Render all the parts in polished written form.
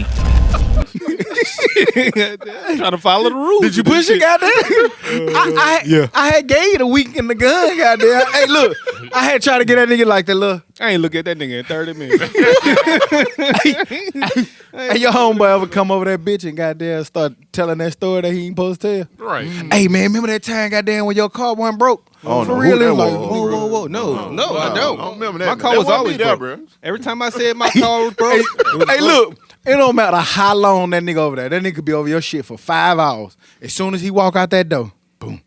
Dummy. Trying to follow the rules. Did you push it, goddamn? I had gave you the week in the gun, goddamn. Hey, look, I had tried to get that nigga like that, look. I ain't look at that nigga in 30 minutes. Hey, your homeboy ever come over that bitch and goddamn start telling that story that he ain't supposed to tell? Right. Hey, man, remember that time, goddamn, when your car wasn't broke? Oh, For no, real? who that Like, was? Whoa. No, I don't. I don't remember that. My car That was wasn't always me there, broke. bro. Every time I said my car was broke, it was Hey, broke. look, it don't matter how long that nigga over there. That nigga could be over your shit for 5 hours. As soon as he walk out that door, boom.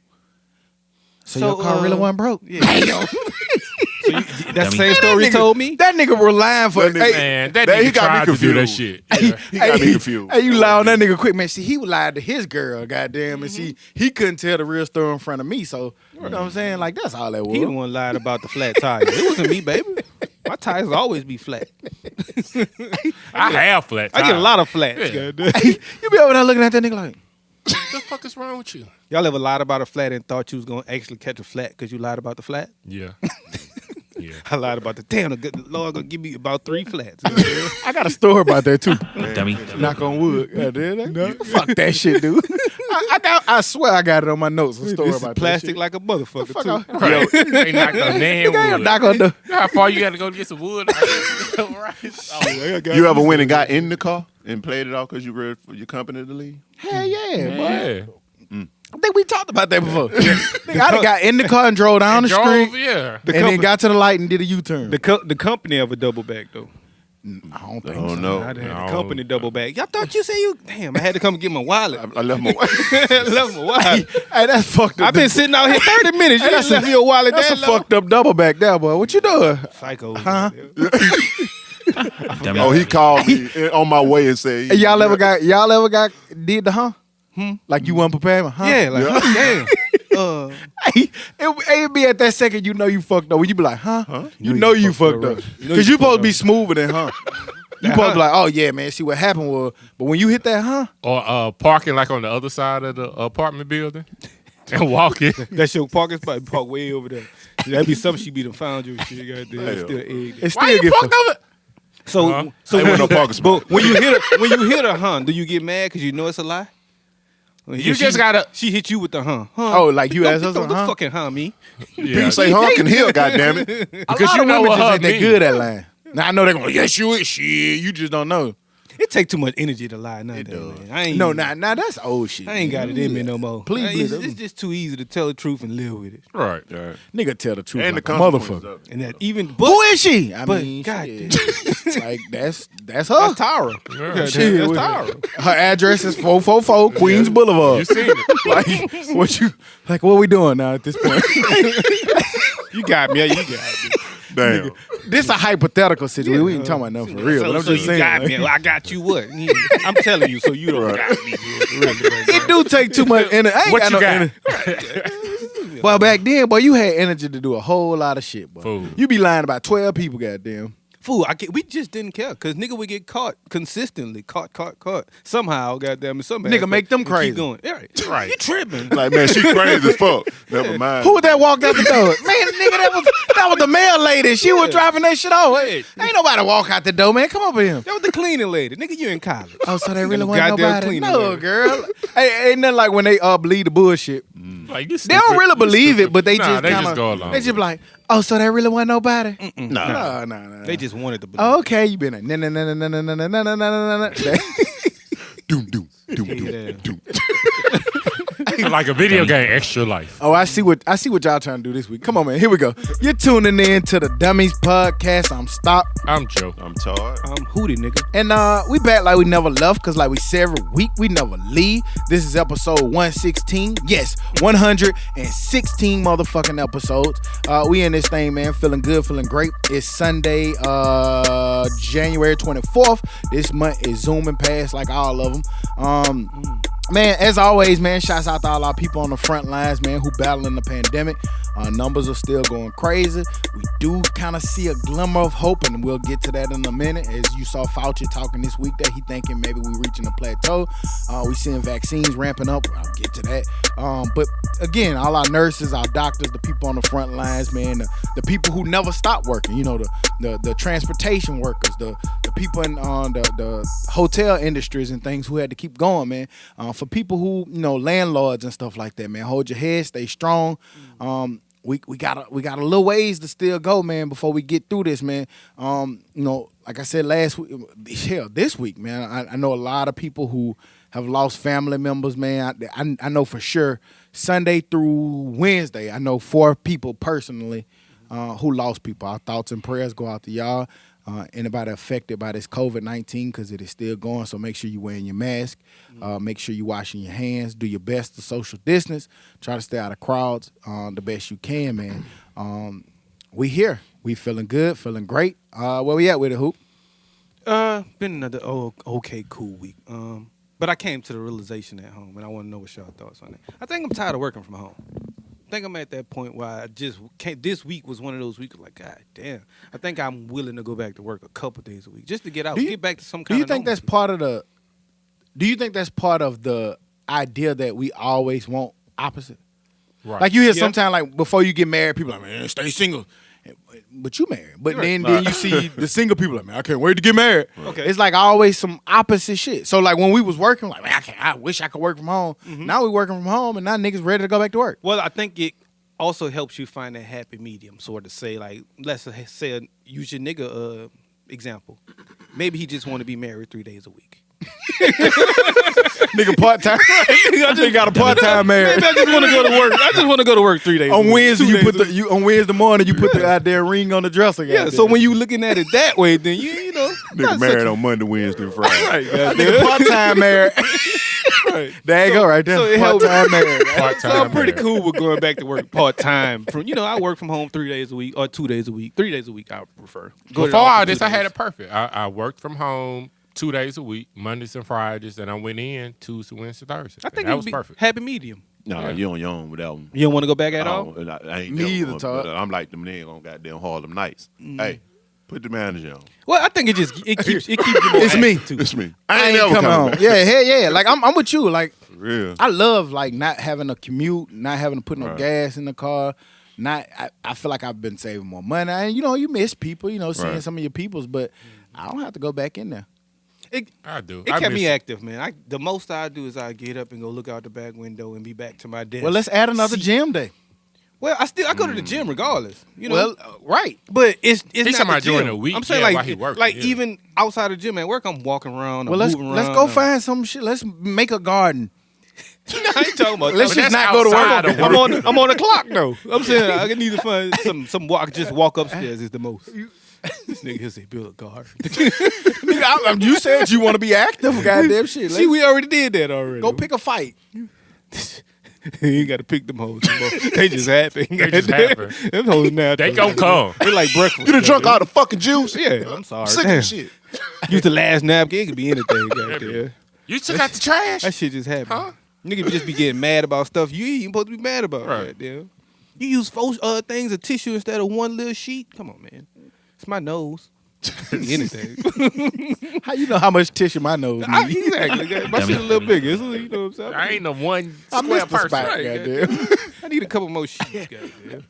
So your car really wasn't broke? Yeah. That's the same story he told me. That nigga relying for... That nigga- Man, that He nigga got me tried to do that confused. shit. He got me confused. Hey, you lie on that nigga quick, man. See, he lied to his girl, goddamn, and see, he couldn't tell the real story in front of me. So, you know what I'm saying? Like, that's all that was. He the one lied about the flat tires. It wasn't me, baby. My tires always be flat. I have flat I tires. get a lot of flats. Yeah. goddamn. Hey, you be over there looking at that nigga like, What the fuck is wrong with you? Y'all ever lied about a flat and thought you was gonna actually catch a flat because you lied about the flat? Yeah. Yeah. I lied about the damn. The good Lord gonna give me about 3 flats. I got a story about that too. Dummy. Knock on wood. Fuck that shit, dude. I swear I got it on my notes. A story This is about plastic that shit. like a motherfucker Fuck too. off. Right. Ain't knocked on damn wood. Knock on the. How far you got to go to get some wood? Right. You ever went and got in the car and played it off because you ready for your company to leave? Hell yeah, boy. Yeah. I think we talked about that before. Nigga, I done got in the car and drove down the street. Yeah. And then got to the light and did a U-turn. The company of a double back though. I don't think Oh so. no, I did No. the company double back. Y'all thought you said you? Damn, I had to come and get my wallet. I left my wife. left my wallet. Hey, that's fucked up. I've been sitting out here 30 minutes. You just left your wallet That's that a low. fucked up double back there, boy. What you doing? Psycho. Huh? Dummy. Oh, he called me on my way and said, Hey, y'all ever got did the Like you wasn't prepared, huh? Yeah, like damn. Hey, it be at that second you know you fucked up. When you be like, huh? You know you fucked up. Because you supposed to be smoother than huh. You supposed to be like, oh yeah, man, see what happened was. But when you hit that huh? Or parking like on the other side of the apartment building and walking. That's your parking spot. Park way over there. That'd be something she be done found you and shit. Goddamn, it's still egg. It Why still you get parked over? So, Huh? so Ain't no parking spot. But when you hit a huh, do you get mad because you know it's a lie? You just gotta. She hit you with the huh. Oh, like you asked us Don't huh? fucking huh me. People say honk and hill, goddammit. Because you know what just her ain't that mean. good at lying. Now I know they're going, yes, you is. Shit, you just don't know. It take too much energy to lie nowadays. Man. I ain't No, nah, that's old shit. I ain't got it in me no more. Please, it's just too easy to tell the truth and live with it. Right. Nigga tell the truth And the like a consequences motherfucker. of it. And that even Who is she? I but mean, God shit. Like that's her. that's Tara. Yeah. Shit, That's what- Tara. Her address is 444 Queens Boulevard. You seen it. Like what we doing now at this point? You got me. You got me. Damn. This a hypothetical situation. We ain't talking about nothing for real. So, but I'm so just you saying. got like, me. Well, I got you what? Yeah. I'm telling you, so you don't got me. it do take too much energy. I ain't What got you no got? energy. Well, back then, boy, you had energy to do a whole lot of shit, boy. Fool. You be lying about 12 people, goddamn. Fool, we just didn't care because nigga would get caught consistently. Caught. Somehow, goddamn it, somehow. Nigga make them crazy. Keep going. Yeah, Right. You tripping. Like, man, she crazy as fuck. Never mind. Who was that walked out the door? Man, nigga, that was the mail lady. She was dropping that shit off. Hey, ain't nobody walk out the door, man. Come over here. That was the cleaning lady. Nigga, you in college. Oh, so they really Them wasn't goddamn nobody? cleaning No, lady. girl. Hey, ain't nothing like when they believe the bullshit. Like, you They don't stupid. really You believe stupid. it, but they Nah, just they kind just of go along. They just be like, oh, so they really wasn't nobody? Nah. No. They just wanted to believe. Oh, okay, you been a no. Doom. Like a video game, extra life. Oh, I see what y'all trying to do this week. Come on, man. Here we go. You're tuning in to the Dummies Podcast. I'm Stop. I'm Joe. I'm tired. I'm Hootie, nigga. And we back like we never left, because like we say every week, we never leave. This is episode 116. Yes, 116 motherfucking episodes. We in this thing, man, feeling good, feeling great. It's Sunday, January 24th. This month is zooming past like all of them. Man, as always, man, shouts out to all our people on the front lines, man, who battling the pandemic. Numbers are still going crazy. We do kind of see a glimmer of hope, and we'll get to that in a minute. As you saw Fauci talking this week that he thinking maybe we reaching a plateau. We seeing vaccines ramping up. I'll get to that. But again, all our nurses, our doctors, the people on the front lines, man, the people who never stop working, you know, the transportation workers, the people in the hotel industries and things who had to keep going, man. For people who, you know, landlords and stuff like that, man, hold your head, stay strong. We got a little ways to still go, man, before we get through this, man. You know, like I said last week, this week, man, I know a lot of people who have lost family members, man. I know for sure Sunday through Wednesday, I know 4 people personally who lost people. Our thoughts and prayers go out to y'all. Anybody affected by this COVID-19, because it is still going, so make sure you're wearing your mask. Make sure you're washing your hands. Do your best to social distance. Try to stay out of crowds the best you can, man. We here. We feeling good, feeling great. Where we at with it, Hoop? Been another okay, cool week. But I came to the realization at home, and I want to know what y'all thoughts on it. I think I'm tired of working from home. I think I'm at that point where I just can't. This week was one of those weeks like, God damn. I think I'm willing to go back to work a couple days a week just to get out, get back to some kind of. Do you think that's part of the? Do you think that's part of the idea that we always want opposite? Right. Like you hear sometimes, like before you get married, people are like, man, stay single. But you married. But then you see the single people like, man, I can't wait to get married. Okay. It's like always some opposite shit. So like when we was working, like, man, I wish I could work from home. Now we working from home, and now niggas ready to go back to work. Well, I think it also helps you find that happy medium, sort of say, like, let's say, use your nigga example. Maybe he just want to be married 3 days a week. Nigga part time. I just got a part time married. Maybe I just want to go to work. I just want to go to work 3 days. On a week, Wednesday, 2 you days put a the week. on Wednesday morning you put the goddamn ring on the dresser. Yeah. So when you looking at it that way, then you know, Nigga married on Monday, Wednesday, and Friday. right, nigga part time married. right. There you go, right there. So it Part time married. So I'm pretty cool with going back to work part time. From I work from home 3 days a week or 2 days a week. 3 days a week I prefer. Before all this, I had it perfect. I worked from home 2 days a week, Mondays and Fridays, and I went in Tuesday, Wednesday, Thursday. I think that it was be perfect. happy medium. No, you on your own with that one. You don't want to go back at all? I ain't Me never either, going, Todd. but I'm like them niggas on goddamn Harlem Nights. Hey, put the manager on. Well, I think it keeps you more It's me. active, too. It's me. I ain't never coming home. back. Yeah, hell yeah. Like I'm with you. Like For real. I love like not having a commute, not having to put no Right. gas in the car. I feel like I've been saving more money. And you miss people, seeing Right. some of your peoples, but I don't have to go back in there. I do. It I kept miss me it. active, man. The most I do is I get up and go look out the back window and be back to my desk. Well, let's add another gym day. Well, I go to the gym regardless. Well, right. But it's He's not talking about the gym. during the week, I'm saying yeah, while he working, yeah. even outside of gym at work, I'm walking around. Well, I'm let's moving around. go find some shit. Let's make a garden. I ain't talking about Let's that. just that's not go to outside work. of I'm on the clock though. I'm saying I need to find some walk. Just walk upstairs is the most. This nigga here say build a garden. Nigga, you said you want to be active. Goddamn shit. See, we already did that already. Go pick a fight. You ain't got to pick them hoes. no more. They just happen. They just happen. Them hoes now. They gon' come. They're like breakfast. You done drunk all the fucking juice? Yeah, I'm sorry. Sick Damn. of shit. Use the last napkin. It could be anything. Goddamn. You took out the trash? That shit just happened. Huh? Nigga just be getting mad about stuff you ain't supposed to be mad about. Right. Goddamn. You use 4 things of tissue instead of one little sheet. Come on, man. It's my nose. Anything. How you know how much tissue my nose needs? Exactly. My shit a little bigger. It's, you know what I'm saying? I ain't the one I square missed the person. spot. Right, Goddamn. I need a couple more sheets. Goddamn.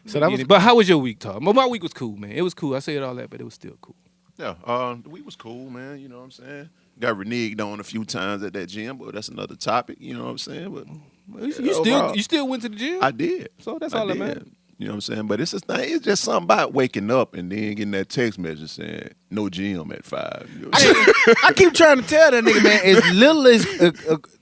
So that was But how was your week, Tom? Well, my week was cool, man. It was cool. I said all that, but it was still cool. Yeah, the week was cool, man. You know what I'm saying? Got reneged on a few times at that gym, but that's another topic. You know what I'm saying? But You still went to the gym? I did. So that's I all that did. matters. You know what I'm saying? But it's just something about waking up and then getting that text message saying no gym at 5. You know what I'm saying? I keep trying to tell that nigga, man, as little as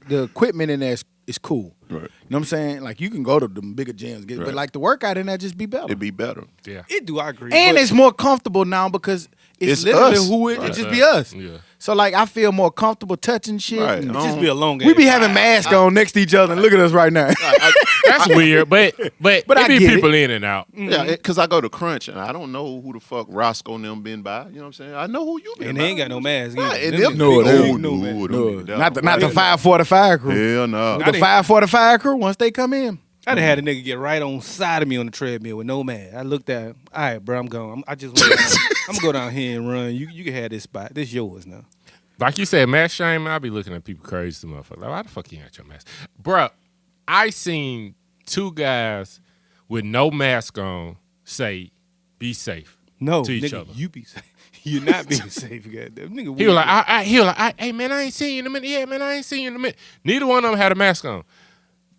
the equipment in there is cool. You know what I'm saying? Like you can go to the bigger gyms, but like the workout in there just be better. It'd be better. Yeah. It do, I agree. And but it's more comfortable now because it's literally us. who it Right. just be us. Yeah. So like I feel more comfortable touching shit. Right. and it just be a long we be having masks on next to each other and look at us right now. That's weird, but I it be get people in and out. Yeah, because I go to Crunch and I don't know who the fuck Roscoe and them been by. You know what I'm saying? I know who you been And by. they ain't got no mask. Right, either. and them No, big they old don't. dude, No, them not the niggas. 545 crew. Hell no. The 545 crew, once they come in. I done had a nigga get right on side of me on the treadmill with no mask. I looked at him. All right, bro, I'm going. I'm gonna go down here and run. You can have this spot. This yours now. Like you said, mask shame, I be looking at people crazy, motherfucker. Like, why the fuck you ain't got your mask? Bruh, I seen two guys with no mask on say, be safe. No, To each nigga, other. you be safe. You're not being safe, goddamn. Nigga, He was like, hey man, I ain't seen you in a minute. Yeah, man, I ain't seen you in a minute. Neither one of them had a mask on.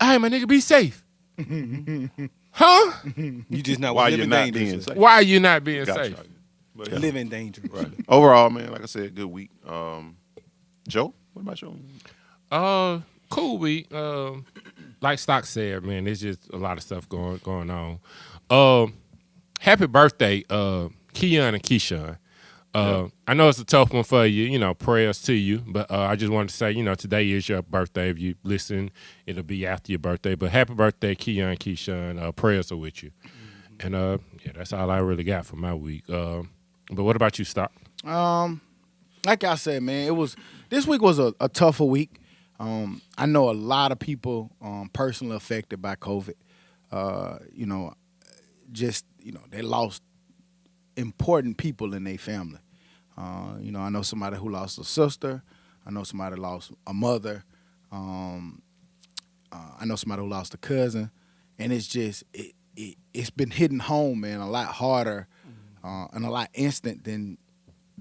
All right, my nigga, be safe. Huh? you just not Why living you're not being dangerously. safe? Why are you not being Gotcha. safe? But, yeah. Living dangerously. Right. Overall, man, like I said, good week. Joe, what about you? Cool week. Like Stock said, man, there's just a lot of stuff going on. Happy birthday, Keon and Keyshawn. I know it's a tough one for you, prayers to you, but I just wanted to say, today is your birthday. If you listen, it'll be after your birthday. But happy birthday, Keon, Keyshawn. Prayers are with you. And yeah, that's all I really got for my week. But what about you, Stock? Like I said, man, this week was a tougher week. I know a lot of people personally affected by COVID. They lost important people in their family. I know somebody who lost a sister. I know somebody lost a mother. I know somebody who lost a cousin. And it's just, it's been hitting home, man, a lot harder and a lot instant than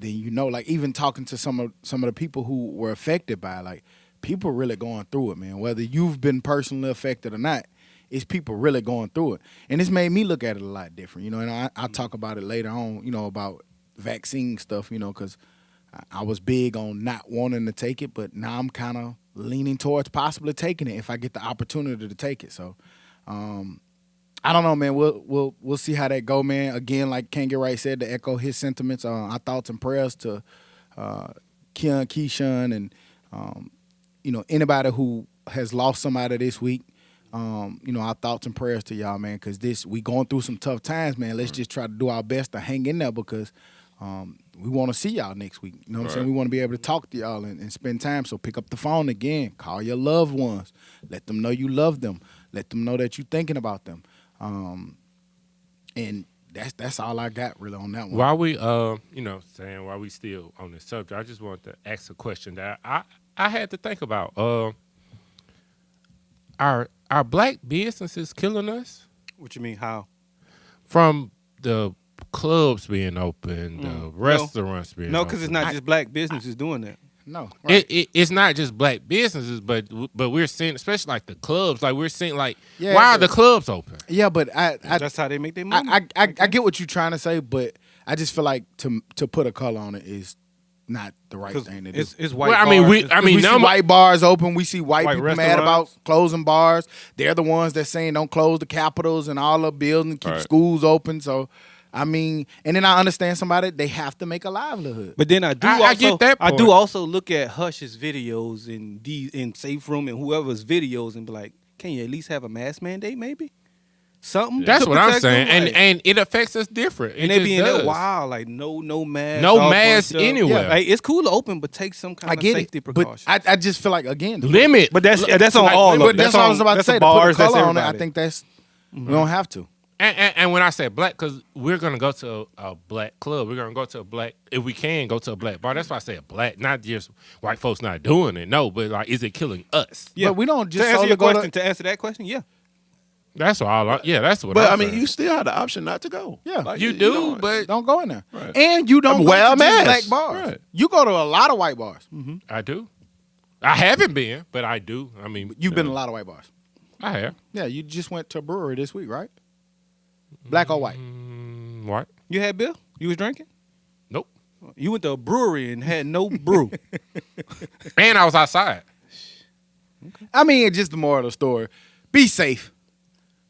like even talking to some of the people who were affected by it, like people really going through it, man. Whether you've been personally affected or not, it's people really going through it. And it's made me look at it a lot different, and I'll talk about it later on, about vaccine stuff, because I was big on not wanting to take it, but now I'm kind of leaning towards possibly taking it if I get the opportunity to take it. So, I don't know, man. We'll see how that go, man. Again, like Can't Get Right said, to echo his sentiments, our thoughts and prayers to Keyshawn, and anybody who has lost somebody this week. Our thoughts and prayers to y'all, man, because we going through some tough times, man. Let's just try to do our best to hang in there because we want to see y'all next week. You know what I'm saying? We want to be able to talk to y'all and spend time. So pick up the phone again. Call your loved ones. Let them know you love them. Let them know that you're thinking about them. And that's all I got really on that one. While we, while we still on the subject, I just wanted to ask a question that I had to think about. Are black businesses killing us? What you mean, how? From the clubs being open, the restaurants being No, open. because it's not just black businesses doing that. No. Right. It's not just black businesses, but we're seeing, especially like the clubs, like we're seeing why Yeah, are the clubs open? Yeah, but That's how they make their money. I get what you're trying to say, but I just feel like to put a color on it is not the right thing to do. It's white. Well, I mean, bars. We see white bars open. We see white White people mad restaurants. about closing bars. They're the ones that saying don't close the capitals and all the buildings, keep Right. schools open. So, I mean, and then I understand somebody, they have to make a livelihood. But then I I get that I point. do also look at Hush's videos in Safe Room and whoever's videos and be like, can you at least have a mask mandate maybe? Something. That's to what I'm protect saying, them, like- and it affects us different. and It they just be in there does. wild, like no mask, No all mask bunched up. anywhere. Yeah, like, it's cool to open, but take some kind I of get safety it, but precautions. I just feel like again, Limit. But that's on like, all of but it. that's what I was about to that's say. the To put a bars, that's color on it, I everybody. think that's we don't have to. And when I say black, because we're gonna go to a black club, we're gonna go to a black, if we can go to a black bar. That's why I say a black, not just white folks not doing it. No, but like, is it killing us? Yeah. But we don't just to answer solely your go question. To answer that question, yeah. That's all. That's what. But I'm I mean, saying. you still have the option not to go. Yeah. Like, You do, don't- but Don't go in there. Right. And you don't Wear go a to just mask. black bars. Right. You go to a lot of white bars. I do. I haven't been, but I do. I mean, You've been to a lot of white bars. I have. Yeah, you just went to a brewery this week, right? Black or white? What? You had Bill? You was drinking? Nope. You went to a brewery and had no brew. And I was outside. I mean, it's just the moral of the story. Be safe.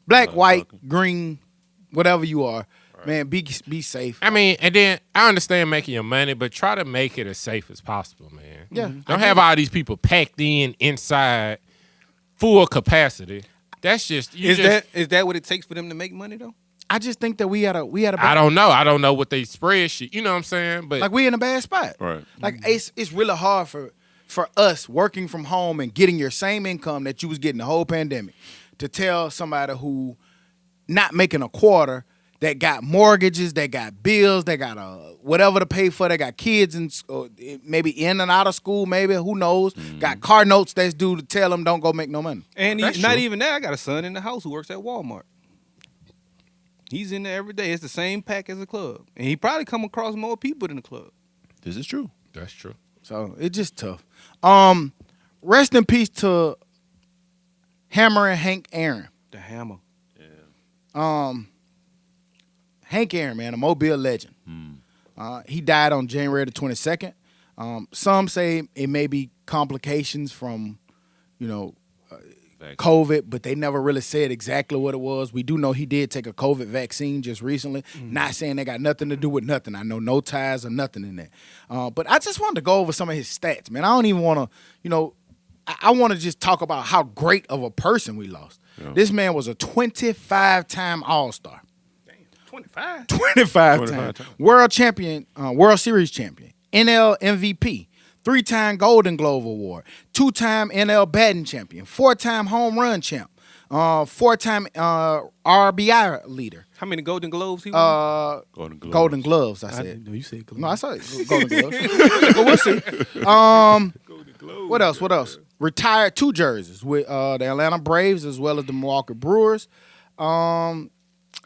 Black, white, green, whatever you are. Man, be safe. I mean, and then I understand making your money, but try to make it as safe as possible, man. Yeah. Don't have all these people packed in inside full capacity. That's just Is that what it takes for them to make money though? I just think that we had a I don't know. I don't know what they spreadsheet. You know what I'm saying? But like we in a bad spot. Right. Like it's really hard for us working from home and getting your same income that you was getting the whole pandemic to tell somebody who not making a quarter that got mortgages, that got bills, they got whatever to pay for, they got kids and maybe in and out of school, maybe, who knows, got car notes that's due to tell them don't go make no money. And not even that, I got a son in the house who works at Walmart. He's in there every day. It's the same pack as a club. And he probably come across more people than the club. This is true. that's true. So it's just tough. Rest in peace to Hammer and Hank Aaron. The Hammer. Hank Aaron, man, a Mobile legend. He died on January the 22nd. Some say it may be complications from, COVID, but they never really said exactly what it was. We do know he did take a COVID vaccine just recently. Not saying they got nothing to do with nothing. I know no ties or nothing in that. But I just wanted to go over some of his stats, man. I don't even want to, I want to just talk about how great of a person we lost. Yeah. This man was a 25-time All-Star. 25? 25 times. World champion, World Series champion, NL MVP, 3-time Golden Glove Award, 2-time NL batting champion, 4-time home run champ, 4-time RBI leader. How many Golden Globes he won? Golden Gloves, I said. No, you said Gloves. No, I said Golden Gloves. But we'll see. What else? Retired 2 jerseys with the Atlanta Braves as well as the Milwaukee Brewers.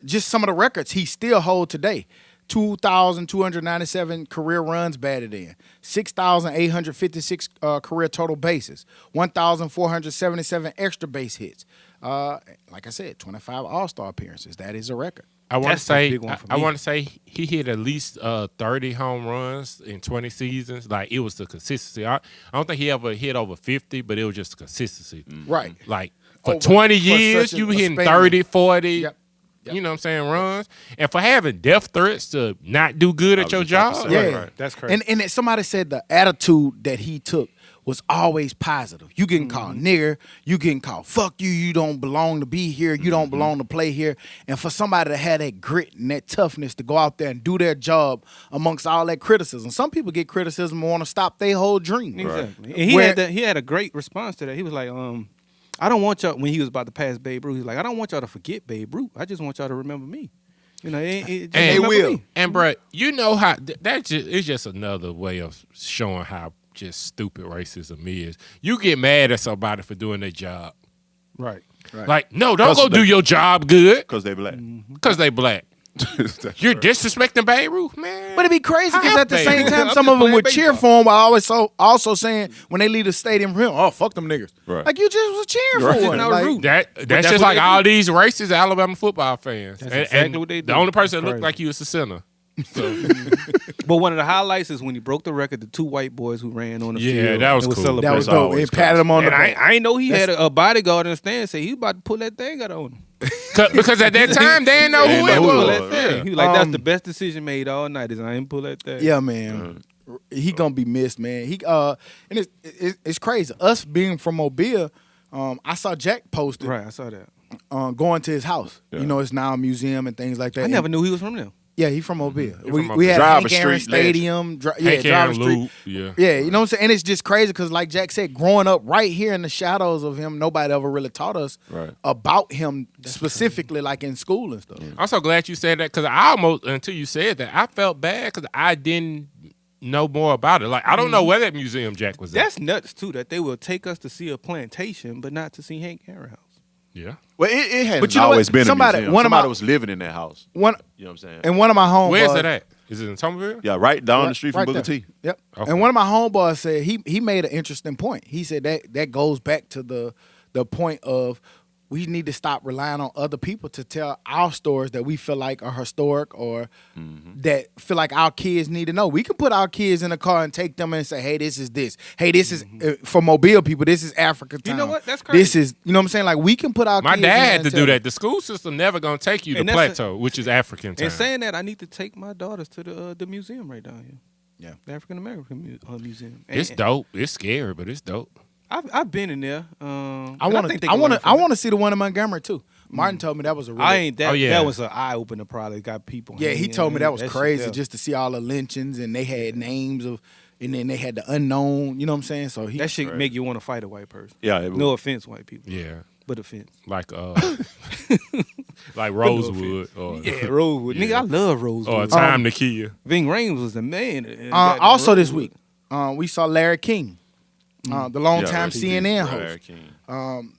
Just some of the records he still holds today. 2,297 career runs batted in, 6,856 career total bases, 1,477 extra base hits. Like I said, 25 All-Star appearances. That is a record. I want to say he hit at least 30 home runs in 20 seasons. Like, it was the consistency. I don't think he ever hit over 50, but it was just the consistency. Right. Like, for 20 years, you hitting 30, 40. Yep. You know what I'm saying, runs. And for having death threats to not do good at your job. Yeah. Right. That's crazy. And somebody said the attitude that he took was always positive. You getting called nigger, you getting called fuck you, you don't belong to be here, you don't belong to play here. And for somebody to have that grit and that toughness to go out there and do their job amongst all that criticism. Some people get criticism and want to stop their whole dream. Exactly. Right. And he had a great response to that. He was like, I don't want y'all, when he was about to pass Babe Ruth, he's like, I don't want y'all to forget Babe Ruth. I just want y'all to remember me. They will. Me. And, bro, you know how it's just another way of showing how just stupid racism is. You get mad at somebody for doing their job. Right. Like, no, don't go do your job good. Because they black. Because they black. You're disrespecting Babe Ruth, man. But it'd be crazy because at the Babe same Ruth. time, I'm some just of them playing would cheer baseball. for him while also saying when they leave the stadium, oh, fuck them niggas. Right. Like, you just was cheering for No, it. Like, root. That's that's just what like they all do. these racist Alabama football fans. That's And exactly what they do. The only person that Crazy. looked like you was the center. So, But one of the highlights is when he broke the record, the 2 white boys who ran on the Yeah, field. that was and cool. celebrating. that was dope. always It patted him on the And back. I ain't know he had a bodyguard in the stand say he about to pull that thing out on him. because at that time, they didn't know who it They didn't know who was. it was. He was like, that's the best decision made all night is I ain't pull that thing. Yeah, man. He gonna be missed, man. He and it's crazy. Us being from Mobile, I saw Jack posted Right, I saw that. going to his house. Yeah. It's now a museum and things like that. I never knew he was from there. Yeah, he from Mobile. from We Mobile. had Driver Hank Aaron Street legend. Stadium. Hank Driver Aaron Street. Loop, yeah. Yeah, you know what I'm saying? And it's just crazy because, like Jack said, growing up right here in the shadows of him, nobody ever really taught us about him specifically, like in school and stuff. I'm so glad you said that because I almost, until you said that, I felt bad because I didn't know more about it. Like, I don't know where that museum Jack was at. That's nuts, too, that they will take us to see a plantation, but not to see Hank Aaron house. Yeah. Well, it hasn't But you know always what? been Somebody- a museum. one of my- Somebody was living in that house. One You know what I'm saying? and one of my homeboys. Where's it at? Is it in Somerville? Yeah, right down the street from right Booker there. T. Yep. Okay. And one of my homeboys said he made an interesting point. He said that goes back to the point of we need to stop relying on other people to tell our stories that we feel like are historic or that feel like our kids need to know. We can put our kids in a car and take them and say, hey, this is this. Hey, this is, for Mobile people, this is Africa time. You know what? That's crazy. This is, you know what I'm saying? Like, we can put our My kids in dad there had and to tell do them. that. The school system never gonna take you to And that's Plateau, which is African time. And saying that, I need to take my daughters to the museum right down here. Yeah. The African American Museum. It's dope. It's scary, but it's dope. I've been in there. I want to see the one in Montgomery too. Martin told me that was a really, I ain't that. Oh, yeah. That was an eye opener. Probably got people. yeah, he hanging. told me that was shit crazy there. just to see all the lynchings and they had names of, and then they had the unknown. You know what I'm saying? So That shit make you want to fight a white person. Yeah, it No would. offense, white people. Yeah, But offense. like like Rosewood or Yeah, Rosewood. Nigga, I love Rosewood. or Time to Kill. Ving Rhames was the man. Also this week, we saw Larry King, the longtime Yeah, CNN Larry host. King.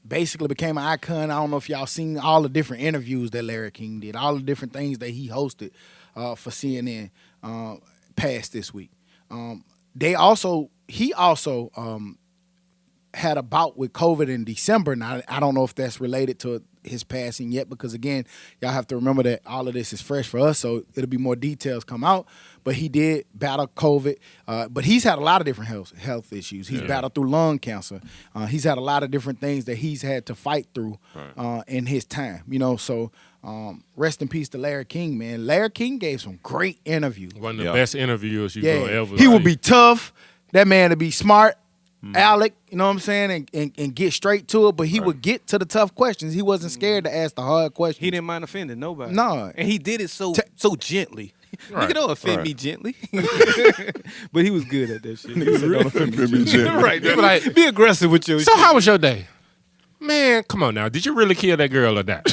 Basically became an icon. I don't know if y'all seen all the different interviews that Larry King did, all the different things that he hosted for CNN passed this week. He also had a bout with COVID in December. Now, I don't know if that's related to his passing yet, because again, y'all have to remember that all of this is fresh for us, so it'll be more details come out. But he did battle COVID, but he's had a lot of different health issues. He's battled through lung cancer. He's had a lot of different things that he's had to fight through in his time. You know, so rest in peace to Larry King, man. Larry King gave some great interviews. One of the best interviewers you Yeah, gonna ever. he would see. be tough. That man to be smart, Alec, you know what I'm saying, and get straight to it. But he would get to the tough questions. He wasn't scared to ask the hard questions. He didn't mind offending nobody. No. And he did it so gently. Right. Nigga, don't offend me gently. But he was good at that shit. Don't offend me, Jim. Right. They be like, Be aggressive with your so shit. how was your day? Man, come on now. Did you really kill that girl or not?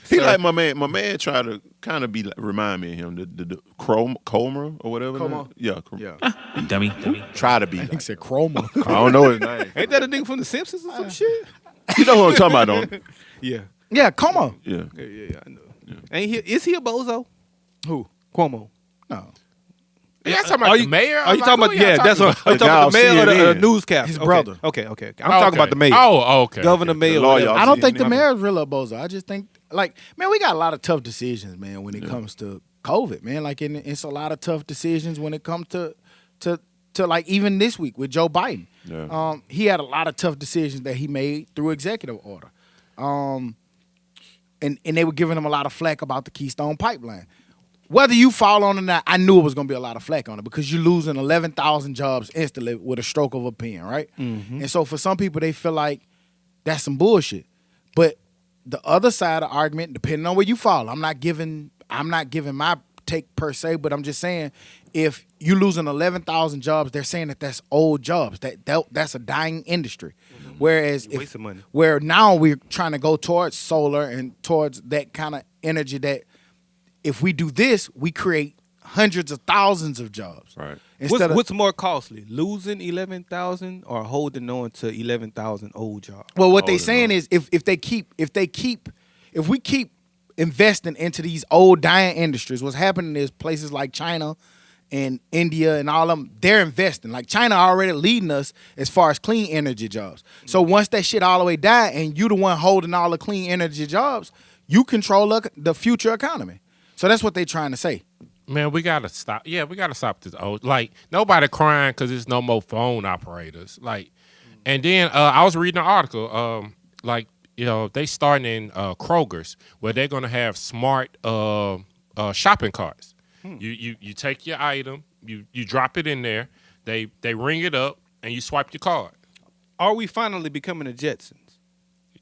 He like my man. My man tried to kind of be like, remind me of him. The Chroma or whatever. Chroma? Yeah. Yeah. Dummy. Try to be. He Like, said Chroma. I don't know his name. Ain't that a nigga from The Simpsons or some shit? You know who I'm talking about, don't you? Yeah. Yeah, Como. Yeah. Yeah, I know. Ain't he? Is he a bozo? Who? Cuomo. No. Yeah, talking about the mayor. Are you talking about? Yeah, that's what. Are you talking about the mayor or the newscast? His Okay. brother. Okay. I'm talking about the mayor. Oh, okay. Governor, okay. mayor. The lawyer. whatever. I don't think the Yeah. mayor's really a bozo. I just think, like, man, we got a lot of tough decisions, man, when it comes to COVID, man. Like, it's a lot of tough decisions when it comes to like even this week with Joe Biden. Yeah. He had a lot of tough decisions that he made through executive order. And they were giving him a lot of flack about the Keystone Pipeline. Whether you fall on it or not, I knew it was going to be a lot of flack on it because you're losing 11,000 jobs instantly with a stroke of a pen, right? Mm-hmm. And so for some people, they feel like that's some bullshit. But the other side of the argument, depending on where you fall, I'm not giving my take per se, but I'm just saying if you're losing 11,000 jobs, they're saying that that's old jobs. That's a dying industry. Whereas Waste of money. where now we're trying to go towards solar and towards that kind of energy that if we do this, we create hundreds of thousands of jobs. Right. Instead What's more costly, losing 11,000 or holding on to 11,000 old jobs? well, what they Holding saying on. is if we keep investing into these old dying industries, what's happening is places like China and India and all of them, they're investing. Like China already leading us as far as clean energy jobs. So once that shit all the way die and you the one holding all the clean energy jobs, you control the future economy. So that's what they trying to say. Man, we gotta stop. Yeah, we gotta stop this. Like nobody crying because there's no more phone operators. Like, and then I was reading an article. Like, you know, they starting in Kroger's where they're gonna have smart shopping carts. You take your item, you drop it in there. They ring it up and you swipe your card. Are we finally becoming the Jetsons?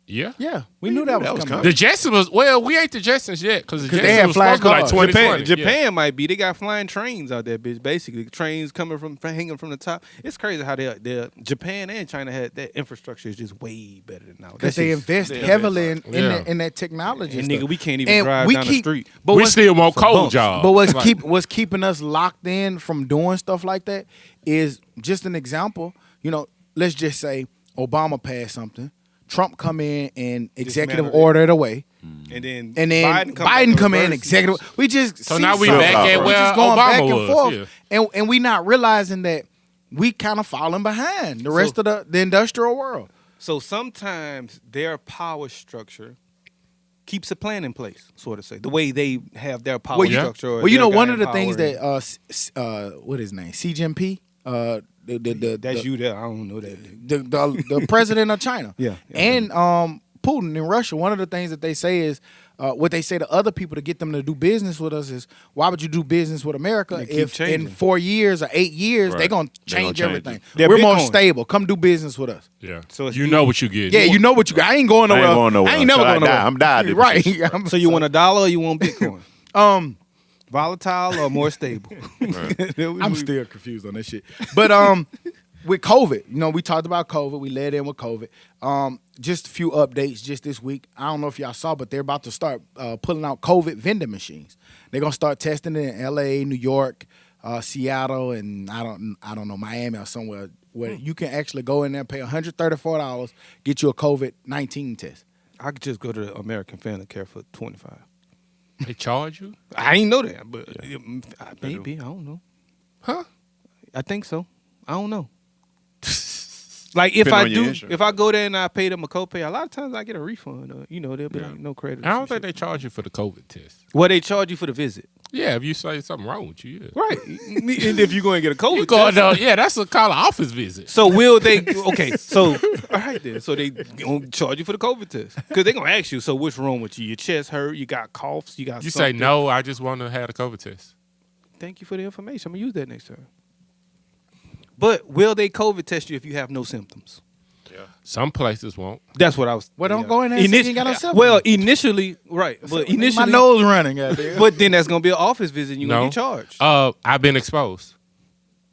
Yeah. Yeah, we knew that was coming. The Jetsons was we ain't the Jetsons yet because the 'Cause Jetsons they had was flying supposed to be like cars. 2020. Japan might be. They got flying trains out there, bitch. Basically, trains coming from hanging from the top. It's crazy how they Japan and China had that infrastructure is just way better than now. Because they invest heavily in that technology. And stuff. nigga, we can't even And drive we down keep- the street. But We what's- still want some cold bumps. jobs. But Like, what's keeping us locked in from doing stuff like that is just an example. You know, let's just say Obama passed something, Trump come in and executive Dismantle it. order it away, And then Biden come in executive. We just So see now we something. back at We where just going back Obama and was, forth, and we not realizing that we kind of falling behind the rest of the industrial world. So sometimes their power structure keeps a plan in place, sort of say. The way they have their power Well, structure. Or Well, you their know, guy one in of the power things and- that what is his name? Xi Jinping, that's you there. I don't know that. the president of China. Yeah. And Putin in Russia, one of the things that they say is what they say to other people to get them to do business with us is, why would you do business with America They keep if changing. in 4 years or 8 years Right. they're going to They gonna change change everything? it. They're We're more Bitcoin. stable. Come do business with us. Yeah. So it's you you- know what you get. Yeah, you know what you got. I ain't going I ain't nowhere. going nowhere. I ain't never Till I going die. nowhere. I'm dying. Right. So you want $1 or you want Bitcoin? Volatile or more stable? I'm still confused on that shit. But with COVID, you know, we talked about COVID. We led in with COVID. Just a few updates just this week. I don't know if y'all saw, but they're about to start pulling out COVID vending machines. They're gonna start testing it in LA, New York, Seattle, and I don't know, Miami or somewhere where you can actually go in there and pay $134, get you a COVID-19 test. I could just go to the American Family Care for $25. They charge you? I ain't know that, but maybe I don't know. Huh? I think so. I don't know. Like if Depending I on your do, insurance. if I go there and I pay them a copay, a lot of times I get a refund. Or, they'll be like no credit. or I don't some think shit. they charge you for the COVID test. Well, they charge you for the visit, Yeah, if you say something wrong with you, yeah. right? And if you're going to get a COVID You go, test, yeah, that's a call of office visit. so will they? Okay, so all right then. So they gonna charge you for the COVID test because they gonna ask you. So what's wrong with you? Your chest hurt? You got coughs? You got? You say something? no, I just want to have the COVID test. Thank you for the information. I'm gonna use that next time. But will they COVID test you if you have no symptoms? Some places won't. That's what I was. Well, don't go in there and say you ain't got no symptoms. Well, initially, right. But my initially, nose running. Goddamn. but then that's gonna be an office visit. And you're No. gonna get charged. I've been exposed.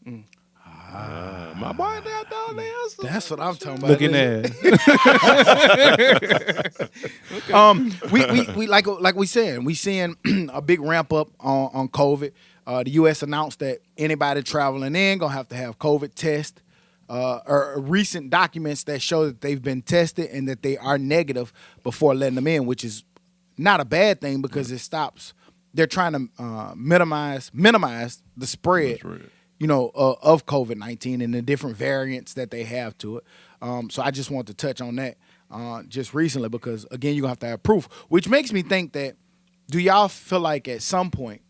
My boy down there. That's what I'm talking about. Looking at. We like we said, we seeing a big ramp up on COVID. The U.S. announced that anybody traveling in gonna have to have COVID test or recent documents that show that they've been tested and that they are negative before letting them in, which is not a bad thing because it stops. They're trying to minimize the spread. Of COVID-19 and the different variants that they have to it. So I just want to touch on that just recently because, again, you're going to have proof, which makes me think that, do y'all feel like at some point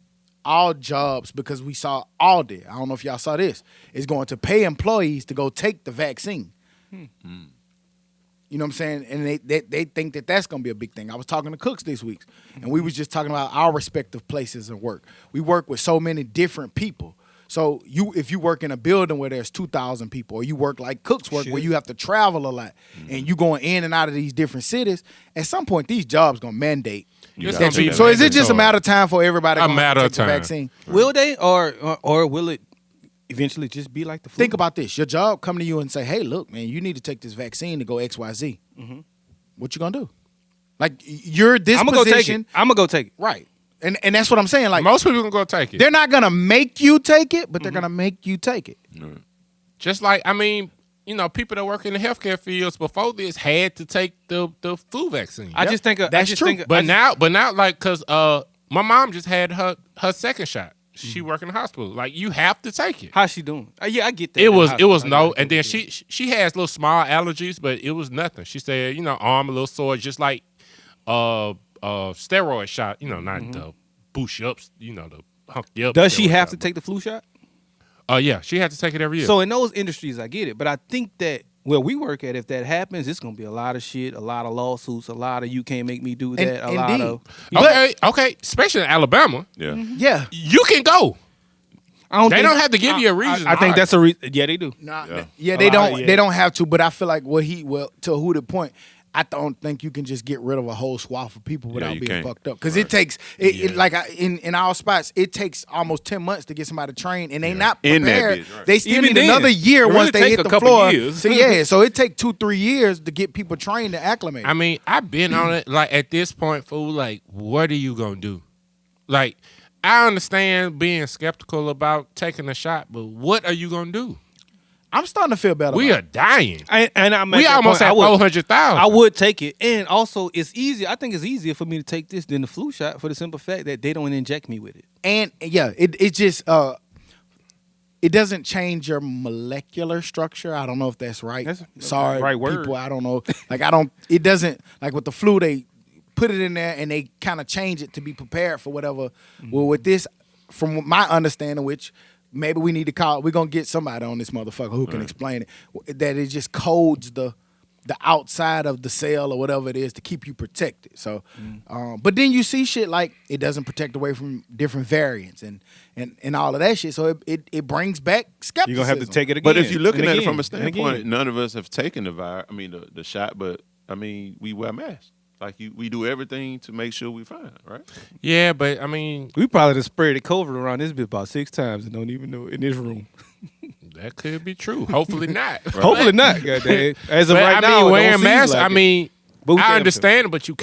all jobs, because we saw Aldi, I don't know if y'all saw this, is going to pay employees to go take the vaccine. You know what I'm saying? And they think that that's going to be a big thing. I was talking to cooks this week, and we was just talking about our respective places of work. We work with so many different people. So if you work in a building where there's 2,000 people, or you work like cooks work where you have to travel a lot, and you going in and out of these different cities, at some point these jobs going to mandate. It's that gonna you- be so is it just a mandatory. matter of time for everybody A going matter to of take the time. vaccine? Will they, or will it eventually just be like the flu? Think about this. Your job come to you and say, hey, look, man, you need to take this vaccine to go XYZ. What you going to do? Like, you're this I'm gonna go take position. it. I'm gonna go take it. Right. And that's what I'm saying. Like, Most people can go take it. they're not going to make you take it, but they're going to make you take it. Just like, people that work in the healthcare fields before this had to take the flu vaccine. I just think That's true. But now, like, cause my mom just had her second shot. She work in the hospital. Like, you have to take it. how's she doing? Yeah, I get that. It was I no, get and then that. she has little small allergies, but it was nothing. She said, arm a little sore, just like steroid shot. Not the boost you up, the hunk you up. Does she steroid have shot. to take the flu shot? Yeah, she had to take it every year. So in those industries, I get it, but I think that where we work at, if that happens, it's gonna be a lot of shit, a lot of lawsuits, a lot of you can't make me do that, a lot indeed. of. okay, especially in Alabama, Yeah. Yeah. you can go. I They don't have to give you a reason. I think that's a reason. Yeah, they do. Nah, Yeah. yeah, A they lot don't. of- yeah. They don't have to. But I feel like to who the point. I don't think you can just get rid of a whole swath of people without you being can't. fucked up. Because Right. it takes in our spots, it takes almost 10 months to get somebody trained, and they not In that prepared. bitch, right. They still Even need then, another year it really once they take hit a the couple floor. years. So it take 2-3 years to get people trained and acclimated. I mean, I've been on it. Like, at this point, fool, like, what are you going to do? Like, I understand being skeptical about taking a shot, but what are you going to do? I'm starting to feel better. We about are dying. And I'm at We that almost point. at 400,000. I would take it, and also it's easier. I think it's easier for me to take this than the flu shot for the simple fact that they don't inject me with it. And yeah, it just it doesn't change your molecular structure. I don't know if that's right. That's Sorry, right word. people. I don't know. It doesn't, like with the flu, they put it in there and they kind of change it to be prepared for whatever. Well, with this, from my understanding, which maybe we need to call, we're going to get somebody on this motherfucker who can explain it, that it just codes the outside of the cell or whatever it is to keep you protected. So, but then you see shit like it doesn't protect away from different variants and all of that shit. So it brings back skepticism. You're gonna have to take it again. But if you're looking and at it again, from a and standpoint, again. none of us have taken the shot, but I mean, we wear masks. Like we do everything to make sure we're fine, right? Yeah, but I mean, We probably just spread the COVID around this bitch about 6 times and don't even know it in this room. that could be true. Hopefully not. Hopefully not, goddamn. As of But right I now, mean, it don't wearing seem masks. like I it. mean, But we I can't- understand, but you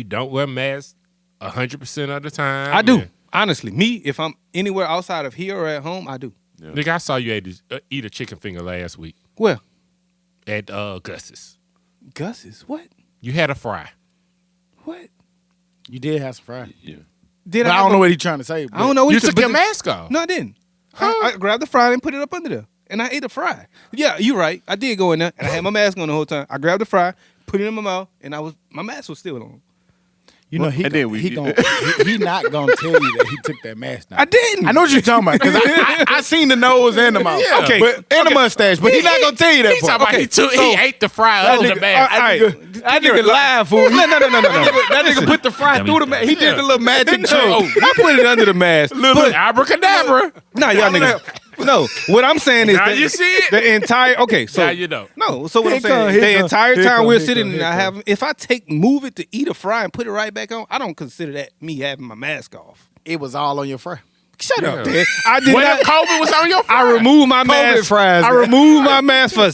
don't wear masks 100% of the time. I do. And- Honestly, me, if I'm anywhere outside of here or at home, I do. Nigga, I saw you eat a chicken finger last week Well, at Gus's. Gus's, what? You had a fry. What? You did have some fries. Yeah. Did But I don't know what he's trying to say. I don't know what You took took your mask off. No, I didn't. I grabbed the fry and put it up under there, and I ate a fry. Yeah, you're right. I did go in there, and I had my mask on the whole time. I grabbed the fry, put it in my mouth, and my mask was still on. You know, he And then he not gonna tell you that he took that mask down. I didn't. I know what you're talking about because I seen the nose and the mouth. Yeah. Okay. but, and the mustache, but he's not gonna tell you that He part. talking about he ate the fry That under the nigga- mask. That nigga lied, fool. No. That nigga put the fry through the mask. He did the little magic No, trick. I put it under the mask. But, Abracadabra. nah, y'all niggas. No, what I'm saying is Now that you see it? the entire. Okay, so Now you know. No, so what I'm Here come, saying, here the come, entire here time come, we're here sitting come, and here I come. have, if I move it to eat a fry and put it right back on, I don't consider that me having my mask off. It was all on your fry. Shut Yeah. up, man. I did When not. the COVID was on your fry. I removed my mask. fries, I man. removed my mask for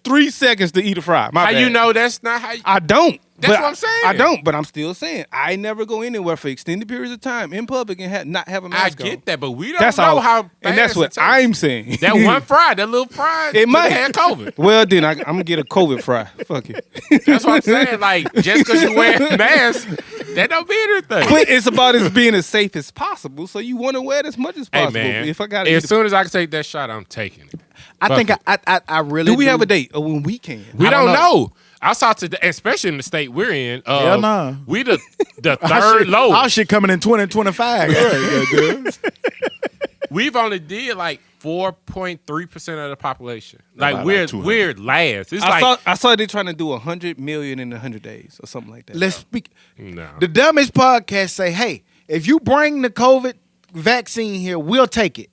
3 seconds to eat a fry. My How bad. you know that's not how you... I don't. That's But what I'm saying. I don't, but I'm still saying I never go anywhere for extended periods of time in public and not have a I mask on. get that, but we don't That's know all. how And that's fast what it takes. I'm saying. That one fry, that little fry, It might have COVID. Well, then I'm gonna get a COVID fry. Fuck it. That's what I'm saying. Like, just because you wear a mask, that don't mean anything. But it's about as being as safe as possible. So you want to wear it as much as Hey, possible. man, If I got as soon as I can take that shot, I'm taking it. I think I really do we have a date or when we can? We I don't don't know. I saw today, especially in the state we're in. Hell nah. We the Our third shit- lowest. Our shit coming in 2025. We've only did like 4.3% of the population. About Like like 200. we're last. It's I saw they trying to do 100 million in 100 days or something like that. Let's speak. no. The Dummies Podcast say, hey, if you bring the COVID vaccine here, we'll take it.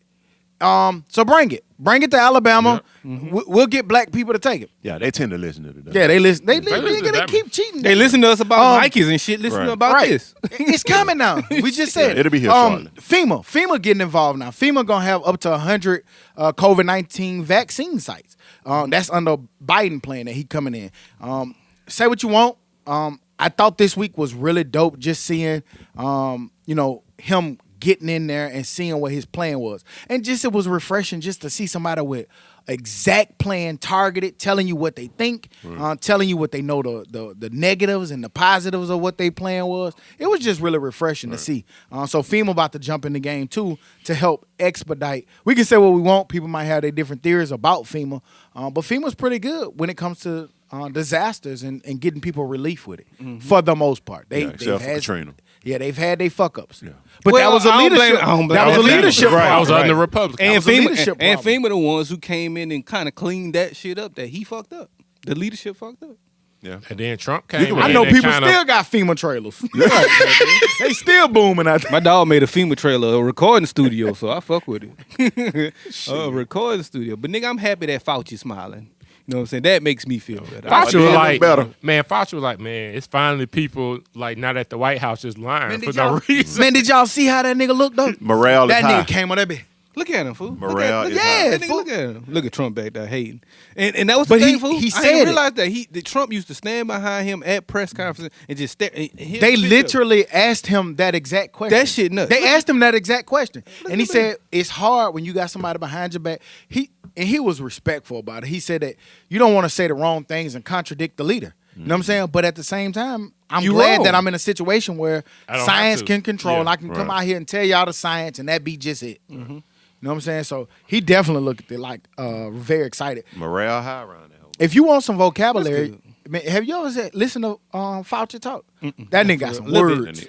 So bring it. Bring it to Alabama. We'll get black people to take it. Yeah, they tend to listen to the Yeah, they listen. They listen to that. keep cheating. They listen to us about Um, Nikes and shit. Listen right. about Right. this. It's coming now. We just said Yeah, it'll be here shortly. FEMA getting involved now. FEMA gonna have up to 100 COVID-19 vaccine sites. That's under Biden plan that he coming in. Say what you want. I thought this week was really dope. Just seeing, him getting in there and seeing what his plan was, and just it was refreshing just to see somebody with exact plan, targeted, telling you what they think, telling you what they know the negatives and the positives of what they plan was. It was just really refreshing to see. So FEMA about to jump in the game too to help expedite. We can say what we want. People might have their different theories about FEMA, but FEMA's pretty good when it comes to disasters and getting people relief with it for the most part. except for Katrina. Yeah, they've had their fuck ups. Yeah. But Well, that was a I don't blame- leadership. I don't blame- That was a I don't blame leadership. them. Right, problem. I was under Republican. And was a FEMA, leadership and problem. FEMA the ones who came in and kind of cleaned that shit up that he fucked up. The leadership fucked up. Yeah. And then Trump came in. I know and people kinda- still got FEMA trailers. They still booming out there. My dog made a FEMA trailer, a recording studio, so I fuck with it. A recording studio. But nigga, I'm happy that Fauci smiling. You know what I'm saying? That makes me feel better. Fauci was feel like, better. man, Fauci was like, man, it's finally people like not at the White House just lying Man, for did no y'all, reason. man, did y'all see how that nigga looked though? Morale That is high. nigga came on that bitch. Look at him, fool. Morale look is at, high. that nigga, fool. look at him. Look at Trump back there hating. And that was But the thing, he fool. I said didn't it. realize that Trump used to stand behind him at press conferences and just stare. They literally asked him that exact question. That shit nuts. They asked him that exact question. And he at said, it's hard when you got somebody behind your back. He was respectful about it. He said that you don't want to say the wrong things and contradict the leader. You know what I'm saying? But at the same time, I'm You glad wrong. that I'm in a situation where I don't science have to. can control. Yeah, and I can come out here and tell y'all the science and that be just it. know what I'm saying? So he definitely looked like very excited. Morale high around that. If you want some vocabulary, That's man, have you ever listened to Fauci talk? That nigga got some Little words.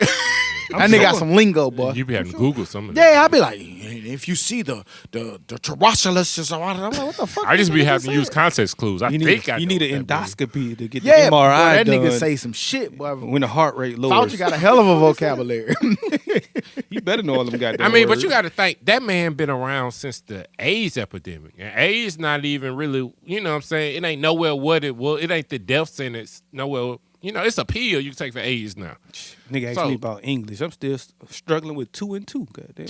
That nigga got some lingo, boy. You be having to Google some of that. Yeah, I'd be like, if you see the terrestrialists, I'm like, what the fuck? I just be that nigga having to use said? context clues. I You think need, I you know need what an that means. endoscopy to get the Yeah, boy, MRI that done. nigga say some shit, boy. when the heart rate lowers. Fauci got a hell of a vocabulary. You better know all them goddamn I mean, but words. you got to think that man been around since the AIDS epidemic, and AIDS not even really, you know what I'm saying? It ain't nowhere what it was. It ain't the death sentence nowhere. You know, it's a pill you can take for AIDS now. Nigga asked So- me about English. I'm still struggling with 2 and 2. Goddamn.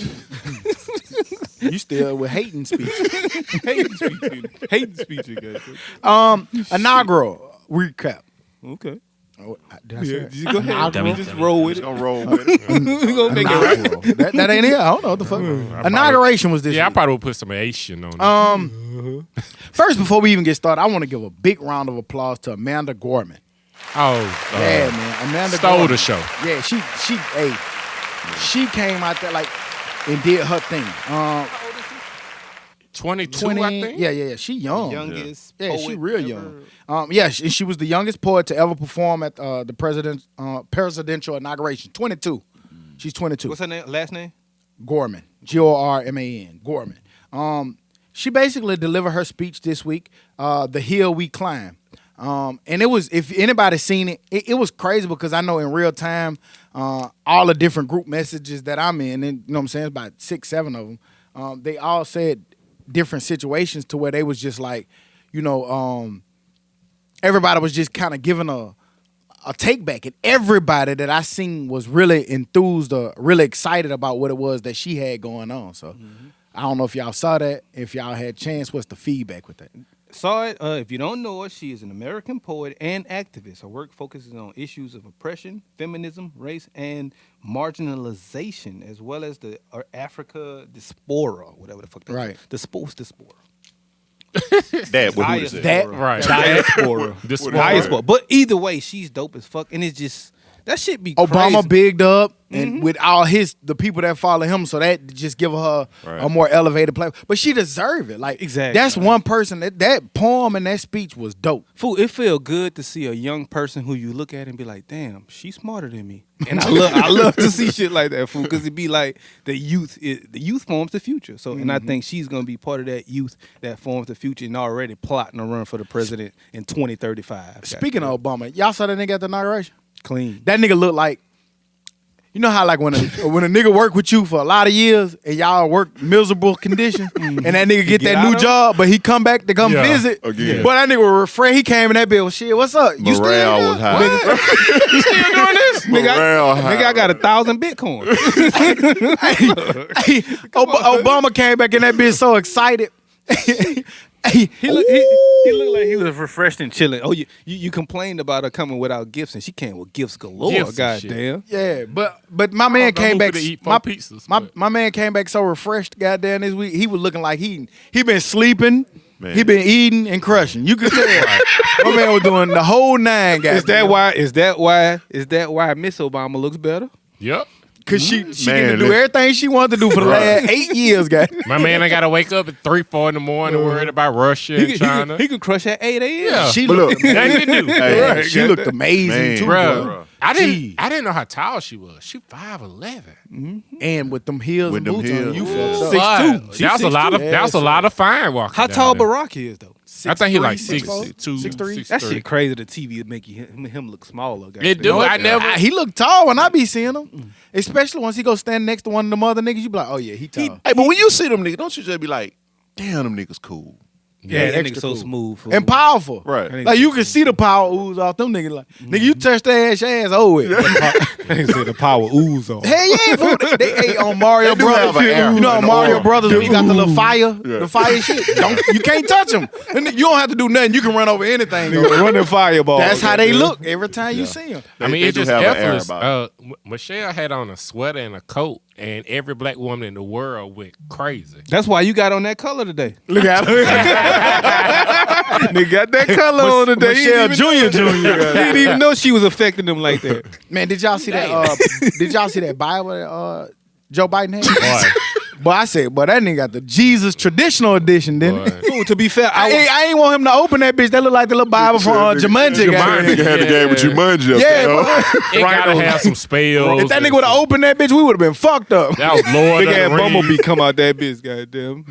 You still with hating speech. Hating speech. Hating speech. Goddamn. Inaugural recap. Okay. Oh, did I say it? Just go ahead. Dummy. Just roll with Just it. gonna roll with it. We gonna make it right. Inaugural. that ain't it. I don't know what the fuck. Inauguration was this Yeah, I week. probably would put some Asian on it. First, before we even get started, I want to give a big round of applause to Amanda Gorman. Yeah, man. Amanda stole Gorman. the show. Yeah, she came out there like and did her thing. 22, 20, I think. yeah. She young. Youngest. Yeah, she poet real ever. young. Yeah, she was the youngest poet to ever perform at the presidential inauguration. 22. She's 22. What's her name? Last name? Gorman. Gorman. Gorman. She basically delivered her speech this week, The Hill We Climb. And it was, if anybody's seen it, it was crazy because I know in real time, all the different group messages that I'm in, and you know what I'm saying, it's about 6, 7 of them, they all said different situations to where they was just like, you know, everybody was just kind of giving a take back, and everybody that I seen was really enthused or really excited about what it was that she had going on. So I don't know if y'all saw that. If y'all had a chance, what's the feedback with that? Saw it. If you don't know her, she is an American poet and activist. Her work focuses on issues of oppression, feminism, race, and marginalization, as well as the Africa diaspora, whatever the fuck that Right. is. Diaspora. That what Diaspora. is That- Right. Diaspora. Diaspora. Diaspora. But either way, she's dope as fuck. And it's just, that shit be Obama crazy. bigged up and with all the people that follow him, so that just give her Right. a more elevated platform. But she deserve it. Like Exactly. that's one person that poem and that speech was dope. Fool, it feel good to see a young person who you look at and be like, damn, she's smarter than me. And I love to see shit like that, fool, because it be like the youth forms the future. So, and I think she's gonna be part of that youth that forms the future and already plotting a run for the president in 2035. Speaking of Obama, y'all saw that nigga at the inauguration? clean, That nigga looked like, you know how like when a nigga work with you for a lot of years and y'all work miserable conditions and that nigga get get that out new of it? job, but he come back to come Yeah. visit. Again. But that nigga was refreshed. He came in that bill. Shit, what's up? You still Morale here? was high. you still doing this? Morale high. Nigga, I got 1,000 Bitcoin. Obama came back in that bitch so excited. He looked like he was refreshed and chilling. Oh, you complained about her coming without gifts, and she came with gifts galore. Gifts and shit. Goddamn. Yeah, but my man came back. To eat 4 My, pizzas, my but- my man came back so refreshed. Goddamn, this week he was looking like he been sleeping. Man. He been eating and crushing. You could tell. My man was doing the whole 9. Goddamn. Is that why Miss Obama looks better? Yep. Cause she Man, get to do that- everything she wanted to do for the Right. last 8 years, guys. My man, I gotta wake up at 3, 4 in the morning, worried about Russia and China. He could crush at 8 a.m. Yeah. She But looked, look, That you do. Hey, right, she looked amazing Man. too, Bruh, bro. I Gee. didn't know how tall she was. She 5'11". And with them heels With and them boots on, heels. you Ooh. felt 6'2". That was a lot of. Yeah, That was a lot of fine walking. How down tall there. Barack is though? I think he like 6'2", 6'2", 6'3". That shit crazy. The TV make him look smaller. It do. I never. He looked tall when I be seeing him, especially once he go stand next to one of them other niggas. You be like, oh yeah, he tall. Hey, but when you see them niggas, don't you just be like, damn, them niggas cool. Yeah, that extra nigga so cool. smooth. fool. And powerful. Right. That nigga Like you so can see the power ooze off them niggas. Like, nigga, you touch their ass, your ass over it. They say the power ooze on. Hey, yeah, fool. They ate on Mario They do have Brothers. an air You know on and Mario aura. Brothers when you got the little fire, Yeah. the fire shit. You can't touch them. You don't have to do nothing. You can run over anything. though. Running fireball. That's how they look every time you see them. I mean, They it's do just have an air effortless. about Michelle had on a sweater and a coat, and every black woman in the world went crazy. That's why you got on that color today. Look at Nigga got that color on today. Michelle Jr. He didn't even know she was affecting them like that. Man, did y'all see that? Did y'all see that Bible that Joe Biden had? But I said, but that nigga got the Jesus traditional edition, didn't Boy. he? Ooh, to be fair, I ain't want him to open that bitch. That look like the little Bible from Jumanji. Jumanji. Nigga had the game with Jumanji. Up Yeah, there, but It gotta have some spells. if that nigga would have opened that bitch, we would have been fucked up. That was Lord big of ass the Rings. bumblebee come out that bitch, goddamn.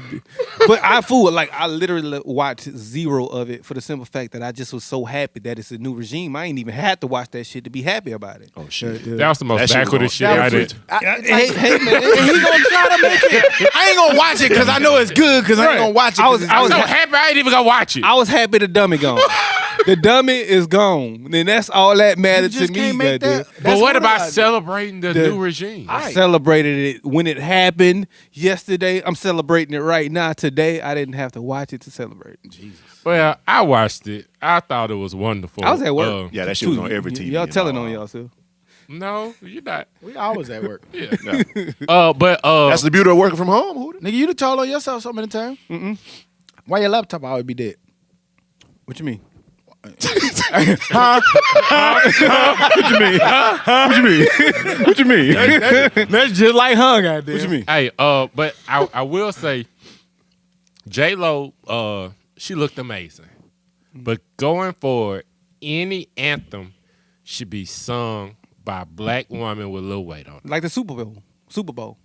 But I literally watched zero of it for the simple fact that I just was so happy that it's a new regime. I ain't even had to watch that shit to be happy about it. Oh shit. That was the most That shit was backward on- shit that I was did. Hey man, he gonna try to make it. I ain't gonna watch it because I know it's good because I ain't gonna watch it. I was I was so happy I ain't even gonna watch it. I was happy the dummy gone. The dummy is gone. Then that's all that mattered You to just me. can't make goddamn. that. But That's what about I- celebrating the new regime? I celebrated it when it happened yesterday. I'm celebrating it right now. Today, I didn't have to watch it to celebrate. Jesus. Well, I watched it. I thought it was wonderful. I was at work. Yeah, that shit was on every TV. Y'all and telling all. on yourself. No, you're not. We always at work. Yeah. Yeah. But That's the beauty of working from home. Who Nigga, you done told on yourself so many times. Why your laptop always be dead? What you mean? Huh? What you mean? That's just like hung out there. What you mean? hey, but I will say, J Lo, she looked amazing. But going forward, any anthem should be sung by a black woman with a little weight on it. Like the Super Bowl. Super Bowl.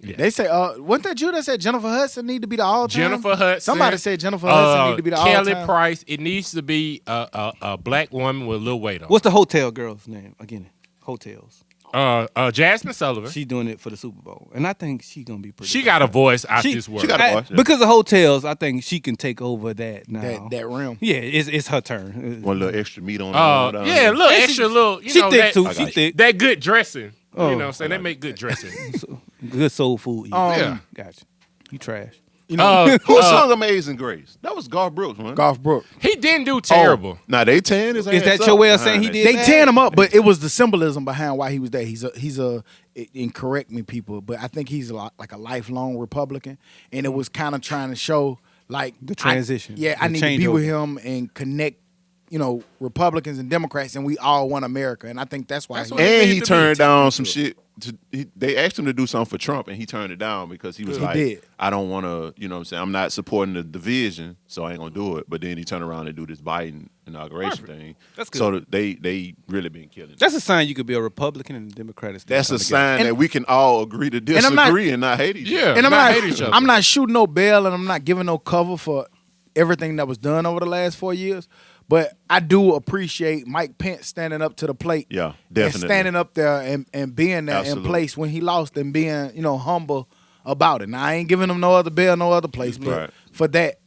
They say, wasn't that you that said Jennifer Hudson need to be the all-time? Jennifer Hudson. Somebody said Jennifer Hudson need to be the Kelly all-time. Price. It needs to be a black woman with a little weight on What's the hotel girl's name? Again, hotels. it. Jasmine Sullivan. She doing it for the Super Bowl. And I think she going to be pretty She good. got a voice out She- this world. she got a voice, yeah. Because of hotels, I think she can take over that now. That realm. Yeah, it's her turn. One little extra meat on it. Yeah, look, extra little, she thick that, too. I She got thick. that good dressing. Oh. You know what I'm saying? They make good dressing. Good soul food. eating. Yeah. Gotcha. You trash. Who sung Amazing Grace? That was Garth Brooks, man. Golf Brook. He didn't do terrible. Now they tan his Is ass that up your way of behind saying he that. did? They tan him up, but it was the symbolism behind why he was there. He's a and correct me people, but I think he's like a lifelong Republican, and it was kind of trying to show like The transition, I the need to be with changeover. him and connect, Republicans and Democrats, and we all want America, and I think that's why. That's he- what it And need he to turned be. down some shit. They asked him to do something for Trump, and he turned it down because he was He like, did. I don't want to, you know what I'm saying? I'm not supporting the division, so I ain't going to do it. But then he turned around and do this Biden inauguration thing. That's good. So they really been killing it. That's a sign you could be a Republican and a Democrat. Still That's come a together. sign that we can all agree to I'm disagree not- and not hate each other. Yeah. and not hate each other. I'm not shooting no bail, and I'm not giving no cover for everything that was done over the last 4 years. But I do appreciate Mike Pence standing up to the plate. Yeah, And definitely. standing up there and being there in Absolutely. place when he lost and being, humble about it. Now, I ain't giving him no other bail, no other place. But Right. for that,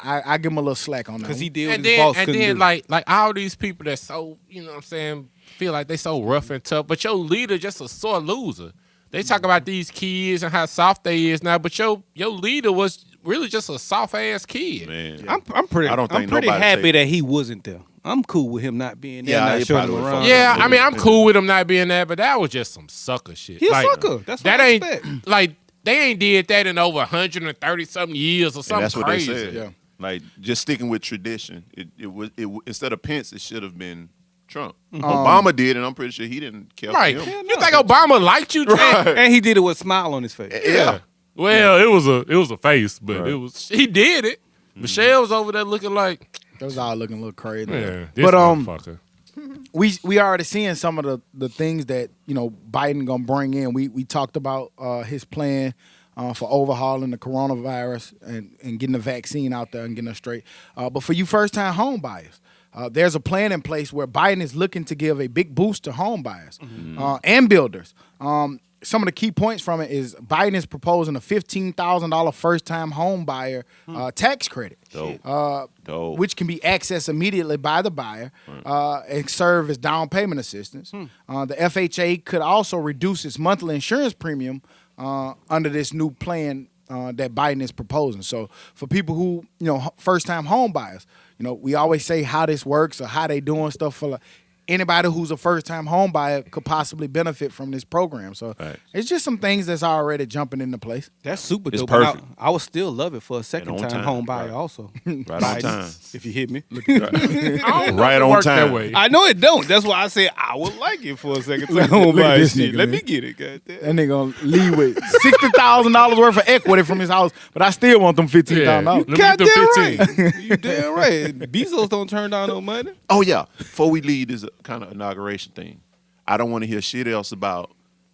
I give him a little slack on that. Because he did And what his then, boss and couldn't then do. like all these people that so, what I'm saying, feel like they so rough and tough, but your leader just a sore loser. They talk about these kids and how soft they is now, but your leader was really just a soft ass kid. Man. I'm pretty. I don't think I'm pretty nobody happy take- that he wasn't there. I'm cool with him not being there. Yeah, not he showing probably him would've around. fucked Yeah, with I mean, I'm him. cool with him not being there, but that was just some sucker shit. He a Like, sucker. That's what that I ain't expect. like they ain't did that in over 130 something years or And something that's what crazy. they said. Yeah. Like just sticking with tradition. It was instead of Pence, it should have been Trump. Obama did, and I'm pretty sure he didn't care Right? for him. You think Obama liked you? Trent? And he did it with a smile on his face. Yeah. Well, it was a face, but Right. it was he did it. Michelle was over there looking like, That was all looking a little crazy. man, this But, motherfucker. we already seeing some of the things that Biden gonna bring in. We talked about his plan for overhauling the coronavirus and getting the vaccine out there and getting us straight. But for you first time home buyers, there's a plan in place where Biden is looking to give a big boost to home buyers and builders. Some of the key points from it is Biden is proposing a $15,000 first time home buyer tax credit. Dope. Which can be accessed immediately by the buyer and serve as down payment assistance. The FHA could also reduce its monthly insurance premium under this new plan that Biden is proposing. So for people who, first-time home buyers, we always say how this works or how they doing stuff for anybody who's a first-time home buyer could possibly benefit from this program. So it's just some things that's already jumping into place. That's super It's dope. perfect. I would still love it for a on second-time time. home buyer Right. also. Right on time. If you hit me. I don't know Right if it on works time. That way. I know it don't. That's why I said I would like it for a second-time home look at buyer this shit. nigga, Let man. me get it, goddamn. That nigga gonna leave with $60,000 worth of equity from his house, but I still want them $15,000. Let me Goddamn get the right. You damn right. Bezos don't turn down no money. Oh yeah. Before we leave this kind of inauguration thing, I don't want to hear shit else about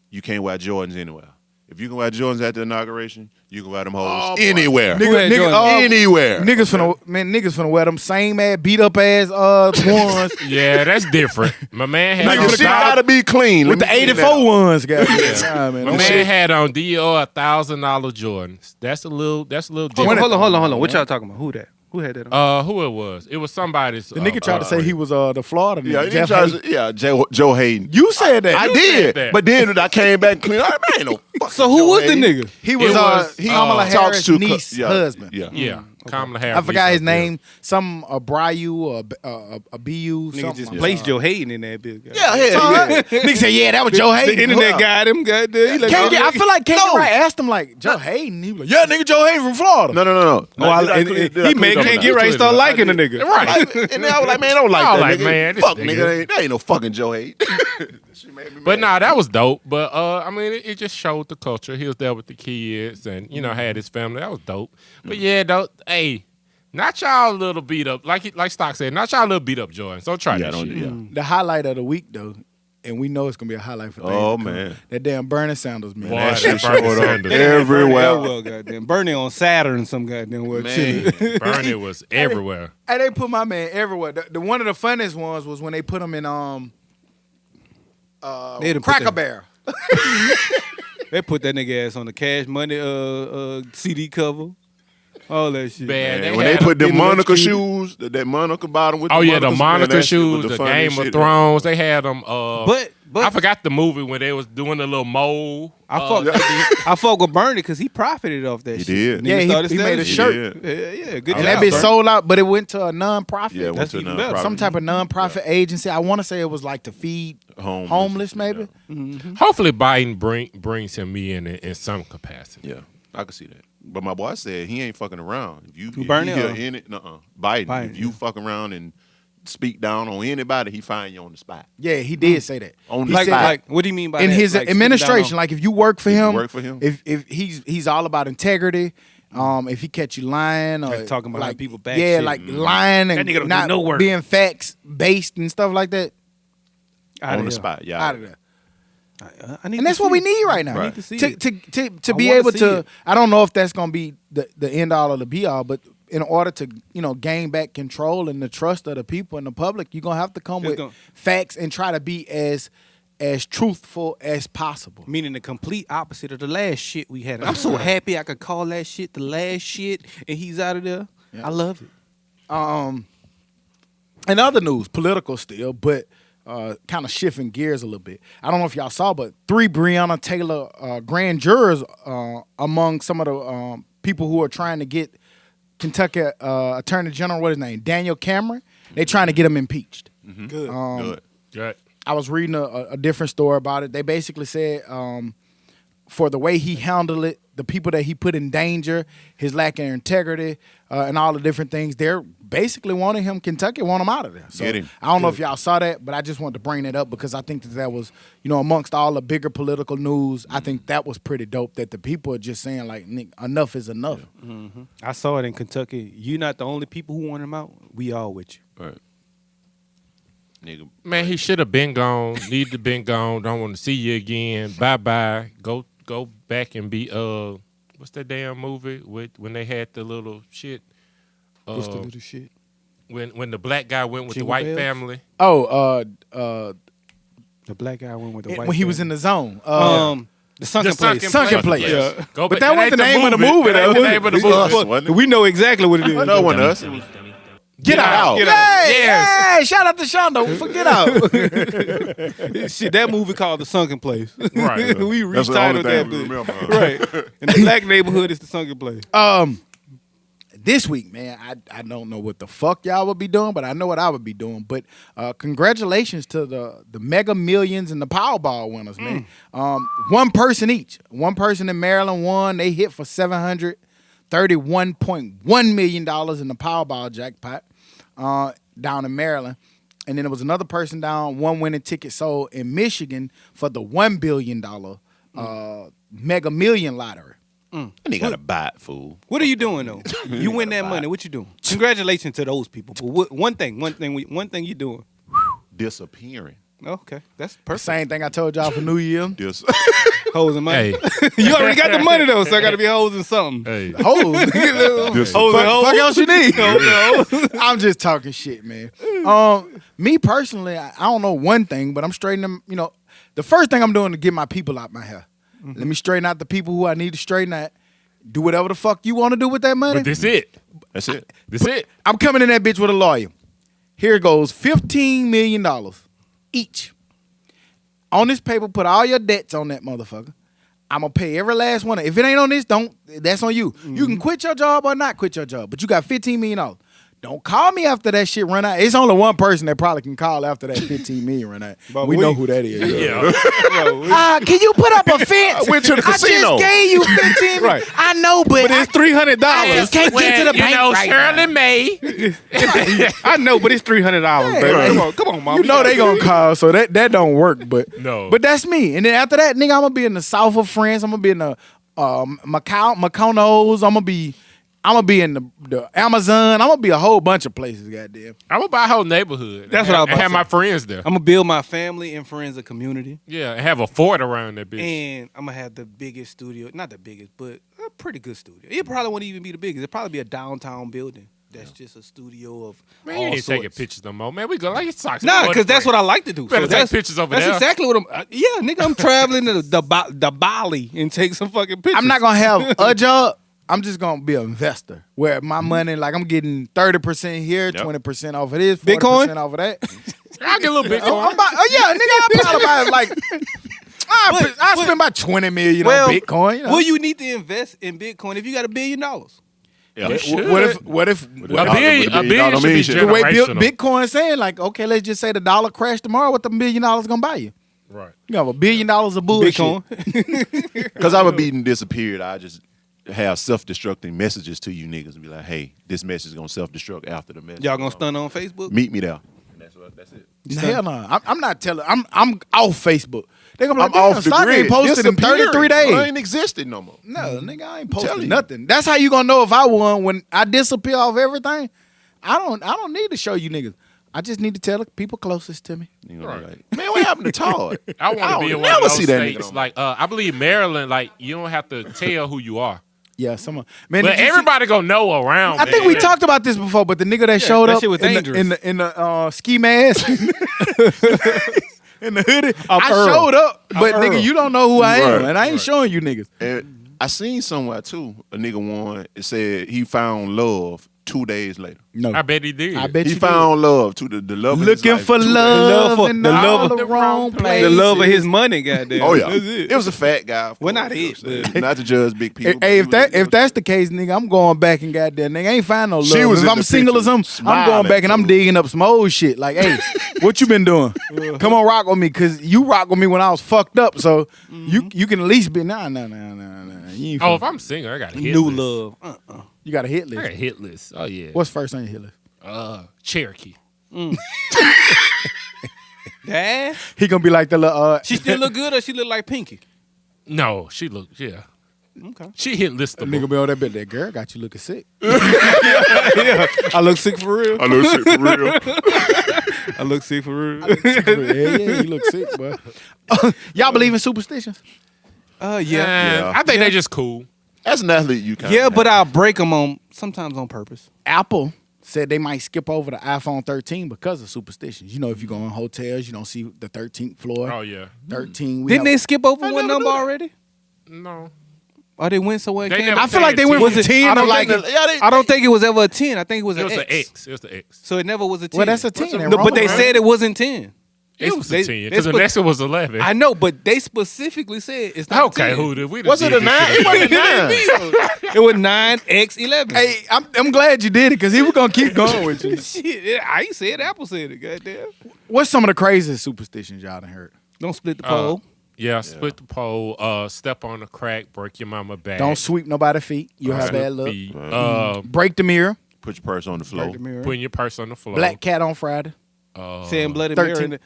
you can't wear Jordans anywhere. If you can wear Jordans at the inauguration, you can wear them hoes anywhere. Anywhere. Niggas finna wear them same ass beat up ass ones Yeah, that's different. My man had Nigga, on shit gotta be clean. with Let the me clean that 84 up. ones, guys. My man had on Dior $1,000 Jordans. That's a little different. Hold on. What y'all talking about? Who that? Who had that on? Who it was? It was somebody's. The nigga tried to say he was the Florida Yeah, nigga. he Jeff tried Hayden. to, yeah, Joe Hayden. You said that. I said did, that. but then I came back and cleaned. Man, ain't no fucking So who Joe was the Hayden. nigga? He was, was, Kamala Talks Harris' to niece husband. Yeah. Yeah, Kamala Harris. I forgot his niece up there. name. Some Belyeu or a BU. Nigga something. just placed Joe Hayden in that bitch. Yeah, yeah. Nigga said, yeah, that was Joe The Hayden. internet got him, goddamn. He like, I feel like Kanye Wright asked him like, Joe Hayden. He was like, yeah, nigga, Joe Hayden from Florida. No. he made can't get right, start liking the nigga. Right. And then I was like, man, I don't like I was that like, nigga. man, this Fuck, nigga. nigga. That ain't no fucking Joe Hayden. She made me But mad. nah, that was dope. But I mean, it just showed the culture. He was there with the kids, and had his family. That was dope. But yeah, though, hey, not y'all a little beat up. Like Stock said, not y'all a little beat up, Jordan. Don't try that shit. Yeah. The highlight of the week, though, and we know it's going to be a highlight for things Oh, to come, man. that damn Bernie Sanders, man. Boy, That shit Bernie showed up Sanders. everywhere. Well, goddamn. Bernie on Saturn, some goddamn word. Man. Bernie was everywhere. Hey, they put my man everywhere. The one of the funniest ones was when they put him in They done put Cracker that- Barrel. They put that nigga ass on the Cash Money CD cover. All that shit. Man, Man, when they put them Monica shoes, that Monica bottom with Oh the yeah, the Monicas, man, Monica that shit was shoes, the funniest Game of shit. Thrones. They had them. But I forgot the movie when they was doing the little mole. I fuck with Bernie because he profited off that He shit. did. Yeah, Nigga he started made selling a shit. shirt. Yeah, good And job. that bitch Bernie. sold out, but it went to a non-profit. Yeah, it went That's to even another better. property. Some type of non-profit agency. I want to say it was like to feed homeless maybe. Hopefully, Biden brings him in some capacity. Yeah, I could see that. But my boy said he ain't fucking around. If you Bernie hear or- in it, Biden. Biden, If you fuck around and speak down on anybody, he find you on the spot. Yeah, he did say that. On the He said spot. Like, what do you mean by in that? his Like, speaking administration, down like if you work for If you him, work for him? if he's all about integrity. If he catch you lying or Like talking behind like, people back yeah, shit. like lying That and nigga don't do not no work. being facts based and stuff like that, Outta On the here. spot. Yeah. out of there. I need And to that's what see we it. need right now. Right. Need to see To it. to I be wanna able see to, it. I don't know if that's gonna be the end all or the be all, but in order to gain back control and the trust of the people and the public, you're gonna have to come It's with gonna- facts and try to be as truthful as possible. Meaning the complete opposite of the last shit we had. I'm so happy I could call that shit the last shit, and he's out of there. Yeah. I love it. In other news, political still, but kind of shifting gears a little bit. I don't know if y'all saw, but 3 Breonna Taylor grand jurors among some of the people who are trying to get Kentucky Attorney General, what is his name, Daniel Cameron, they trying to get him impeached. Good. Good. Good. I was reading a different story about it. They basically said for the way he handled it, the people that he put in danger, his lack of integrity, and all the different things, they're basically wanting him, Kentucky want him out of there. So Get him. I don't know if y'all saw that, but I just wanted to bring that up because I think that was, amongst all the bigger political news, I think that was pretty dope that the people are just saying like, "Nick, enough is enough." I saw it in Kentucky. You're not the only people who want him out. We all with you. Right. Nigga. Man, he should have been gone. Need to been gone. Don't want to see you again. Bye bye. Go back and be what's that damn movie with when they had the little shit? What's the little shit? When the black guy went with Jingle the white bells? family. Oh, The black guy went with the white. when he was in family. the zone. The sunken The place. Sunken place. Yeah. Go But back. that wasn't ain't the name of the movie, That ain't though. the name of the It was movie. us, wasn't it? We know exactly what it is. No, it wasn't us. It was Get out. Get Hey, Yes. hey, shout out to Shondo. Forget out. Shit, that movie called The Sunken Place. Right. We That's the only retitled that thing we bitch. remember. Right. And the black neighborhood is The Sunken Place. this week, man, I don't know what the fuck y'all would be doing, but I know what I would be doing. But congratulations to the Mega Millions and the Powerball winners, man. One person each. One person in Maryland won. They hit for $731.1 million in the Powerball jackpot down in Maryland. And then there was another person down, one winning ticket sold in Michigan for the $1 billion Mega Million lottery. And they got to buy it, fool. What are you doing though? You win that money. What you doing? Congratulations to those people. But one thing you doing? Disappearing. Okay, that's The perfect. same thing I told y'all for New Year. Hoes and money. Hey, You already got the money though, so I got to be hoes and something. hey. Hoes. Fuck else you need. I'm just talking shit, man. Me personally, I don't know one thing, but I'm straightening them. The first thing I'm doing to get my people out my hair. Let me straighten out the people who I need to straighten out. Do whatever the fuck you want to do with that money. But this it. That's it. This it. I'm coming in that bitch with a lawyer. Here goes $15 million each. On this paper, put all your debts on that motherfucker. I'm going to pay every last one. If it ain't on this, that's on you. You can quit your job or not quit your job, but you got $15 million. Don't call me after that shit run out. It's only one person that probably can call after that $15 million run out. But we know who that is. Yeah. Can you put up a fence? I went to the casino. I just gave you $15 million. Right. I know, but It's $300. I just can't get to the bank right Shirley now. May. I know, but it's $300, baby. Right. Come on, mom. You know they gonna call, so that don't work. But No. but that's me. And then after that, nigga, I'm gonna be in the south of France. I'm gonna be in the Mykonos. I'm gonna be in the Amazon. I'm gonna be a whole bunch of places. Goddamn. I'm gonna buy a whole neighborhood. That's what I was about have to my say. friends there. I'm gonna build my family and friends a community, Yeah, and have a fort around that bitch. and I'm gonna have the biggest studio. Not the biggest, but a pretty good studio. It probably won't even be the biggest. It'll probably be a downtown building. That's just a studio of Man, all you ain't sorts. taking pictures no more. Man, we go like it sucks. Nah, because that's what I like to do. Better take that's, pictures over that's there. exactly what I'm. Yeah, nigga, I'm traveling to the Bali and take some fucking pictures. I'm not gonna have a job. I'm just gonna be an investor where my money, like I'm getting 30% here, 20% off of this, 40% Bitcoin? off of that. I'll get a little bit more. Nigga, I probably buy like I spend about $20 million on Bitcoin. Well, you need to invest in Bitcoin if you got $1 billion. Yeah. What if a billion should be the way generational. Bitcoin saying, like, okay, let's just say the dollar crashed tomorrow, what the $1 billion gonna buy you? Right. You have $1 billion of bullshit. Bitcoin. Because I would be disappeared. I just have self-destructing messages to you niggas and be like, hey, this message is going to self-destruct after the message. Y'all gonna stun on Facebook? Meet me there. And that's it. Hell no. I'm not telling. I'm off Facebook. They gonna be like, I'm off the stock grid. ain't posted in 33 days. I ain't existed no more. No, nigga, I ain't telling posting you. nothing. That's how you gonna know if I won when I disappear off everything. I don't need to show you niggas. I just need to tell the people closest to me. You know, Right. like, man, what happened to Todd? I want to be in one never of those see that states. nigga. Like, I believe Maryland, like, you don't have to tell who you are. Yeah, someone. Man, But did you see- everybody gonna know around. I think we man. talked about this before, but the nigga that showed that up shit was dangerous. in the ski mask. In the hoodie, I Earl. showed up, but nigga, Earl. you don't know who I am, Right, and I ain't showing you niggas. And I seen somewhere, too, a nigga won. It said he found love 2 days later. No, I bet he did. I bet He you found love to the love of his looking life for 2 days. love for- in the all love of the wrong the places. The love of his money, goddamn. Oh, yeah. That's it. It was a fat guy. of Well, course, not you know it, what I'm saying? but- Not to judge big people. Hey, but he was- if that's the case, nigga, I'm going back and goddamn nigga, I ain't find no love. She was If in I'm the single as picture, I'm going back and I'm smiling, digging up some old shit. Like, hey, what you been doing? Come on, rock with me, cause you rock with me when I was fucked up. So you can at least be nah. You, ain't Oh, finna- if I'm single, I got a hit New list. love. you got a hit I list. got a hit list. Oh yeah. What's first on your hit list? Cherokee. Dad? He gonna be like the little. She still look good or she look like Pinky? No, she looked. Yeah, Okay. she hit listable. nigga be on that bit. That girl got you looking sick. I look sick for real. I know shit for real. I look sick for real. yeah, you look sick, boy. Y'all believe in superstitions? Yeah. Yeah. I think they just cool. As an athlete, you kind Yeah, but I'll break them sometimes on purpose. Apple said they might skip over the iPhone 13 because of superstitions. You know, if you go in hotels, you don't see the 13th floor. Oh yeah. 13. Didn't they skip over one never number knew that. already? No. Or they went somewhere? They Came never back? I feel like they went Was from it- 10 I to don't like. think I don't think it was ever a 10. I think it was It an was X. an X. It was the X. So it never was a 10. Well, that's a 10. No, but they Right? said it wasn't 10. It was a 10 because the next one was 11. I know, but they specifically said it's not okay, 10. who did we? Was it a 9? It wasn't a 9. It was 9x11. Hey, I'm glad you did it because he was gonna keep going with you. Shit, I ain't said Apple said it. Goddamn. What's some of the craziest superstitions y'all done heard? Don't split the pole. Yeah, split the pole, step on the crack, break your mama back. Don't sweep nobody's feet. You'll have Sweep bad luck. feet. Break the mirror. Put your purse on the floor. Putting your purse on the floor. Black cat on Friday. Saying bloody 13.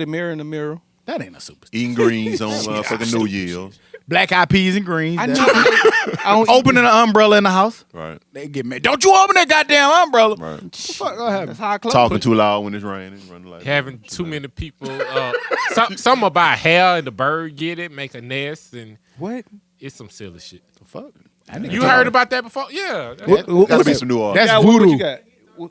mirror in the mirror. That ain't a superstition. Eating greens on fucking New Year's. Black eyed peas and greens. I That- know. I don't Opening an umbrella in the house. Right. They get mad. Don't you open that goddamn umbrella. Right. What the fuck gonna happen? That's how I close. Talking too loud when it's raining. Running like Having too many people. Some about hair and the bird get it, make a nest, and What? it's some silly shit. The fuck? You heard about that before? Yeah. Gotta be some New Orleans. That's What voodoo. you got? That was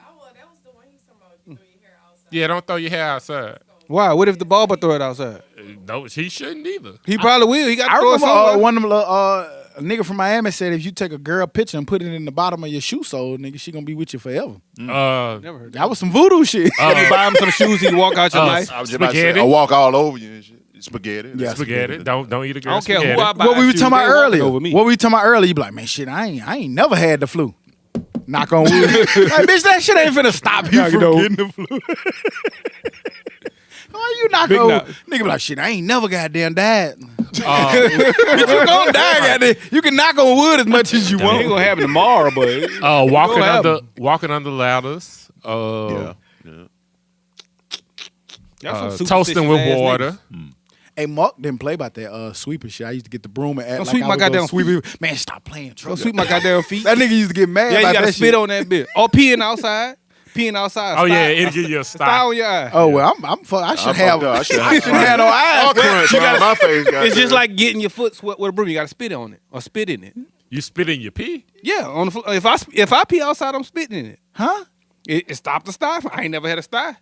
the one he's talking about. Throw your hair outside. Yeah, don't throw your hair outside. Why? What if the barber throw it outside? No, he shouldn't either. He probably will. He got to I throw it remember somewhere. one of them a nigga from Miami said if you take a girl picture and put it in the bottom of your shoe sole, nigga, she gonna be with you forever. Never heard that. That was some voodoo shit. You buy him some shoes, he walk out your life. I was just about to say, Spaghetti. I walk all over you and shit. Spaghetti. Yeah. Spaghetti. Don't eat a I girl don't care spaghetti. who I buy. What we were shoes, talking about they walking earlier. over me. What we were talking about earlier, you be like, man, shit, I ain't never had the flu. Knock on wood. Like, bitch, that shit ain't finna stop you from getting the flu. Why you knock Big on knock. nigga be like, shit, I ain't never goddamn died. Bitch, you gonna die, goddamn. You can knock on wood as much as you It want. ain't gonna happen tomorrow, but Walking under ladders. Yeah. Y'all some Toasting superstitious with ass water. niggas. Hey, Mark didn't play about that sweeping shit. I used to get the broom and act Don't like sweep I my was gonna goddamn sweep it. Man, stop playing. Don't Truck. sweep my goddamn feet. That nigga used to get mad Yeah, about you gotta that spit shit. on that bit. Or peeing outside. Peeing outside. Oh, yeah, Sty- it'll give you a sty style. on your eye. Oh well, I should have. I should I shouldn't have no eyes. All crunch on my face. It's just like getting your foot swept with a broom. You gotta spit on it or spit in it. You spit in your pee? Yeah, on the floor. If I pee outside, I'm spitting in it. Huh? It stopped the sty. I ain't never had a sty.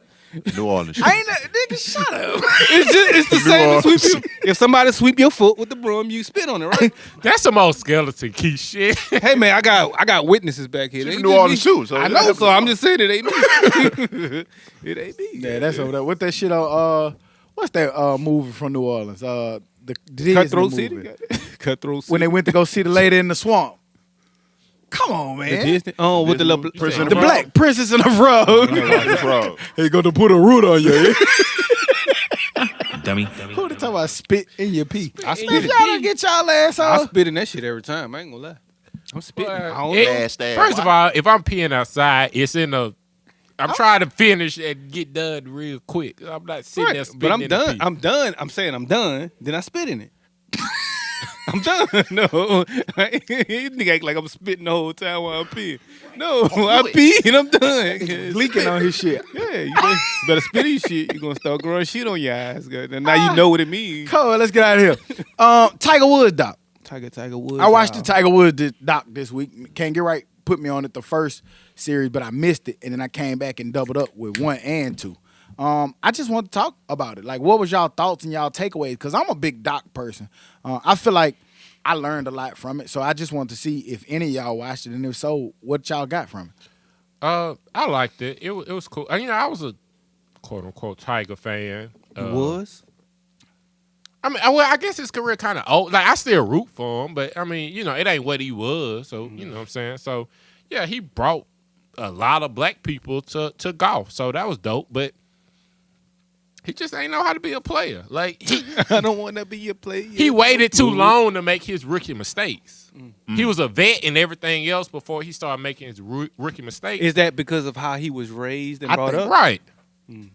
New Orleans. I ain't nigga. Shut up. It's the same as sweep. If somebody sweep your foot with the broom, you spit on it, right? That's some old skeleton key shit. Hey man, I got witnesses back here. She's They from just New Orleans me. too. So I know, so I'm just saying it ain't me. It ain't me. Yeah, that's over there. What that shit on? What's that movie from New Orleans? The Disney Cutthroat movie. City. Cutthroat City. When they went to go see the lady in the swamp. Come on, the man. Disney. Oh, with the little Princess and The black princess and the frog. frog. They go to put a root on your head. Dummy. Who they talking about spit in your pee? I Man, spit if it. y'all don't get y'all ass I off. spit in that shit every time. I ain't gonna lie. I'm spitting. I don't It- know. Fast ass. First of all, if I'm peeing outside, it's in a. I'm trying to finish and get done real quick. I'm not sitting there Right, spitting but I'm in the done. pee. I'm done. I'm saying I'm done. Then I spit in it. I'm done. No, you nigga act like I'm spitting the whole time while I'm peeing. No, I pee and I'm done. Leaking on his shit. Yeah, you better spit in your shit. You're gonna start growing shit on your eyes. And now you know what it means. Come on, let's get out of here. Tiger Woods doc. Tiger Woods. I watched the Tiger Woods doc this week. Can't get right. Put me on it the first series, but I missed it, and then I came back and doubled up with 1 and 2. I just want to talk about it. Like, what was y'all thoughts and y'all takeaways? Because I'm a big doc person. I feel like I learned a lot from it, so I just want to see if any of y'all watched it, and if so, what y'all got from it. I liked it. It was cool. I was a quote unquote Tiger fan. was. I mean, I guess his career kind of old. Like I still root for him, but I mean, it ain't what he was. So you know what I'm saying. So yeah, he brought a lot of black people to golf. So that was dope. But he just ain't know how to be a player. Like I don't want to be your player. he waited too long to make his rookie mistakes. He was a vet and everything else before he started making his rookie mistakes. Is that because of how he was raised and I brought think- up? Right.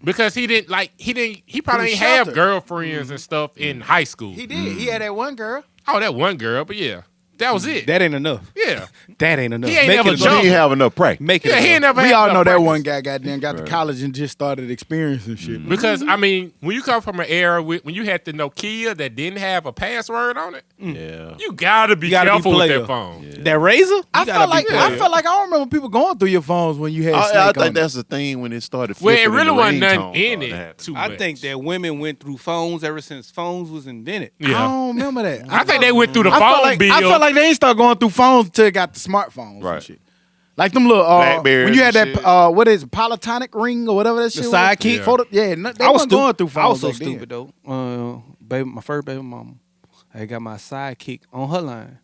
Because he probably was ain't have sheltered. girlfriends and stuff in high school. He did. He had that one girl. Oh, that one girl, but yeah. That was it. That ain't enough. Yeah. That ain't enough. He ain't Make never it He enough. didn't have enough practice. Make it Yeah, he ain't enough. never We had all enough know that practice. one guy goddamn got to college and just started experiencing shit. Because, I mean, when you come from an era when you had the Nokia that didn't have a password on it, Yeah. you got to be gotta be careful with player. that phone. That razor? I felt like I don't remember people going through your phones when you had I Snake on think it. that's the thing when it started Well, flipping. it really and the wasn't nothing ringtone in started it happening. too I much. think that women went through phones ever since phones was invented. I Yeah. don't remember that. I think they went through the I phone felt bill. like they ain't start going through phones until it got the smartphones Right. and shit. Like them little Blackberries when you had and that shit. what is it, Polytonic ring or whatever that shit. The was? sidekick? Yeah. Photo, yeah, no, they I was wasn't going through phones. I was so back then. stupid though. My first baby mama, I got my sidekick on her line,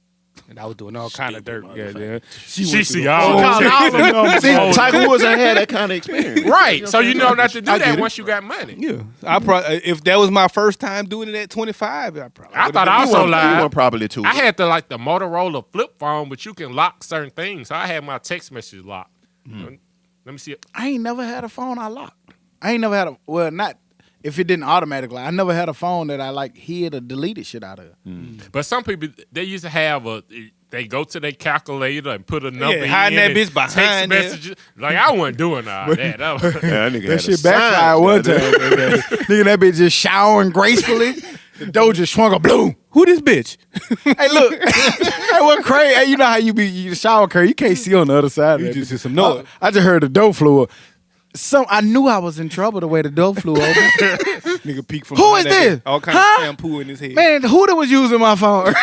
and I was doing all kind of dirt. Goddamn. She went see through all Called all them numbers. See, Tiger Woods ain't had that kind of experience. right. So you know not to do I get that it. once you got money. Yeah, I probably if that was my first time doing it at 25, I probably. I would've thought been- I was so You live. were probably too. I had the Motorola flip phone, but you can lock certain things. So I had my text messages locked. Let me see it. I ain't never had a phone I locked. I ain't never had not if it didn't automatically. I never had a phone that I like hid or deleted shit out of. But some people they used to have they go to their calculator and put a number in hiding that and bitch behind text there. messages. Like I wasn't doing all that. Yeah, that nigga had That a shit sign, backfired one time. goddamn. Nigga, that bitch just showering gracefully. The door just swung a bloom. Who this bitch? Hey, look. Hey, what crazy? Hey, you know how you shower curtain, you can't see on the other side. You of that just bitch. hear some noise. I just heard the door flew up. I knew I was in trouble the way the door flew open. Nigga peek from Who behind is that this? bitch, all kind Huh? of shampoo in his head. Man, who that was using my phone?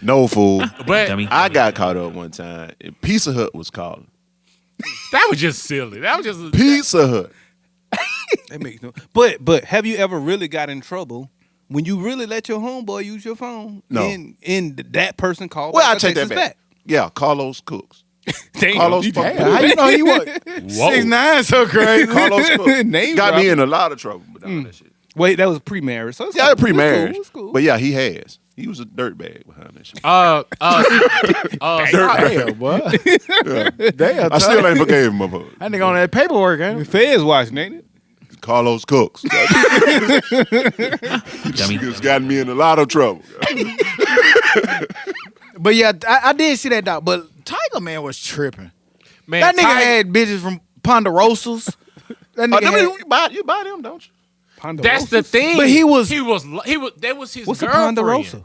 No fool. But Dummy. I got caught up one time. Pizza Hut was calling. that was just silly. That was just Pizza Hut. That makes no. But have you ever really got in trouble when you really let your homeboy use your phone? No. And that person called. Well, back I or take that text us back. Yeah, Carlos Cooks. Damn, Carlos you fucking just- How you know he was Whoa. 6'9", so crazy. Carlos Cooks. Name Got me dropping. in a lot of trouble with all that shit. Wait, that was pre-marriage. So it's Yeah, like, pre-marriage. It's cool. But yeah, he has. He was a dirtbag behind that shit. Damn, boy. Damn, I still ain't forgave him, motherfucker. That nigga on that paperwork, ain't The it? feds watching, ain't it? Carlos Cooks. Dummy. It's gotten me in a lot of trouble. But yeah, I did see that dog. But Tiger Man was tripping. man. That nigga Tiger- had bitches from Ponderosas. That nigga had, You buy them, don't you? That's the thing. But he was- That was his What's a girlfriend. Ponderosa?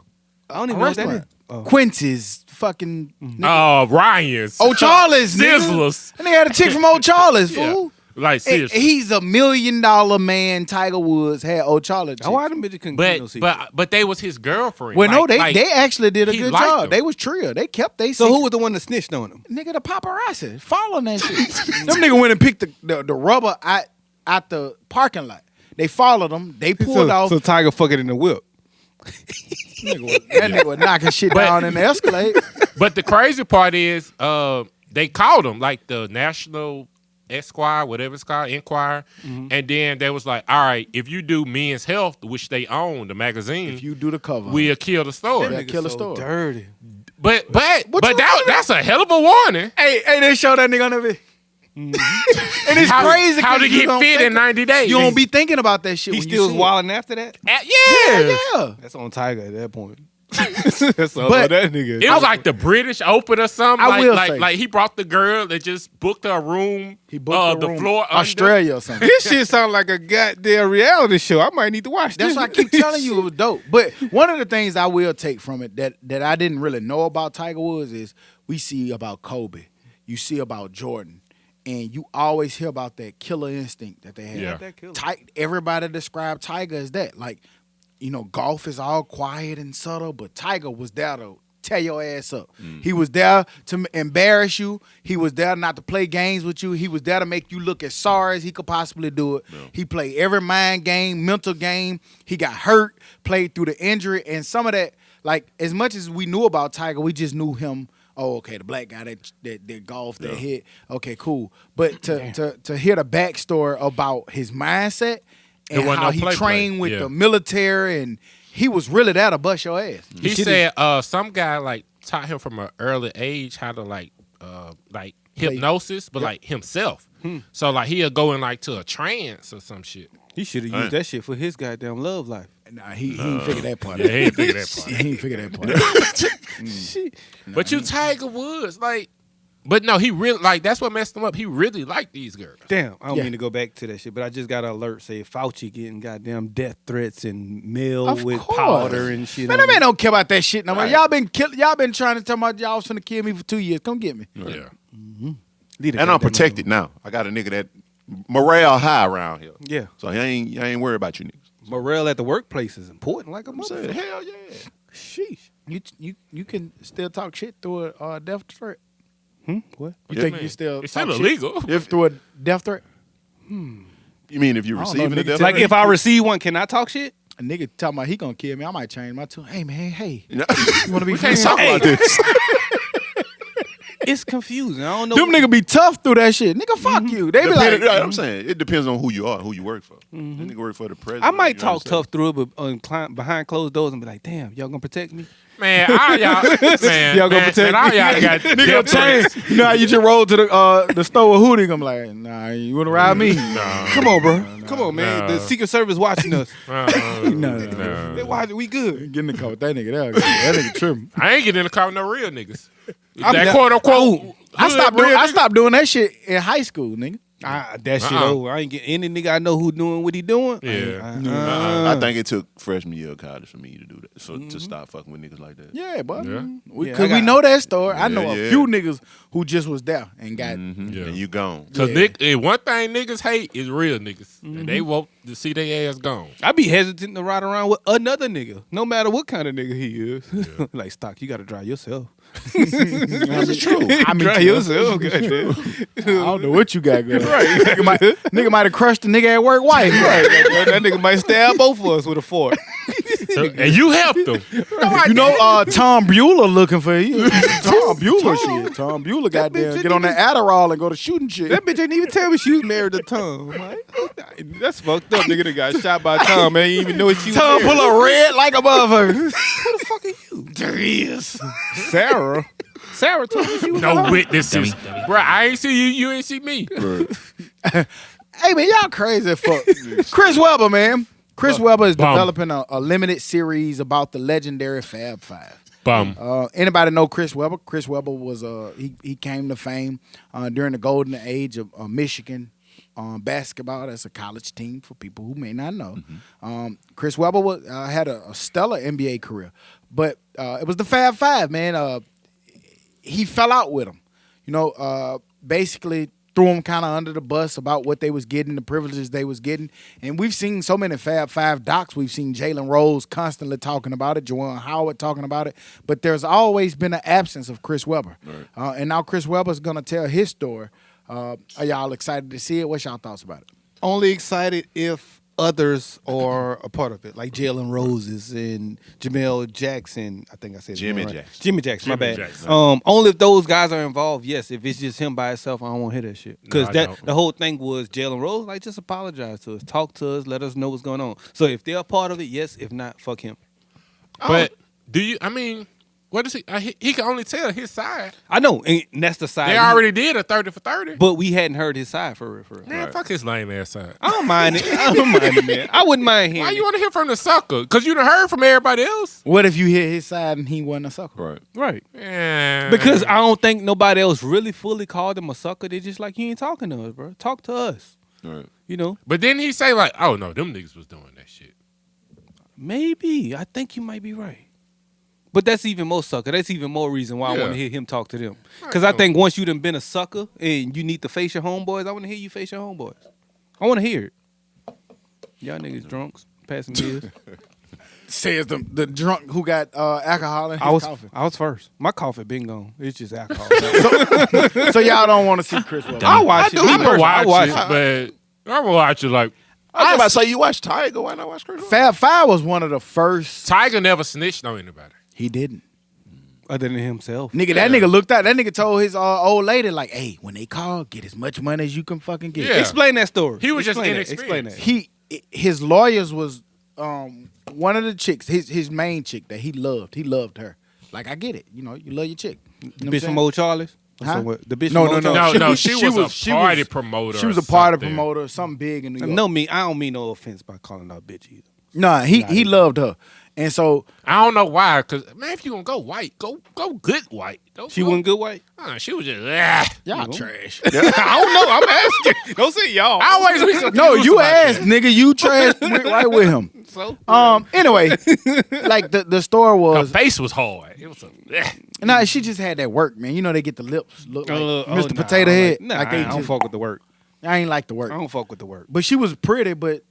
I don't even know what that is. restaurant. Oh. Quincy's fucking nigga. Ryan's. Old Charlie's, nigga. Sizzlers. And they had a chick from Old Charlie's, Yeah. fool. Like And seriously. he's $1 million man. Tiger Woods had Old Charlie. Oh, why them bitches couldn't get no secret? But they was his girlfriend. Well, no, Like- they actually did a he good liked job. them. They was trio. They kept they. So who was the one that snitched on him? Nigga, the paparazzi following that shit. Them nigga went and picked the rubber out the parking lot. They followed them. They pulled off. So Tiger fucking in the whip. That nigga was knocking shit down in the Escalade. But the crazy part is, they called him like the National Esquire, whatever it's called, Enquirer, and then they was like, "All right, if you do Men's Health, which they own, the magazine, If you do the cover, we'll kill the story." Yeah, kill a so story. dirty. But you that's a hell of a warning. Hey, they show that nigga on the video. And it's How, crazy. how 'cause to you get don't fit think- in 90 days. You don't be thinking about that shit. He when still was you see it. wilding after that. Yeah. That's on Tiger at that point. That's all But- that nigga. It was like the British Open or something. I like, will like, say- like he brought the girl that just booked her room. He booked the room. floor under. Australia or something. This shit sound like a goddamn reality show. I might need to watch That's this. why I keep telling you it was dope. But one of the things I will take from it that I didn't really know about Tiger Woods is we see about Kobe, you see about Jordan, and you always hear about that killer instinct that they have. Yeah. That killer. Everybody described Tiger as that. Like, you know, golf is all quiet and subtle, but Tiger was there to tear your ass up. He was there to embarrass you. He was there not to play games with you. He was there to make you look as sorry as he could possibly do it. Yeah. He played every mind game, mental game. He got hurt, played through the injury, and some of that, like, as much as we knew about Tiger, we just knew him. Oh, okay, the black guy that golf, that hit. Okay, cool. But to hear the backstory about his mindset and wasn't how no he play. trained with Yeah. the military, and he was really there to bust your ass. He said some guy like taught him from an early age how to like hypnosis, but like himself. So like he'll go in like to a trance or some shit. He should have used that shit for his goddamn love life. Nah, he ain't figured that part Yeah, out. he ain't figure that part. He ain't figured that part out. But you Tiger Woods, like, but no, he really like that's what messed him up. He really liked these girls. Damn, I don't Yeah. mean to go back to that shit, but I just got an alert say Fauci getting goddamn death threats and mail Of with course. powder and shit. Man, on that man it. don't care about that shit no more. Right. Y'all been trying to tell me y'all was finna kill me for 2 years. Come get me. Yeah. Leave the And goddamn I'm protected now. I got a nigga that morale high around here. Yeah, So I ain't worried about you niggas. morale at the workplace is important. Like a I'm saying, motherfucker. hell yeah. Sheesh. You can still talk shit through a death threat. What? You think you still It's talk still shit illegal. if through a death threat? You mean if you're I don't know, receiving a nigga, death Like threat? if I receive one, can I talk shit? A nigga talking about he gonna kill me, I might change my tune. Hey man, hey, No. you wanna be We can't friends? talk about this. It's confusing. I don't know. Them nigga be tough through that shit. Nigga, fuck you. They be like, I'm saying it depends on who you are, who you work for. This nigga work for the president. I might you know what talk I'm saying? tough through it, but behind closed doors and be like, damn, y'all gonna protect me? Man, all y'all, man, Y'all gonna man, protect man, all me? y'all got nigga death threats. change. You know how you just roll to the store with Hootie? I'm like, nah, you wanna ride me? No. Come on, bro. Come on, man. no. The Secret Service watching us. No. They watching. We good. Get in the car with that nigga there. That nigga tripping. I ain't getting in the car with no real niggas. I'm That not- quote unquote. I stopped doing that shit in high school, nigga. That shit over. I ain't getting any nigga I know who doing what he doing. Yeah. I think it took freshman year of college for me to do that, so to stop fucking with niggas like that. Yeah, but Yeah. because we know that story. I know Yeah. a few niggas who just was there and got. Yeah. And you gone. Cause Yeah. one thing niggas hate is real niggas, and they want to see their ass gone. I be hesitant to ride around with another nigga, no matter what kind of nigga he is. Like, Stock, you got to drive yourself. That's true. I mean, Drive yourself. Goddamn. I don't know what you got going. Right. Nigga might have crushed the nigga at work wife. Right. That nigga might stab both of us with a fork. And you helped them. You know, Tom Bueller looking for you. Tom Bueller shit. Tom Bueller got there. Get on that Adderall and go to shooting shit. That bitch ain't even tell me she was married to Tom. I'm like, that's fucked up. Nigga that got shot by Tom. Man, ain't even know she was Tom married. pull a red like a motherfucker. Who the fuck are you? There he is. Sarah. Sarah told me she was No witnesses, bro. I ain't see you. You ain't see me. Hey man, y'all crazy as fuck. Chris Webber, man. Chris Webber is Bum. developing a limited series about the legendary Fab Five. Bum. Anybody know Chris Webber? Chris Webber was he came to fame during the golden age of Michigan basketball. That's a college team for people who may not know. Chris Webber had a stellar NBA career, but it was the Fab Five, man. He fell out with them. You know, basically threw them kind of under the bus about what they was getting, the privileges they was getting. And we've seen so many Fab Five docs. We've seen Jalen Rose constantly talking about it, Juwan Howard talking about it. But there's always been an absence of Chris Webber. Right. And now Chris Webber's going to tell his story. Are y'all excited to see it? What's y'all thoughts about it? Only excited if others are a part of it, like Jalen Roses and Jamel Jackson. I think I said Jimmy right. Jackson. Jimmy Jackson. My Jimmy bad. Jackson. Only if those guys are involved. Yes. If it's just him by himself, I don't want to hear that shit. Because No, I don't. the whole thing was Jalen Rose. Like, just apologize to us, talk to us, let us know what's going on. So if they're a part of it, yes. If not, fuck him. But do you? I mean, what is he? He can only tell his side. I know, and that's the side. They already did a 30 for 30. but we hadn't heard his side for real. For real. Man, fuck his lame ass side. I don't mind it. I don't mind it, man. I wouldn't mind hearing Why it. you want to hear from the sucker? Because you done heard from everybody else. What if you hit his side and he wasn't a sucker? Right. Right. Yeah. Because I don't think nobody else really fully called him a sucker. They just like, he ain't talking to us, bro. Talk to us. Right. You know? But then he say like, oh no, them niggas was doing that shit. Maybe. I think you might be right. But that's even more sucker. That's even more reason why I want to hear him talk to them. Because I think once you done been a sucker and you need to face your homeboys, I want to hear you face your homeboys. I want to hear it. Y'all niggas drunks, passing beers. Says the drunk who got alcohol in his coffee. I was first. My coffee been gone. It's just alcohol. So y'all don't want to see Chris Webber. I'll watch it. I'm gonna I'll watch watch it, but I'm gonna watch it like I was about to say you watch Tiger. Why not watch Chris Webber? Fab Five was one of the first. Tiger never snitched on anybody. He didn't. Other than himself. Nigga, that nigga looked out. That nigga told his old lady, like, hey, when they call, get as much money as you can fucking get. Yeah. Explain that story. He was just Explain that. inexperienced. Explain that. His lawyers was one of the chicks, his main chick that he loved. He loved her. Like, I get it. You know, you love your chick. You know The what bitch I'm from saying? Old Charlie's? Huh? The bitch No, from no, Old no. Charlie's? No, She she was was- a party promoter. She was or a party something. promoter, something big in New York. No, I don't mean no offense by calling her a bitch either. Nah, he loved her. And so I don't know why, because man, if you gonna go white, go good white. Don't She go- wasn't good white? She was just. y'all trash. I don't know. I'm asking. Don't say y'all. I always be confused No, you about asked, that. nigga. You trash right with him. So? Anyway, like the story Her was, face was hard. It was a, nah, she just had that work, man. You know they get the lips look like Mr. Nah, Potato I Head. Like, nah, like I they don't just, fuck with the work. I ain't like the work. I don't fuck with the work. But she was pretty, but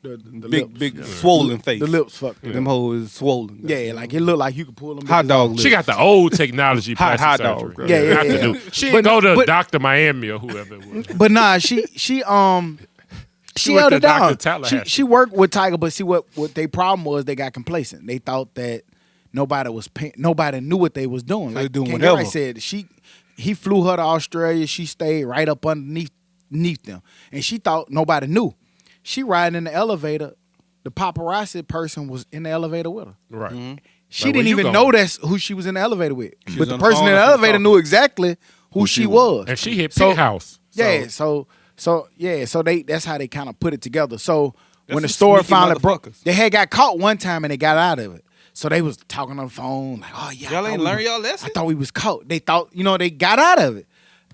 The big lips. swollen face. The lips fucked. Them hoes is swollen. Yeah, like it looked like you could pull them. Hot dog lips. She got the old technology Hot plastic dog, surgery. bro. Yeah. Not to do. She But- didn't go to but- Dr. Miami or whoever it was. But nah, she went held to it down. Dr. Tallahassee. She worked with Tiger, but see what their problem was, they got complacent. They thought that nobody knew what they was doing. They Like doing Ken whatever. Gary said, he flew her to Australia. She stayed right up underneath them, and she thought nobody knew. She riding in the elevator. The paparazzi person was in the elevator with her. Right. She Like, where didn't you even going? know that's who she was in the elevator with. was But the on person phone in the and elevator talking. knew exactly who she was. And she hit So- Penthouse. Yeah, so that's how they kind of put it together. So when the some story sneaky finally broke, motherfuckers. they had got caught one time and they got out of it. So they was talking on the phone like, "Oh yeah, Y'all I ain't thought learn we- y'all lesson? I thought we was caught." They thought, they got out of it,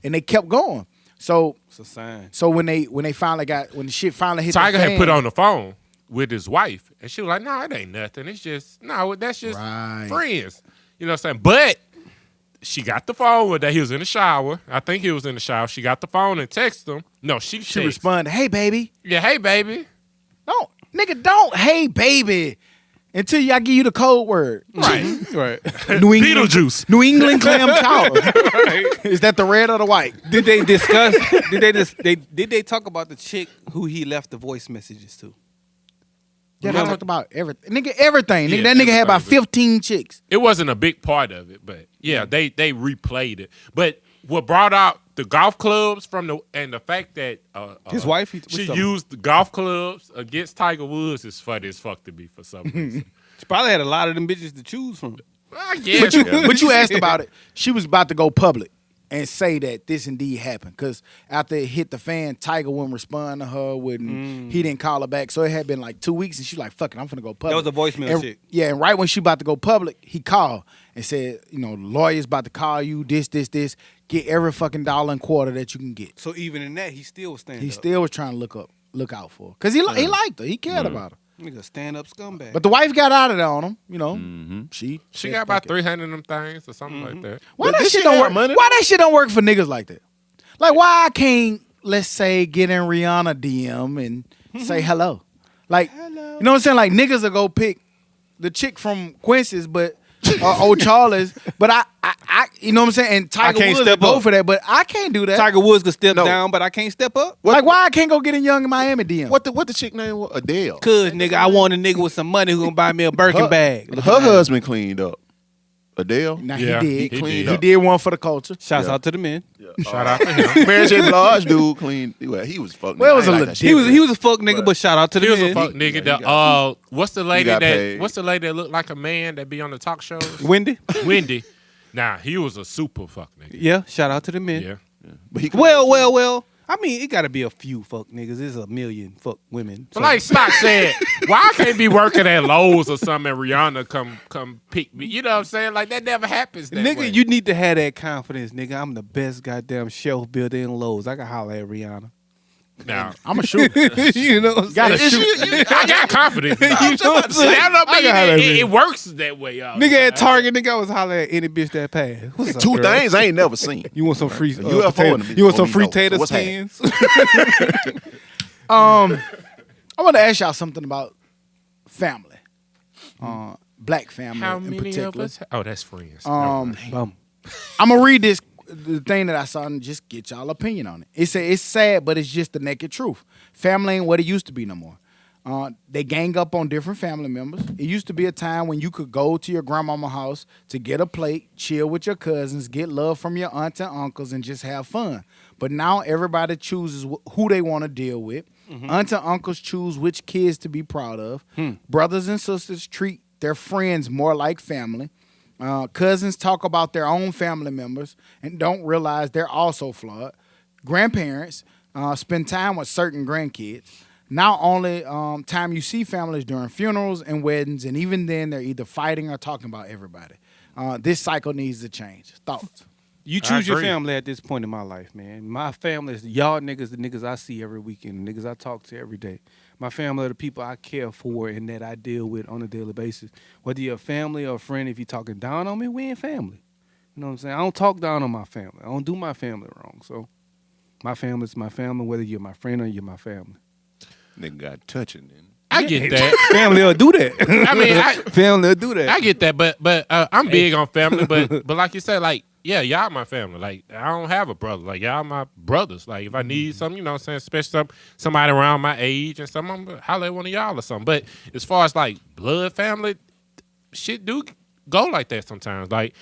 and they kept going. So It's a sign. when the shit finally hit Tiger the had fan, put on the phone with his wife, and she was like, "No, it ain't nothing. It's just that's just Right. friends." You know what I'm saying? But she got the phone with that. He was in the shower. I think he was in the shower. She got the phone and texted him. No, she texted. responded, "Hey baby, Yeah, hey baby. don't hey baby." Until I give you the code word. Right. Right. New England, Beetlejuice. New England clam chowder. Is that the red or the white? Did they discuss? Did they talk about the chick who he left the voice messages to? Yeah, they talked about everything. Nigga, everything. Yeah, Nigga, that nigga had about everything. 15 chicks. It wasn't a big part of it, but yeah, they replayed it. But what brought out the golf clubs and the fact that His wife, she used the golf clubs against Tiger Woods is funny as fuck to me for some reason. She probably had a lot of them bitches to choose from. I guess. But you asked about it. She was about to go public and say that this indeed happened. Because after it hit the fan, Tiger wouldn't respond to her. He didn't call her back. So it had been like 2 weeks, and she was like, fuck it, I'm finna go public. That was a voicemail And- chick. Yeah, and right when she about to go public, he called and said, lawyer's about to call you, this. Get every fucking dollar and quarter that you can get. So even in that, he still was standing He up. still was trying to look out for her. Because he liked her. He cared about her. Nigga, stand up scumbag. But the wife got out of there on him, She She got about 300 of them things or something like that. Why But that did shit she don't have work? money? Why that shit don't work for niggas like that? Like why I can't, let's say, get in Rihanna DM and say hello? Like you know what I'm saying? Like niggas will go pick the chick from Quincy's, but old Charlie's. But I you know what I'm saying? And Tiger can't Woods step will go up. for that, but I can't do that. Tiger Woods could step No. down, but I can't step up. Like why I can't go get in Young in Miami DM? What the chick name was? Adele. Cause nigga, I want a nigga with some money who gonna buy me a Birkin bag. Her husband cleaned up. Adele. Now Yeah, he did. he He did. did one for the culture. Shouts Yeah. out to the men. Shout out to him. Mary J. Blige dude cleaned. Well, he was fucking. Well, it was I a ain't like legit- that He shit. was a fuck nigga, but shout out to the He was men. a fuck nigga. yeah, he What's the lady got paid. What's the lady that looked like a man that be on the talk shows? Wendy. Wendy. Nah, he was a super fuck nigga. Yeah, shout out to the men. Yeah. But he Well. I mean, it gotta be a few fuck niggas. There's a million fuck women. But like Stock said, why I can't be working at Lowe's or something and Rihanna come pick me? You know what I'm saying? Like that never happens that nigga, way. you need to have that confidence, nigga. I'm the best goddamn shelf builder in Lowe's. I can holler at Rihanna. Now, I'm a shooter. You know what I'm Gotta saying? I got confidence. You know what I'm saying? That don't I mean can holler at it me. works that way, y'all. Nigga at Target, nigga, I was hollering at any bitch that passed. What's up, two girl? things I ain't never seen. You want some free UFO potato? in the You want some before free we go. tater So what's happening? skins? I want to ask y'all something about family, black family How in many particular. of us? Oh, that's friends. I'm gonna read the thing that I saw and just get y'all opinion on it. It's sad, but it's just the naked truth. Family ain't what it used to be no more. They gang up on different family members. It used to be a time when you could go to your grandmama's house to get a plate, chill with your cousins, get love from your aunts and uncles, and just have fun. But now everybody chooses who they want to deal with. Aunts and uncles choose which kids to be proud of. Brothers and sisters treat their friends more like family. Cousins talk about their own family members and don't realize they're also flawed. Grandparents spend time with certain grandkids. Now only time you see families during funerals and weddings, and even then they're either fighting or talking about everybody. This cycle needs to change. Thoughts? You choose your agree. family at this point in my life, man. My family is y'all niggas, the niggas I see every weekend, the niggas I talk to every day. My family are the people I care for and that I deal with on a daily basis. Whether you're a family or a friend, if you're talking down on me, we ain't family. You know what I'm saying? I don't talk down on my family. I don't do my family wrong. So my family is my family, whether you're my friend or you're my family. Nigga got touching then. I get that. Family will do that. I mean, family will do that. I get that, but I'm big on family. But like you said, like, yeah, y'all my family. Like, I don't have a brother. Like, y'all my brothers. Like, if I need something, you know what I'm saying, especially somebody around my age and something, I'm gonna holler at one of y'all or something. But as far as, like, blood family, shit do go like that sometimes. Like,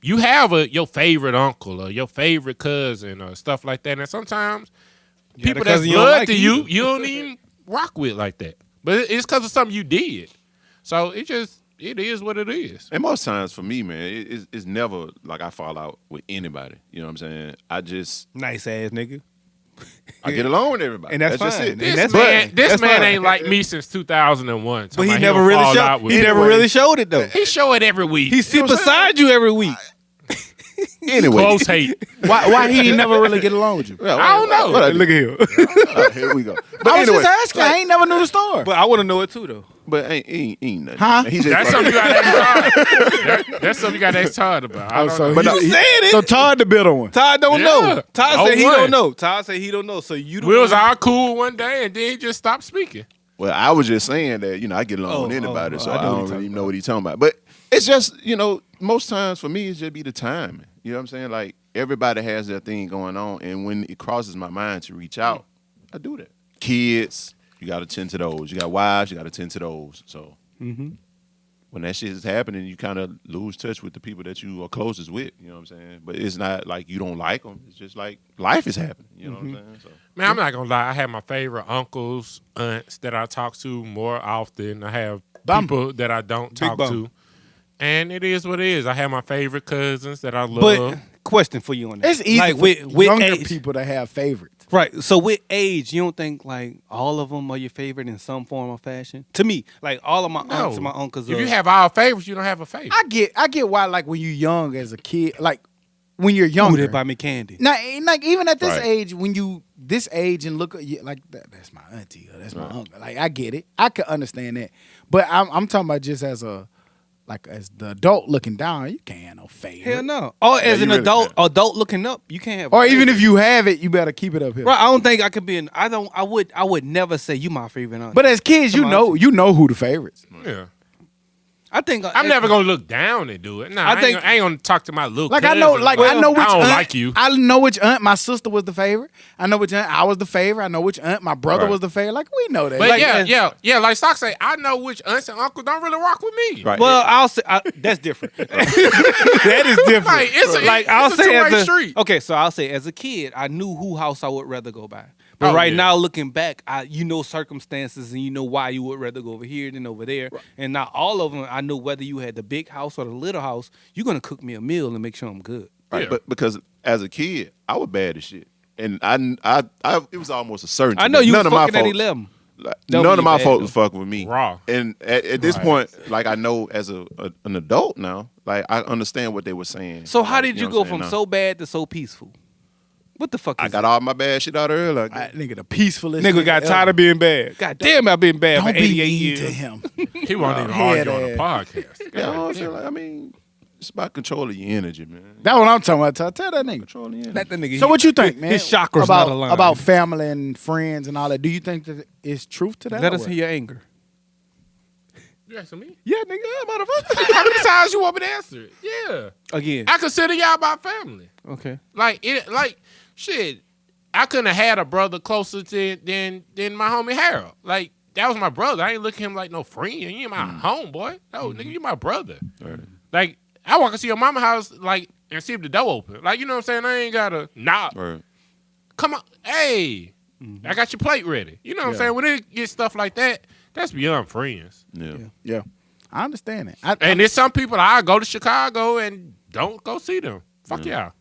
you have your favorite uncle or your favorite cousin or stuff like that. And sometimes people that's blood to you, you don't even rock with like that. But it's because of something you did. So it is what it is. And most times for me, man, it's never like I fall out with anybody. You know what I'm saying? I just nice ass nigga. I get along with everybody. And that's just fine. it. This man ain't like me since 2001. But he never really showed it though. He show it every week. He sit beside you every week. Anyway, Close hate. Why he ain't never really get along with you? I don't know. Look at him. Here we go. But I was anyway, just asking. I ain't never knew the story. But I want to know it too though. but ain't nothing. Huh? He just That's something you got to ask Todd. That's something you got to ask Todd about. I don't know. But You said it. So Todd the bitter one. Todd don't Yeah. know. Todd No said he one. don't know. Todd said he don't know. So you don't We was know. all cool one day, and then he just stopped speaking. Well, I was just saying that, I get along with anybody, so I know what don't you're really know what he's talking about. But it's just, most times for me, it's just be the timing. You know what I'm saying? Like, everybody has their thing going on, and when it crosses my mind to reach out, I do that. Kids, you got to tend to those. You got wives, you got to tend to those. So when that shit is happening, you kind of lose touch with the people that you are closest with. You know what I'm saying? But it's not like you don't like them. It's just like life is happening. You know what I'm saying? So. Man, I'm not gonna lie. I have my favorite uncles, aunts that I talk to more often. I have people that I don't talk to, and it is what it is. I have my favorite cousins that I love. But question for you on that. It's easy like for with younger age, people to have favorites. right? So with age, you don't think like all of them are your favorite in some form or fashion? To me, like all of my aunts and my uncles. If you have all favorites, you don't have a favorite. I get why, like, when you're young as a kid, like when you're younger, they buy me candy. now, like, even at this Right. age, when you this age and look at you, like that's my auntie or that's my uncle. Like, I get it, I can understand that, but I'm talking about just as the adult looking down, you can't have no favorite. Hell no. Or as you an really adult looking up, you can't have. Or even if you have it, you better keep it up here. right, I don't think I could be. I would never say you my favorite aunt. But as kids, you know who the favorites. Yeah. I think I'm never gonna look down and do it. Nah, I ain't gonna talk to my little Like, cousin. I know, like, I know which I don't aunt, like you. I know which aunt my sister was the favorite. I know which aunt I was the favorite. I know which aunt my brother Right. was the favorite. Like, we know that. But Like, yeah. Like Stock say, I know which aunts and uncles don't really rock with me. Right. Well, I'll say that's different. That is different. Like, it's I'll a say two-way as street. Okay, so I'll say as a kid, I knew who house I would rather go by. But Oh, right yeah. now, looking back, circumstances and you know why you would rather go over here than over there. And not all of them, I know whether you had the big house or the little house, you're gonna cook me a meal and make sure I'm good. Right, Yeah. but because as a kid, I was bad as shit, and I it was almost a certainty. I know that you none was of my fucking at folks, 11. like, Don't none be of my bad, folks though. was fucking with me. Raw. And at this point, like, I know as an adult now, like, I understand what they were saying. So how Like, did you know go what I'm from saying so bad to so peaceful? What the fuck is I got that? all my bad shit out early. Like, nigga, the peacefulest. Nigga got tired of being bad. God damn, I've been bad Don't for be 88 mean years. to him. He won't even head argue on the ass. podcast. you know what I'm saying? Like, I mean, it's about controlling your energy, man. That's what I'm talking about. Tell that nigga. Controlling your Let energy. the nigga. So what you think, man? His chakras about not aligned. about family and friends and all that. Do you think that it's truth to that? Let or us what? hear your anger. You asking me? Yeah, nigga, motherfucker. How many times you want me to answer it? Yeah. Again. I consider y'all my family. Okay. Shit. I couldn't have had a brother closer than my homie Harold. Like, that was my brother. I ain't look at him like no friend. You ain't my homeboy. No, nigga, you my brother. Right. Like, I walk into your mama house, like, and see if the door open. Like, you know what I'm saying? I ain't gotta knock. Right. Come on. Hey, I got your plate ready. You know what I'm saying? When it gets stuff like that, that's beyond friends. Yeah. Yeah, I understand it. And there's some people I go to Chicago and don't go see them. Fuck y'all.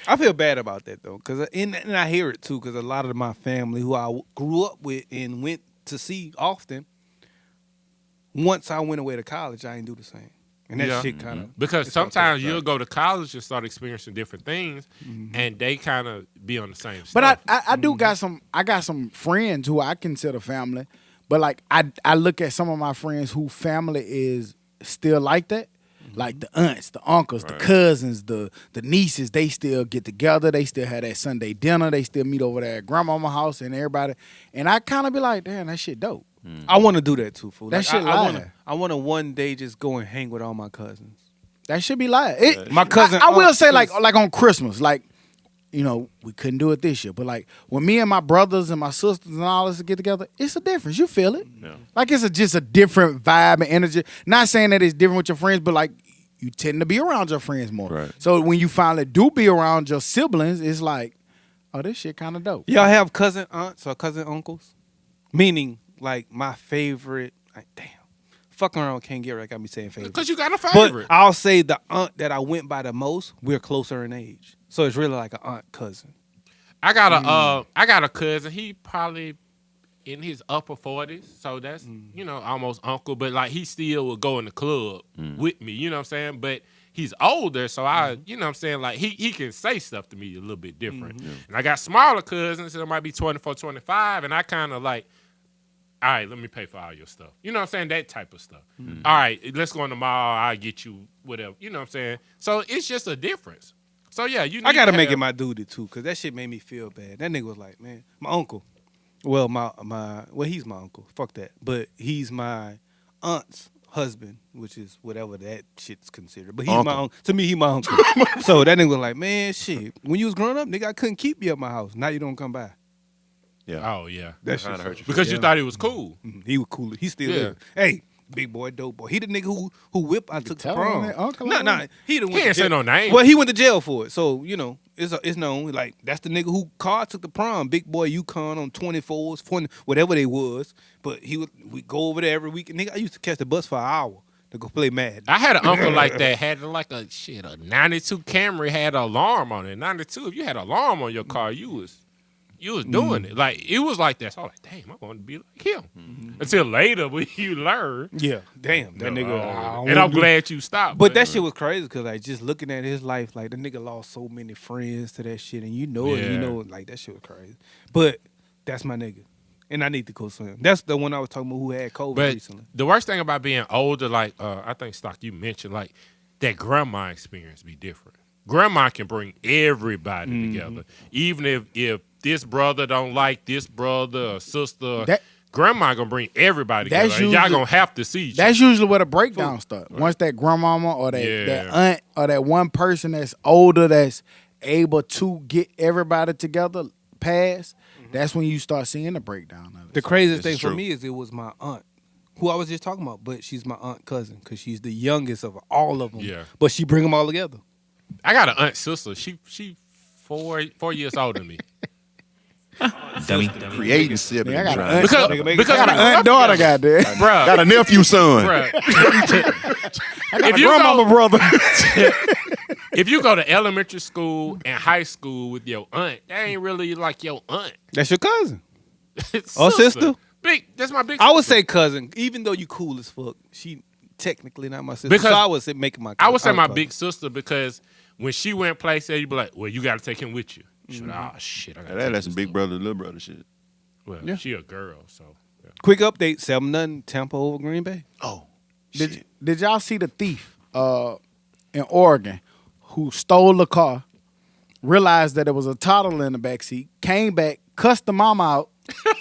I feel bad about that though, and I hear it too, because a lot of my family who I grew up with and went to see often, once I went away to college, I didn't do the same, and that Yeah. shit kind of Because sometimes you'll go to college and start experiencing different things, and they kind of be on the same stuff. But I do got some friends who I consider family, but like I look at some of my friends who family is still like that, Like the aunts, the uncles, the cousins, the nieces, they still get together. They still have that Sunday dinner. They still meet over there at grandmama's house and everybody. And I kind of be like, damn, that shit dope. I want to do that too, fool. That shit live. I want to one day just go and hang with all my cousins. That should be live. My cousin, I will say like on Christmas, like, you know, we couldn't do it this year, but like when me and my brothers and my sisters and all this get together, it's a difference. You feel it. Yeah. Like it's just a different vibe and energy. Not saying that it's different with your friends, but like you tend to be around your friends more. Right. So when you finally do be around your siblings, it's like, oh, this shit kind of dope. Y'all have cousin aunts or cousin uncles? Meaning, like, my favorite, like, damn. Fucking around can't get right. Got me saying favorite. Because you got a favorite. But I'll say the aunt that I went by the most, we're closer in age. So it's really like an aunt cousin. I got a cousin. He probably in his upper 40s, so that's you know almost uncle. But like he still would go in the club with me. You know what I'm saying? But he's older, so I you know what I'm saying like he can say stuff to me a little bit different. And I got smaller cousins that might be 24, 25, and I kind of like. All right, let me pay for all your stuff. You know what I'm saying? That type of stuff. All right, let's go in the mall. I'll get you whatever. You know what I'm saying? So it's just a difference. So yeah, you. I gotta make it my duty too, cause that shit made me feel bad. That nigga was like, man, my uncle. Well, he's my uncle. Fuck that. But he's my aunt's husband, which is whatever that shit's considered. But he's my uncle. To me, he my uncle. So that nigga was like, man, shit. When you was growing up, nigga, I couldn't keep you at my house. Now you don't come by. Yeah. Oh yeah. That shit hurt you. Because you thought he was cool. He was cool. He still is. Hey, big boy, dope boy. He the nigga who whipped. I took to tell prom. on that uncle Nah, like that? he He didn't say no name. Well, he went to jail for it. So, you know, it's known. Like, that's the nigga who car took the prom. Big boy Yukon on 24s, 20, whatever they was. But we go over there every week. And nigga, I used to catch the bus for an hour to go play Madden. I had an uncle like that. Had like a 92 Camry had an alarm on it. 92. If you had an alarm on your car, you was doing it. Like, it was like that. So I was like, damn, I want to be like him. Until later when you learn. Yeah, damn, that nigga. And I'm glad you stopped. But that shit was crazy because, like, just looking at his life, like, the nigga lost so many friends to that shit. And you know it, like, that shit was crazy. But that's my nigga. And I need to co-sign. That's the one I was talking about who had COVID recently. The worst thing about being older, like, I think, Stock, you mentioned, like, that grandma experience be different. Grandma can bring everybody together. Even if this brother don't like this brother or sister, grandma gonna bring everybody together. And y'all gonna have to see each other. That's usually where the breakdown starts. Once that grandmama or that aunt or that one person that's older that's able to get everybody together pass, that's when you start seeing the breakdown of it. The craziest thing for me is it was my aunt, who I was just talking about, but she's my aunt cousin because she's the youngest of all of them. Yeah. But she bring them all together. I got an aunt sister. She 4 years older than me. Dummy. Creating siblings. I got an right? aunt, Because I got an aunt daughter, goddamn. bruh, Got a nephew son. bruh. I got a grandmama brother. If you go to elementary school and high school with your aunt, that ain't really like your aunt. That's your cousin. It's Or sister. That's my big sister. I would say cousin, even though you cool as fuck. She technically not my sister. Because so I would say making my cousin. I would say my cousin. big sister because when she went places, you'd be like, well, you got to take him with you. She'd be like, oh, shit. I gotta take That's some this big dude. brother, little brother shit. Well, she a girl, so. Yeah. Quick update: 7-0 Tampa over Green Bay. Oh, shit. Did y'all see the thief in Oregon who stole the car, realized that there was a toddler in the backseat, came back, cussed the mama out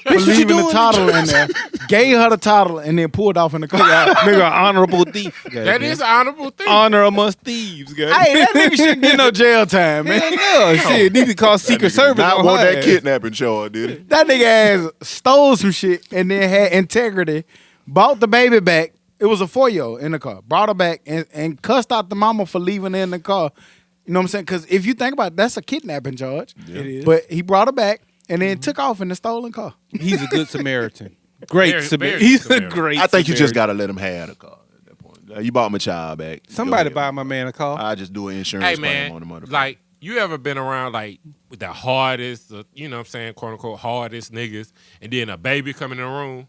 for leaving the toddler in there, gave her the toddler, and then pulled off in the car. Nigga, honorable thief. That is an honorable thing. honor amongst thieves, guys. Hey, that nigga shouldn't get no jail time, man. Hell no, shit. Need to call Secret Service. Not on want her that ass. kidnapping charge, did it? That nigga ass stole some shit and then had integrity, bought the baby back. It was a 4-year-old in the car. Brought her back and cussed out the mama for leaving her in the car. You know what I'm saying? Because if you think about it, that's a kidnapping charge. It is. But he brought her back and then took off in the stolen car. He's a good Samaritan. Great Very, Samaritan. very He's Samaritan. a great I think you just Samaritan. got to let him have the car at that point. You bought my child back. Somebody Go buy ahead. my man a car. I just do an insurance Hey, claim on the man, motherfucker. like, you ever been around, like, with the hardest, you know what I'm saying, quote, unquote, hardest niggas, and then a baby come in the room,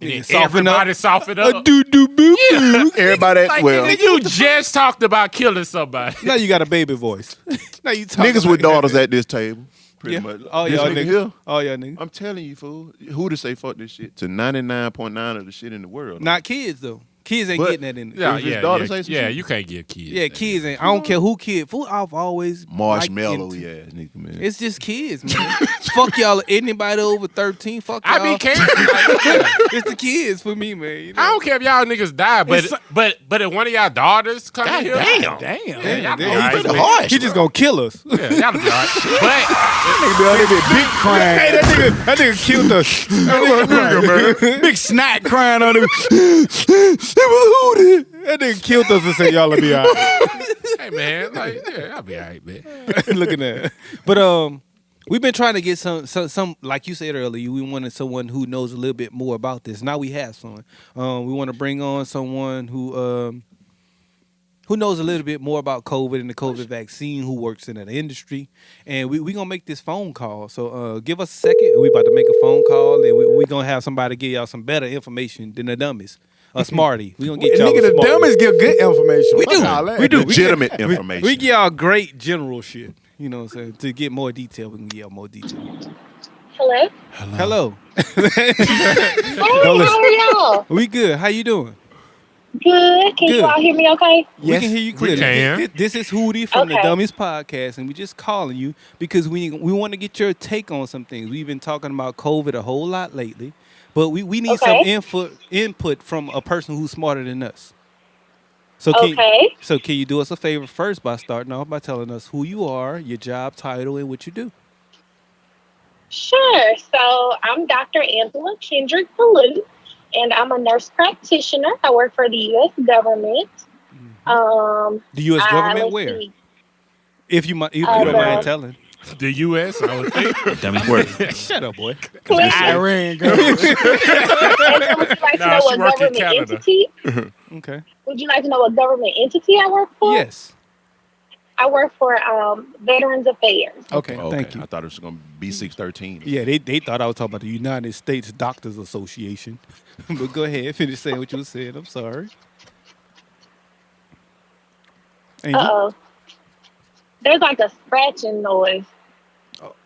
and then soften up. everybody soften up? A doo-doo boo boo. Everybody, Like, well, nigga, you just talked about killing somebody. Now you got a baby voice. Now you talking niggas with like daughters at this table. Pretty Yeah. much. Oh, This y'all nigga niggas. here, Oh, yeah, nigga. I'm telling you, fool. Who to say fuck this shit to 99.9 of the shit in the world? Not kids, though. Kids ain't But- getting that in there. Yeah, If his yeah, daughter yeah, say some yeah. shit. You can't give kids. Yeah, that. kids ain't. I don't care who kid. Fool, I've always Marshmallow, liked yeah, nigga, man. It's just kids, man. Fuck y'all. Anybody over 13? Fuck y'all. I be caring. Like, It's the kids for me, man. You know? I don't care if y'all niggas die, but if one of y'all daughters come in here, Damn. yeah, y'all be Yeah, all he right, pretty man. harsh. He just gonna kill us. Yeah, y'all be all right. But Big crying. Hey, that nigga killed us. Big snack crying on him. That nigga killed us and said, y'all will be all right. hey, man, like, yeah, I'll be all right, man. Looking at it. But we've been trying to get some like you said earlier, we wanted someone who knows a little bit more about this. Now we have someone. We want to bring on someone who knows a little bit more about COVID and the COVID vaccine, who works in that industry. And we going to make this phone call. So give us a second. We about to make a phone call, and we going to have somebody give y'all some better information than the dummies. A smarty. We going to get y'all Nigga, the smarty. dummies give good information. We Fuck do. all that. We do. Legitimate information. We give y'all great general shit. You know what I'm saying? To get more detail, we can give y'all more detail. Hello. Hello. Hey, how are y'all? We good. How you doing? Good. Can Good. you all hear me okay? We can hear you clearly. can. This is Hootie from the Okay. Dummies Podcast, and we just calling you because we want to get your take on some things. We've been talking about COVID a whole lot lately, but we need Okay. some input from a person who's smarter than us. So Okay. can you do us a favor first by starting off by telling us who you are, your job title, and what you do? Sure. So I'm Dr. Angela Kendrick Belyeu, and I'm a nurse practitioner. I work for the U.S. government. The U.S. government let's where? see. If you don't the- mind telling. The U.S., I would think. Dummies work. Shut up, boy. Cleveland. Iran, go. And would you like to Nah, know she what work in government Canada. entity? Okay. Would you like to know what government entity I work for? Yes. I work for Veterans Affairs. Okay. Thank you. I thought it was going to be 613. Yeah, they thought I was talking about the United States Doctors Association. But go ahead, finish saying what you were saying. I'm sorry. Angel? Uh-oh. There's like a scratching noise.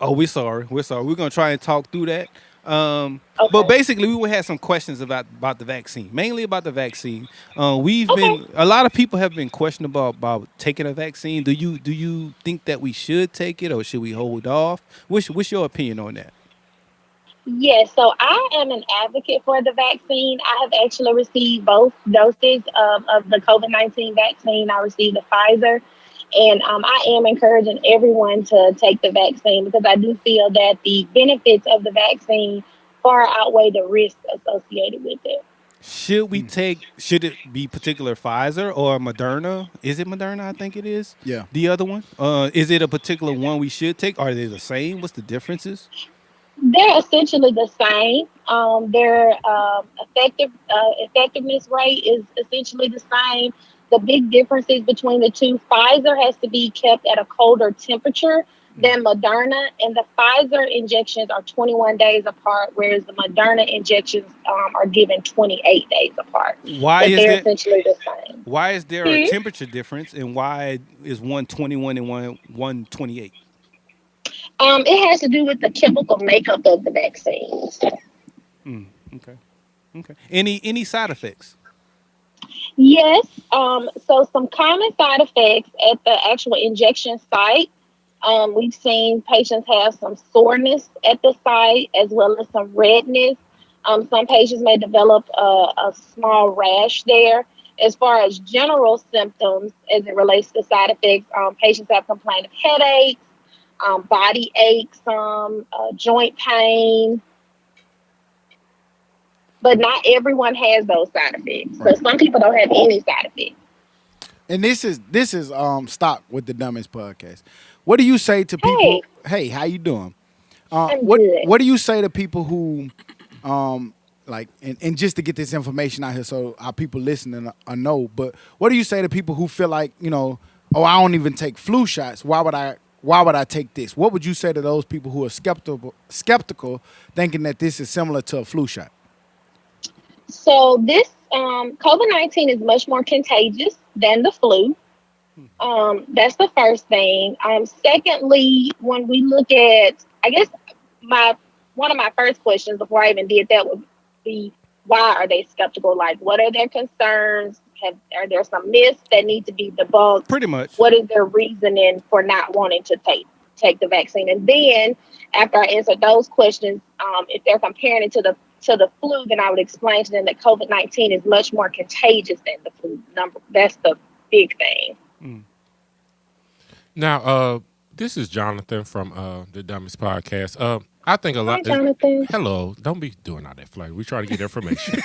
Oh, we're sorry. We're sorry. We're gonna try and talk through that. Okay. But basically, we will have some questions about the vaccine, mainly about the vaccine. We've Okay. been a lot of people have been questionable about taking a vaccine. Do you think that we should take it or should we hold off? What's your opinion on that? Yes, so I am an advocate for the vaccine. I have actually received both doses of the COVID-19 vaccine. I received the Pfizer, and I am encouraging everyone to take the vaccine because I do feel that the benefits of the vaccine far outweigh the risks associated with it. Should it be particular Pfizer or Moderna? Is it Moderna? I think it is. Yeah. The other one? Is it a particular one we should take? Are they the same? What's the differences? They're essentially the same. Their effectiveness rate is essentially the same. The big differences between the two, Pfizer has to be kept at a colder temperature than Moderna, and the Pfizer injections are 21 days apart, whereas the Moderna injections are given 28 days apart. Why But is they're that? essentially the same. Why is there a temperature difference, and why is one 21 and one 128? It has to do with the chemical makeup of the vaccines. Okay. Any side effects? Yes. So some common side effects at the actual injection site. We've seen patients have some soreness at the site as well as some redness. Some patients may develop a small rash there. As far as general symptoms as it relates to side effects, patients have complained of headaches, body aches, joint pain. But not everyone has those side effects. So some people don't have any side effects. And this is stock with the Dummies Podcast. What do you say to people? Hey, how you doing? I'm What good. What do you say to people who, like, and just to get this information out here so our people listening know? But what do you say to people who feel like, oh, I don't even take flu shots. Why would I take this? What would you say to those people who are skeptical, thinking that this is similar to a flu shot? So this COVID-19 is much more contagious than the flu. That's the first thing. Secondly, when we look at, I guess one of my first questions before I even did that would be, why are they skeptical? Like, what are their concerns? Are there some myths that need to be debunked? Pretty much. What is their reasoning for not wanting to take the vaccine? And then after I answer those questions, if they're comparing it to the flu, then I would explain to them that COVID-19 is much more contagious than the flu number. That's the big thing. Now, this is Jonathan from the Dummies Podcast. I think a lot. Hi, Jonathan. Hello. Don't be doing all that flirt. We try to get information.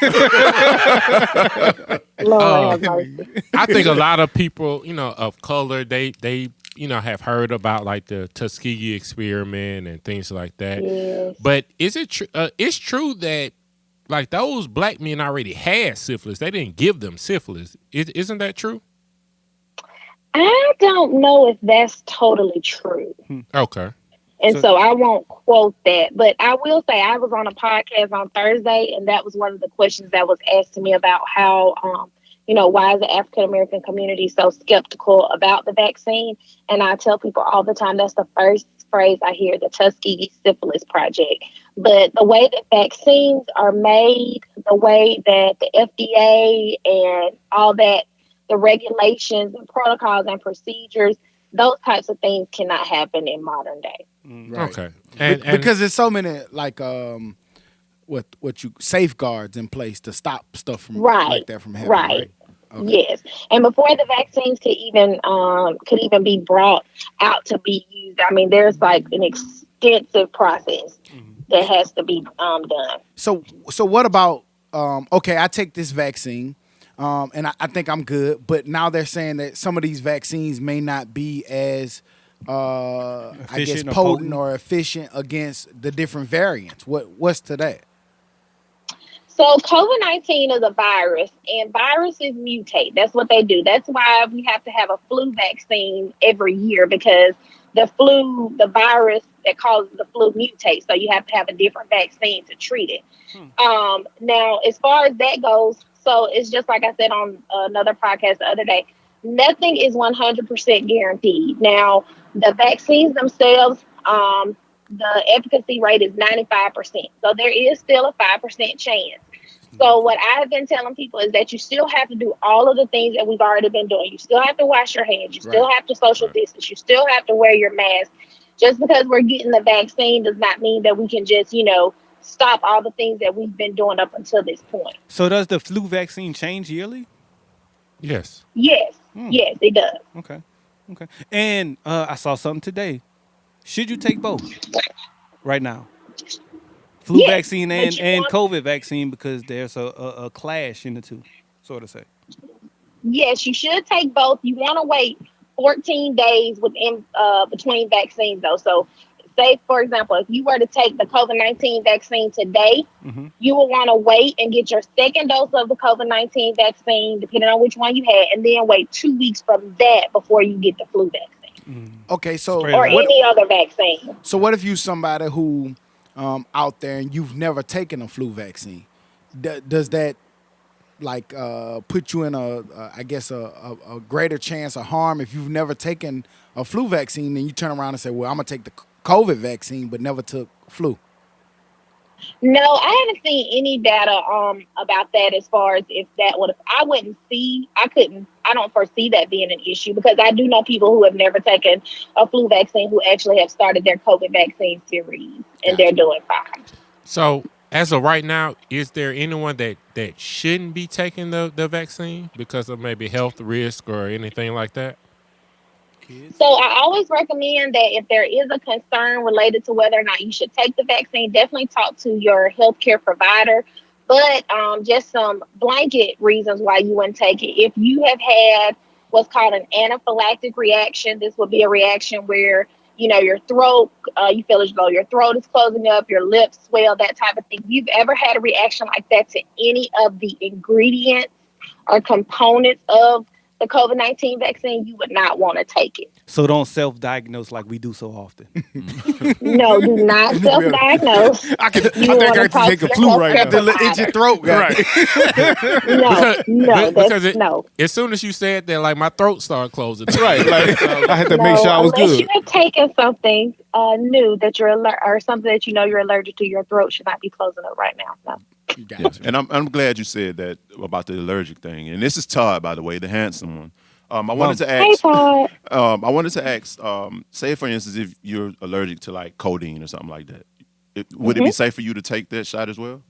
Lord have mercy. I think a lot of people, of color, they have heard about like the Tuskegee experiment and things like that. Yes. But is it true? It's true that like those black men already had syphilis. They didn't give them syphilis. Isn't that true? I don't know if that's totally true. Okay. And so I won't quote that, but I will say I was on a podcast on Thursday, and that was one of the questions that was asked to me about how, why is the African American community so skeptical about the vaccine? And I tell people all the time, that's the first phrase I hear, the Tuskegee Syphilis Project. But the way that vaccines are made, the way that the FDA and all that, the regulations and protocols and procedures, those types of things cannot happen in modern day. Right. Okay. And because there's so many like what you safeguards in place to stop stuff from like that from happening. Right. Okay. Yes. And before the vaccines could even be brought out to be used, I mean, there's like an extensive process that has to be done. So what about okay, I take this vaccine. And I think I'm good, but now they're saying that some of these vaccines may not be as, potent or efficient against the different variants. What's to that? So COVID-19 is a virus, and viruses mutate. That's what they do. That's why we have to have a flu vaccine every year, because the virus that causes the flu mutates. So you have to have a different vaccine to treat it. Now, as far as that goes, so it's just like I said on another podcast the other day, nothing is 100% guaranteed. Now, the vaccines themselves, the efficacy rate is 95%. So there is still a 5% chance. So what I've been telling people is that you still have to do all of the things that we've already been doing. You still have to wash your hands. You still have to social distance. You still have to wear your mask. Just because we're getting the vaccine does not mean that we can just, stop all the things that we've been doing up until this point. So does the flu vaccine change yearly? Yes. Yes. Yes, it does. Okay. And I saw something today. Should you take both right now? Flu vaccine and COVID vaccine, because there's a clash in the two, so to say. Yes, you should take both. You want to wait 14 days between vaccines, though. So say, for example, if you were to take the COVID-19 vaccine today, you will want to wait and get your second dose of the COVID-19 vaccine, depending on which one you had, and then wait 2 weeks from that before you get the flu vaccine. Okay, so or any other vaccine. So what if you somebody who out there and you've never taken a flu vaccine? Does that put you in a greater chance of harm if you've never taken a flu vaccine, and you turn around and say, well, I'm gonna take the COVID vaccine but never took flu? No, I haven't seen any data about that, as far as if that would, I don't foresee that being an issue, because I do know people who have never taken a flu vaccine who actually have started their COVID vaccine series, and they're doing fine. So as of right now, is there anyone that shouldn't be taking the vaccine because of maybe health risk or anything like that? So I always recommend that if there is a concern related to whether or not you should take the vaccine, definitely talk to your healthcare provider. But just some blanket reasons why you wouldn't take it. If you have had what's called an anaphylactic reaction, this would be a reaction where, your throat, you feel as though your throat is closing up, your lips swell, that type of thing. If you've ever had a reaction like that to any of the ingredients or components of the COVID-19 vaccine, you would not want to take it. So don't self-diagnose like we do so often. No, do not self-diagnose. I think I can take a flu right now. The little itchy throat guy. Right. No. As soon as you said that, like, my throat started closing. Right. Like, I had to make sure I was good. Unless you're taking something new that you're or something that you're allergic to, your throat should not be closing up right now. No. Gotcha. And I'm glad you said that about the allergic thing. And this is Todd, by the way, the handsome one. I wanted to Hey, ask. Todd. I wanted to ask. Say, for instance, if you're allergic to like codeine or something like that, would it be safe for you to take that shot as well,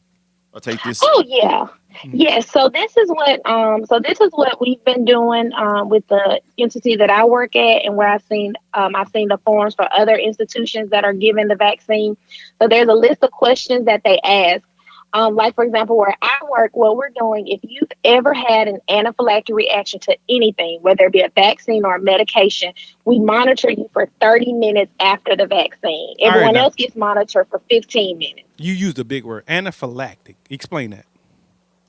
or take this? Oh yeah, yes. So this is what we've been doing with the entity that I work at, and where I've seen the forms for other institutions that are giving the vaccine. So there's a list of questions that they ask. Like, for example, where I work, what we're doing, if you've ever had an anaphylactic reaction to anything, whether it be a vaccine or a medication, we monitor you for 30 minutes after the vaccine. Everyone else gets monitored for 15 minutes. You used a big word, anaphylactic. Explain that.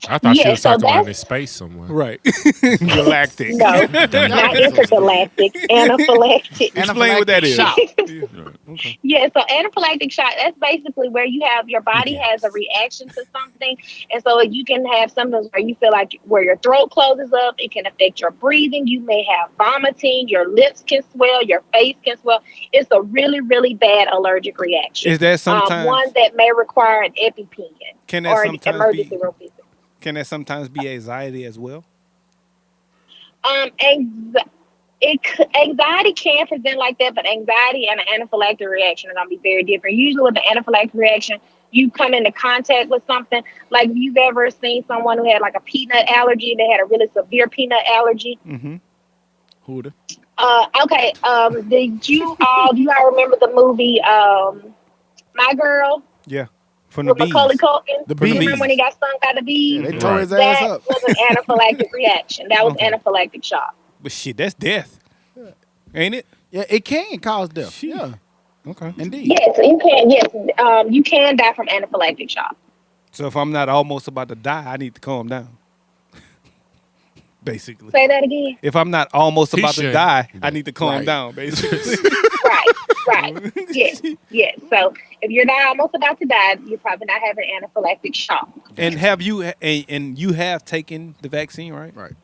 I thought she Yeah, was so talking about that's- in space somewhere. Right. Galactic. No, not intergalactic, anaphylactic. Explain what that is. Shot. Yeah, so anaphylactic shock, that's basically where you have your body has a reaction to something. And so you can have symptoms where you feel like where your throat closes up, it can affect your breathing. You may have vomiting, your lips can swell, your face can swell. It's a really, really bad allergic reaction. Is that sometimes one that may require an EpiPen Can that or an sometimes emergency room visit. Can that sometimes be anxiety as well? Anxiety can present like that, but anxiety and an anaphylactic reaction are going to be very different. Usually with the anaphylactic reaction, you come into contact with something. Like if you've ever seen someone who had like a peanut allergy, they had a really severe peanut allergy. Mm-hmm. Who? Okay. Do you all remember the movie My Girl? Yeah. From the With Macaulay bees. Culkin? The You remember bees. when he got stung by the bees? Yeah, they tore his ass That up. was an anaphylactic reaction. That was Okay. anaphylactic shock. But shit, that's death. Ain't it? Yeah, it can cause death. Shit. Yeah, Okay. indeed. Yes, you can. Yes, you can die from anaphylactic shock. So if I'm not almost about to die, I need to calm down. Basically. Say that again. If I'm not almost He about to shouldn't. die, I need to calm Right. down, basically. Right. Yes. Yes. So if you're not almost about to die, you're probably not having anaphylactic shock. And have you and you have taken the vaccine, right? Right.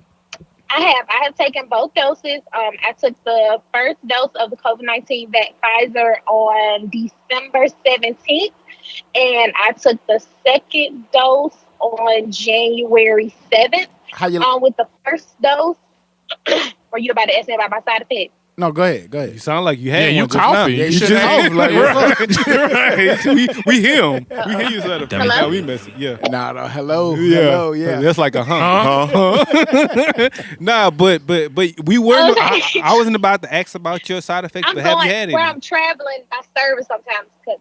I have taken both doses. I took the first dose of the COVID-19 Pfizer on December 17th, and I took the second dose on January 7th. How you? With the first dose, were you about to ask me about my side effects? No, go ahead. Go You ahead. sound like you had Yeah, one you just now. coughing. Yeah, You you should just have. off, like, right. we hear him. We hear you side of Dummy. now we messing. Yeah. Nah, no, hello, Yeah. hello, yeah. That's like a Nah, but we weren't. Okay. I wasn't about to ask about your side effects, I'm but have going you had where any? I'm traveling by service sometimes because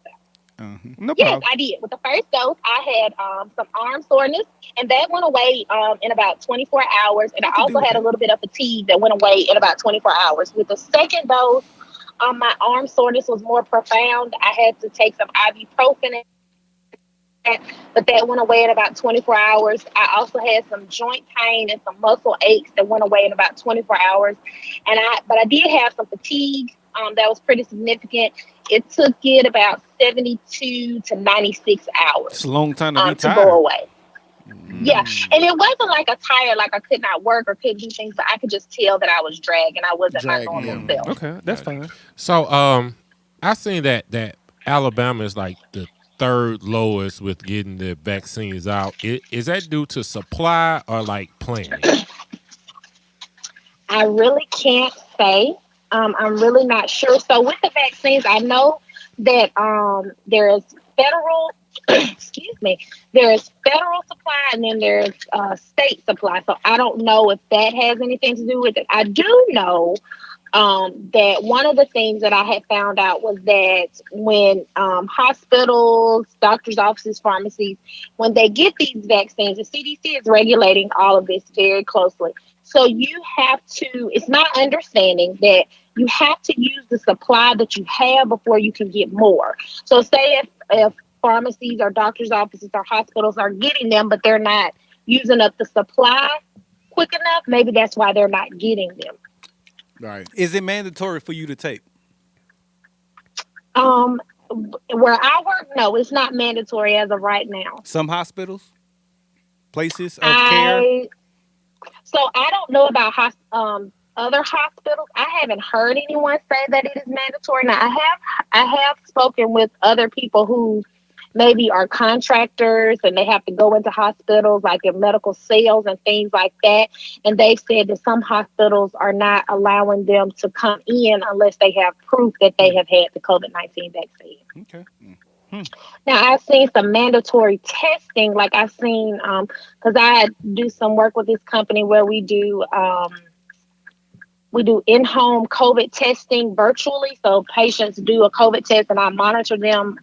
No yes, problem. I did. With the first dose, I had some arm soreness, and that went away in about 24 hours. And I also had a little bit of fatigue that went away in about 24 hours. With the second dose, my arm soreness was more profound. I had to take some ibuprofen, but that went away in about 24 hours. I also had some joint pain and some muscle aches that went away in about 24 hours. But I did have some fatigue that was pretty significant. It took it about 72 to 96 hours It's a long time to be to tired. go away. Yeah, and it wasn't like a tired, like I could not work or couldn't do things, but I could just tell that I was dragging. I wasn't my Dragging, normal yeah. self. Okay, that's fine. So, I seen that Alabama is like the third lowest with getting the vaccines out. Is that due to supply or like planning? I really can't say. I'm really not sure. So with the vaccines, I know that there is federal, there is federal supply and then there's state supply. So I don't know if that has anything to do with it. I do know that one of the things that I had found out was that when hospitals, doctors' offices, pharmacies, when they get these vaccines, the CDC is regulating all of this very closely. So you have to, it's my understanding that you have to use the supply that you have before you can get more. So say if pharmacies or doctors' offices or hospitals are getting them, but they're not using up the supply quick enough, maybe that's why they're not getting them. Right. Is it mandatory for you to take? Where I work, no, it's not mandatory as of right now. Some hospitals, places of care. So I don't know about other hospitals. I haven't heard anyone say that it is mandatory. Now I have spoken with other people who maybe are contractors and they have to go into hospitals like in medical sales and things like that. And they've said that some hospitals are not allowing them to come in unless they have proof that they have had the COVID-19 vaccine. Okay. Now, I've seen some mandatory testing. Like I've seen, because I do some work with this company where we do in-home COVID testing virtually. So patients do a COVID test and I monitor them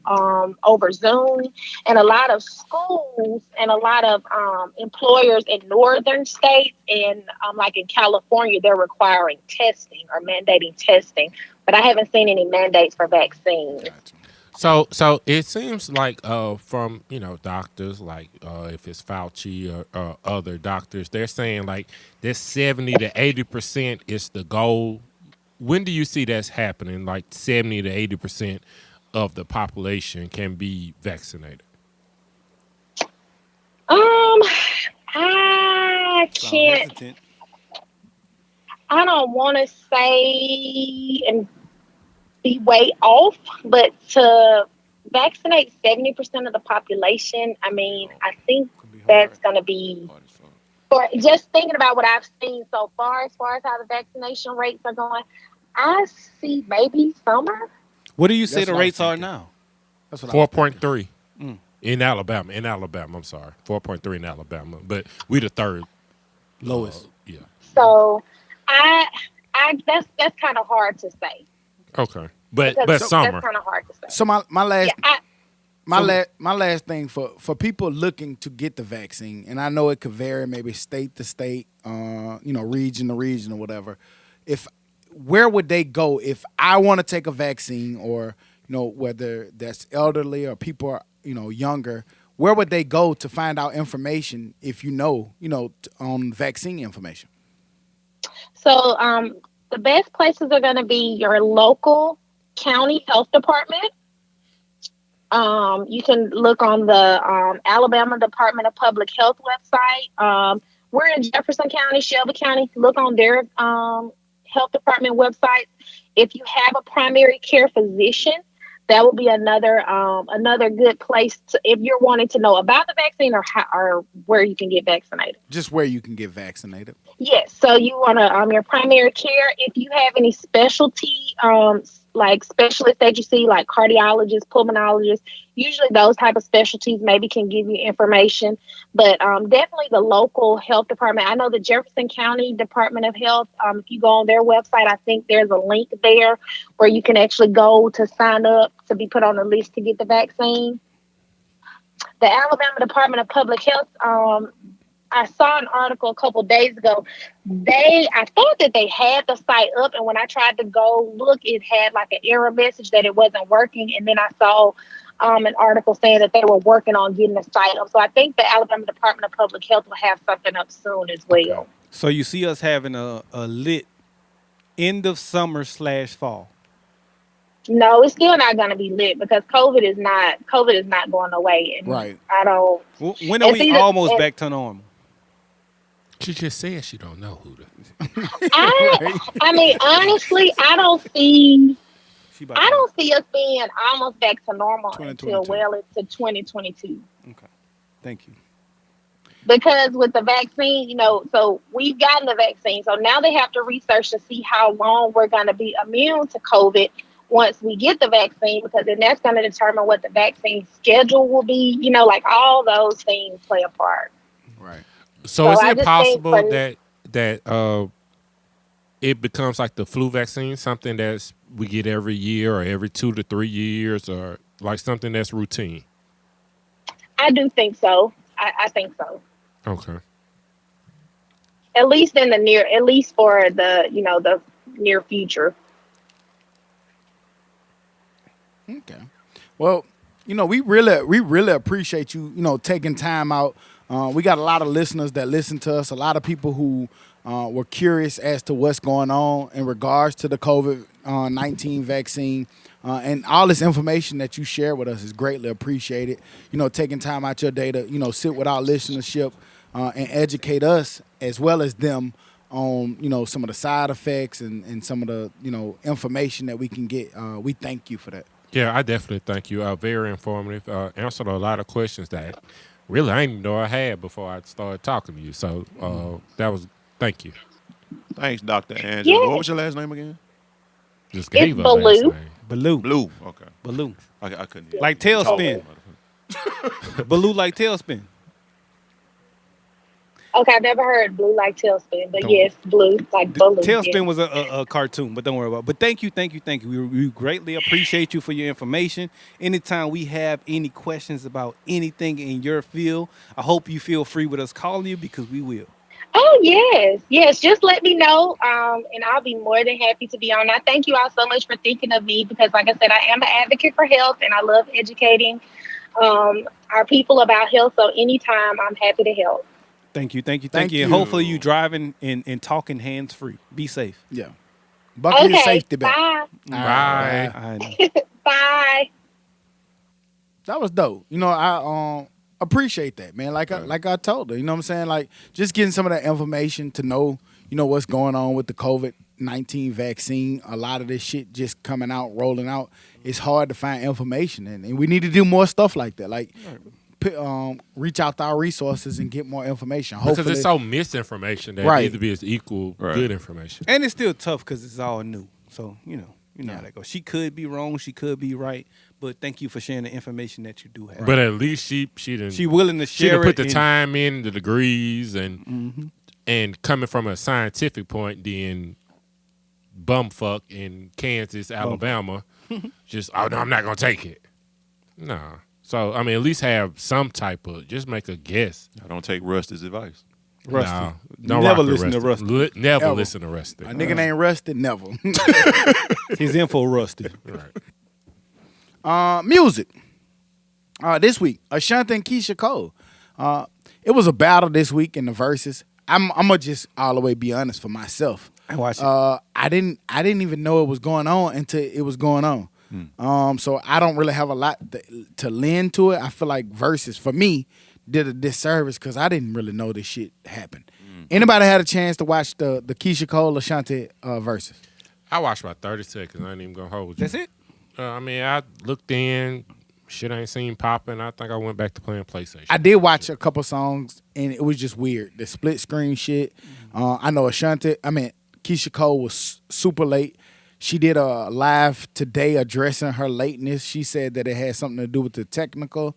over Zoom. And a lot of schools and a lot of employers in northern states and like in California, they're requiring testing or mandating testing. But I haven't seen any mandates for vaccines. So it seems like from doctors like if it's Fauci or other doctors, they're saying like this 70 to 80% is the goal. When do you see that's happening? Like 70 to 80% of the population can be vaccinated. I can't. I don't want to say and be way off, but to vaccinate 70% of the population, I mean, I think that's going to be, for just thinking about what I've seen so far, as far as how the vaccination rates are going, I see maybe summer. What do you say the rates are now? That's what 4.3 in Alabama. I'm sorry, 4.3 in Alabama, but we the third lowest. Yeah. So I that's kind of hard to say. Okay. But Because summer. That's kind of hard to say. So my last Yeah, my last thing for people looking to get the vaccine, and I know it could vary, maybe state to state, region to region or whatever. Where would they go if I want to take a vaccine, or whether that's elderly or people are younger? Where would they go to find out information if on vaccine information? So the best places are going to be your local county health department. You can look on the Alabama Department of Public Health website. We're in Jefferson County, Shelby County. Look on their health department website. If you have a primary care physician, that would be another good place if you're wanting to know about the vaccine or where you can get vaccinated. Just where you can get vaccinated. Yes. So you want to your primary care. If you have any specialty like specialists that you see, like cardiologists, pulmonologists, usually those type of specialties maybe can give you information. But definitely the local health department. I know the Jefferson County Department of Health. If you go on their website, I think there's a link there where you can actually go to sign up to be put on the list to get the vaccine. The Alabama Department of Public Health. I saw an article a couple days ago. I thought that they had the site up, and when I tried to go look, it had like an error message that it wasn't working. And then I saw an article saying that they were working on getting the site up. So I think the Alabama Department of Public Health will have something up soon as well. Okay. So you see us having a lit end of summer / fall. No, it's still not going to be lit because COVID is not going away. And Right. I don't. When are we almost back to normal? She just said she don't know who to. I mean, honestly, I don't see us being almost back to normal until well into 2022. Okay, thank you. Because with the vaccine, so we've gotten the vaccine, so now they have to research to see how long we're going to be immune to COVID once we get the vaccine, because then that's going to determine what the vaccine schedule will be. Like all those things play a part. Right. So is it possible that it becomes like the flu vaccine, something that's we get every year or every 2 to 3 years, or like something that's routine? I do think so. I think so. Okay. At least for the near future. Okay. Well, we really appreciate you, taking time out. We got a lot of listeners that listen to us, a lot of people who were curious as to what's going on in regards to the COVID-19 vaccine. And all this information that you share with us is greatly appreciated. Taking time out your day to, sit with our listenership and educate us as well as them on, some of the side effects and some of the, information that we can get. We thank you for that. Yeah, I definitely thank you. Very informative. Answered a lot of questions that really I didn't even know I had before I started talking to you. So thank you. Thanks, Dr. Angela. Yeah. What was your last name again? Just gave her last Belyeu. name. Belyeu. Blue. Okay. Belyeu. I couldn't. Like tailspin. Belyeu like tailspin. Okay, I've never heard blue like tailspin, but yes, blue like balloon. Tailspin Yeah. was a cartoon, but don't worry about it. But thank you. We greatly appreciate you for your information. Anytime we have any questions about anything in your field, I hope you feel free with us calling you because we will. Oh, yes. Just let me know, and I'll be more than happy to be on. I thank you all so much for thinking of me because, like I said, I am an advocate for health, and I love educating our people about health. So anytime, I'm happy to help. Thank you. Thank And you. hopefully you driving and talking hands free. Be safe. Yeah. Buckle your Okay, safety belt. bye. Bye. I Bye. That was dope. You know, I appreciate that, man. Like I told her, you know what I'm saying? Like just getting some of that information to know, you know, what's going on with the COVID-19 vaccine. A lot of this shit just coming out, rolling out. It's hard to find information, and we need to do more stuff like that. Like reach out to our resources and get more information. Because Hopefully, it's so misinformation that Right. needs to be as equal good information. And it's still tough because it's all new. So, you know how that goes. She could be wrong. She could be right. But thank you for sharing the information that you do have. But at least she didn't. She willing to She share done put it. the time in, the degrees, and coming from a scientific point, then bumfuck in Kansas, Alabama, just no, I'm not gonna take it. No. So I mean, at least have some type of just make a guess. I don't take Rusty's advice. Rusty. No, don't Never rock with listen to Rusty. Never Ever. listen to Rusty. a nigga named Rusty, never. His info rusty. Right. Music. This week, Ashanti and Keisha Cole. It was a battle this week in the verses. I'm gonna just all the way be honest for myself. I watched it. I didn't even know it was going on until it was going on. So I don't really have a lot to lend to it. I feel like verses for me did a disservice because I didn't really know this shit happened. Anybody had a chance to watch the Keisha Cole Ashanti verses? I watched about 30 seconds. I ain't even gonna hold you. That's it? I mean, I looked in. Shit ain't seen popping. I think I went back to playing PlayStation. I did watch a couple songs and it was just weird. The split screen shit. I know Keisha Cole was super late. She did a live today addressing her lateness. She said that it had something to do with the technical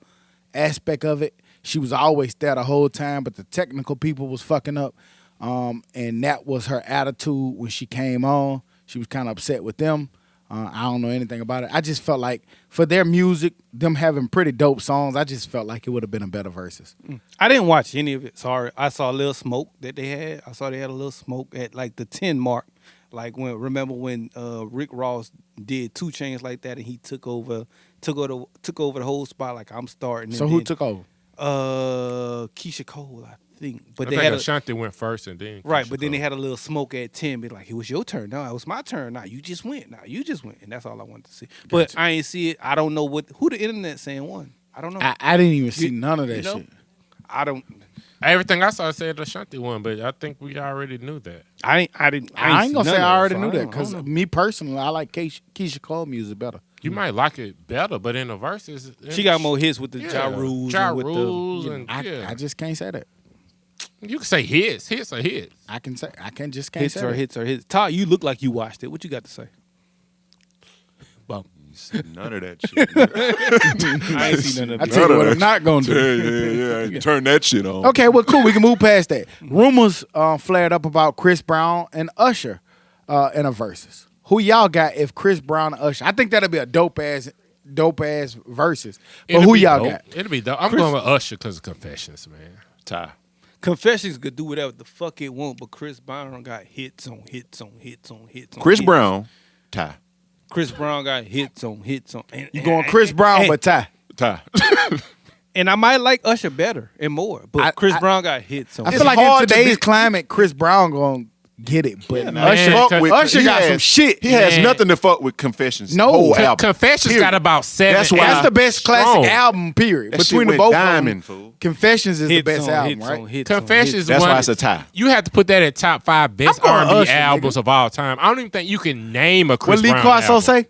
aspect of it. She was always there the whole time, but the technical people was fucking up. And that was her attitude when she came on. She was kind of upset with them. I don't know anything about it. I just felt like for their music, them having pretty dope songs, I just felt like it would have been a better versus. I didn't watch any of it. Sorry. I saw a little smoke that they had. I saw they had a little smoke at like the 10 mark. Like remember when Rick Ross did 2 Chainz like that and he took over the whole spot like I'm starting. So who took over? Keisha Cole, I think. But I they think had Ashanti went first and then right, Keisha but then Cole. they had a little smoke at 10. Be like, it was your turn. No, it was my turn. Now you just went. And that's all I wanted to see. But I ain't see it. I don't know who the internet saying won. I don't know. I didn't even see none of that you know? shit. I don't. Everything I saw said Ashanti won, but I think we already knew that. I ain't I ain't gonna see say none I of it, already so knew I that don't because know. me personally, I like Keisha Cole music better. You might like it better, but in the verses, She got more hits with the Yeah. Ja Rules. Ja and with Rules the, and- I Yeah. just can't say that. you can say hits. Hits are hits. I can't hits say are that. hits are hits. Todd, you look like you watched it. What you got to say? None of that shit. I ain't seen none I of it. tell you what I'm not gonna do. yeah. Turn that shit on. Okay, well, cool. We can move past that. Rumors flared up about Chris Brown and Usher in a versus. Who y'all got if Chris Brown and Usher? I think that'll be a dope ass versus. But It'll who be y'all dope. got? It'll be dope. I'm going with Usher because of Confessions, man. Ty. Confessions could do whatever the fuck it want, but Chris Brown got hits on hits on hits on hits on Chris hits. Brown. Ty. Chris Brown got hits on hits on. You going Chris Brown, but Ty? Ty. And I might like Usher better and more, but Chris Brown got hits on. I hits. feel like hard in to today's be- climate, Chris Brown gonna get it, but man. Usher, Fuck Usher he got has- some shit. He has Man. nothing to fuck with Confessions. No. whole Con- album. Confessions Period. got about 7. That's why- That's the best classic Strong. album. Period. That Between shit the went both diamond, of them, fool. Confessions is the hits best on album, hits right? on hits on Confessions hits. That's one, why it's a tie. You have to put that at top 5 best I'm going R&B Usher, albums nigga. of all time. I don't even think you can name a Chris What Lee Brown Quarso album. say?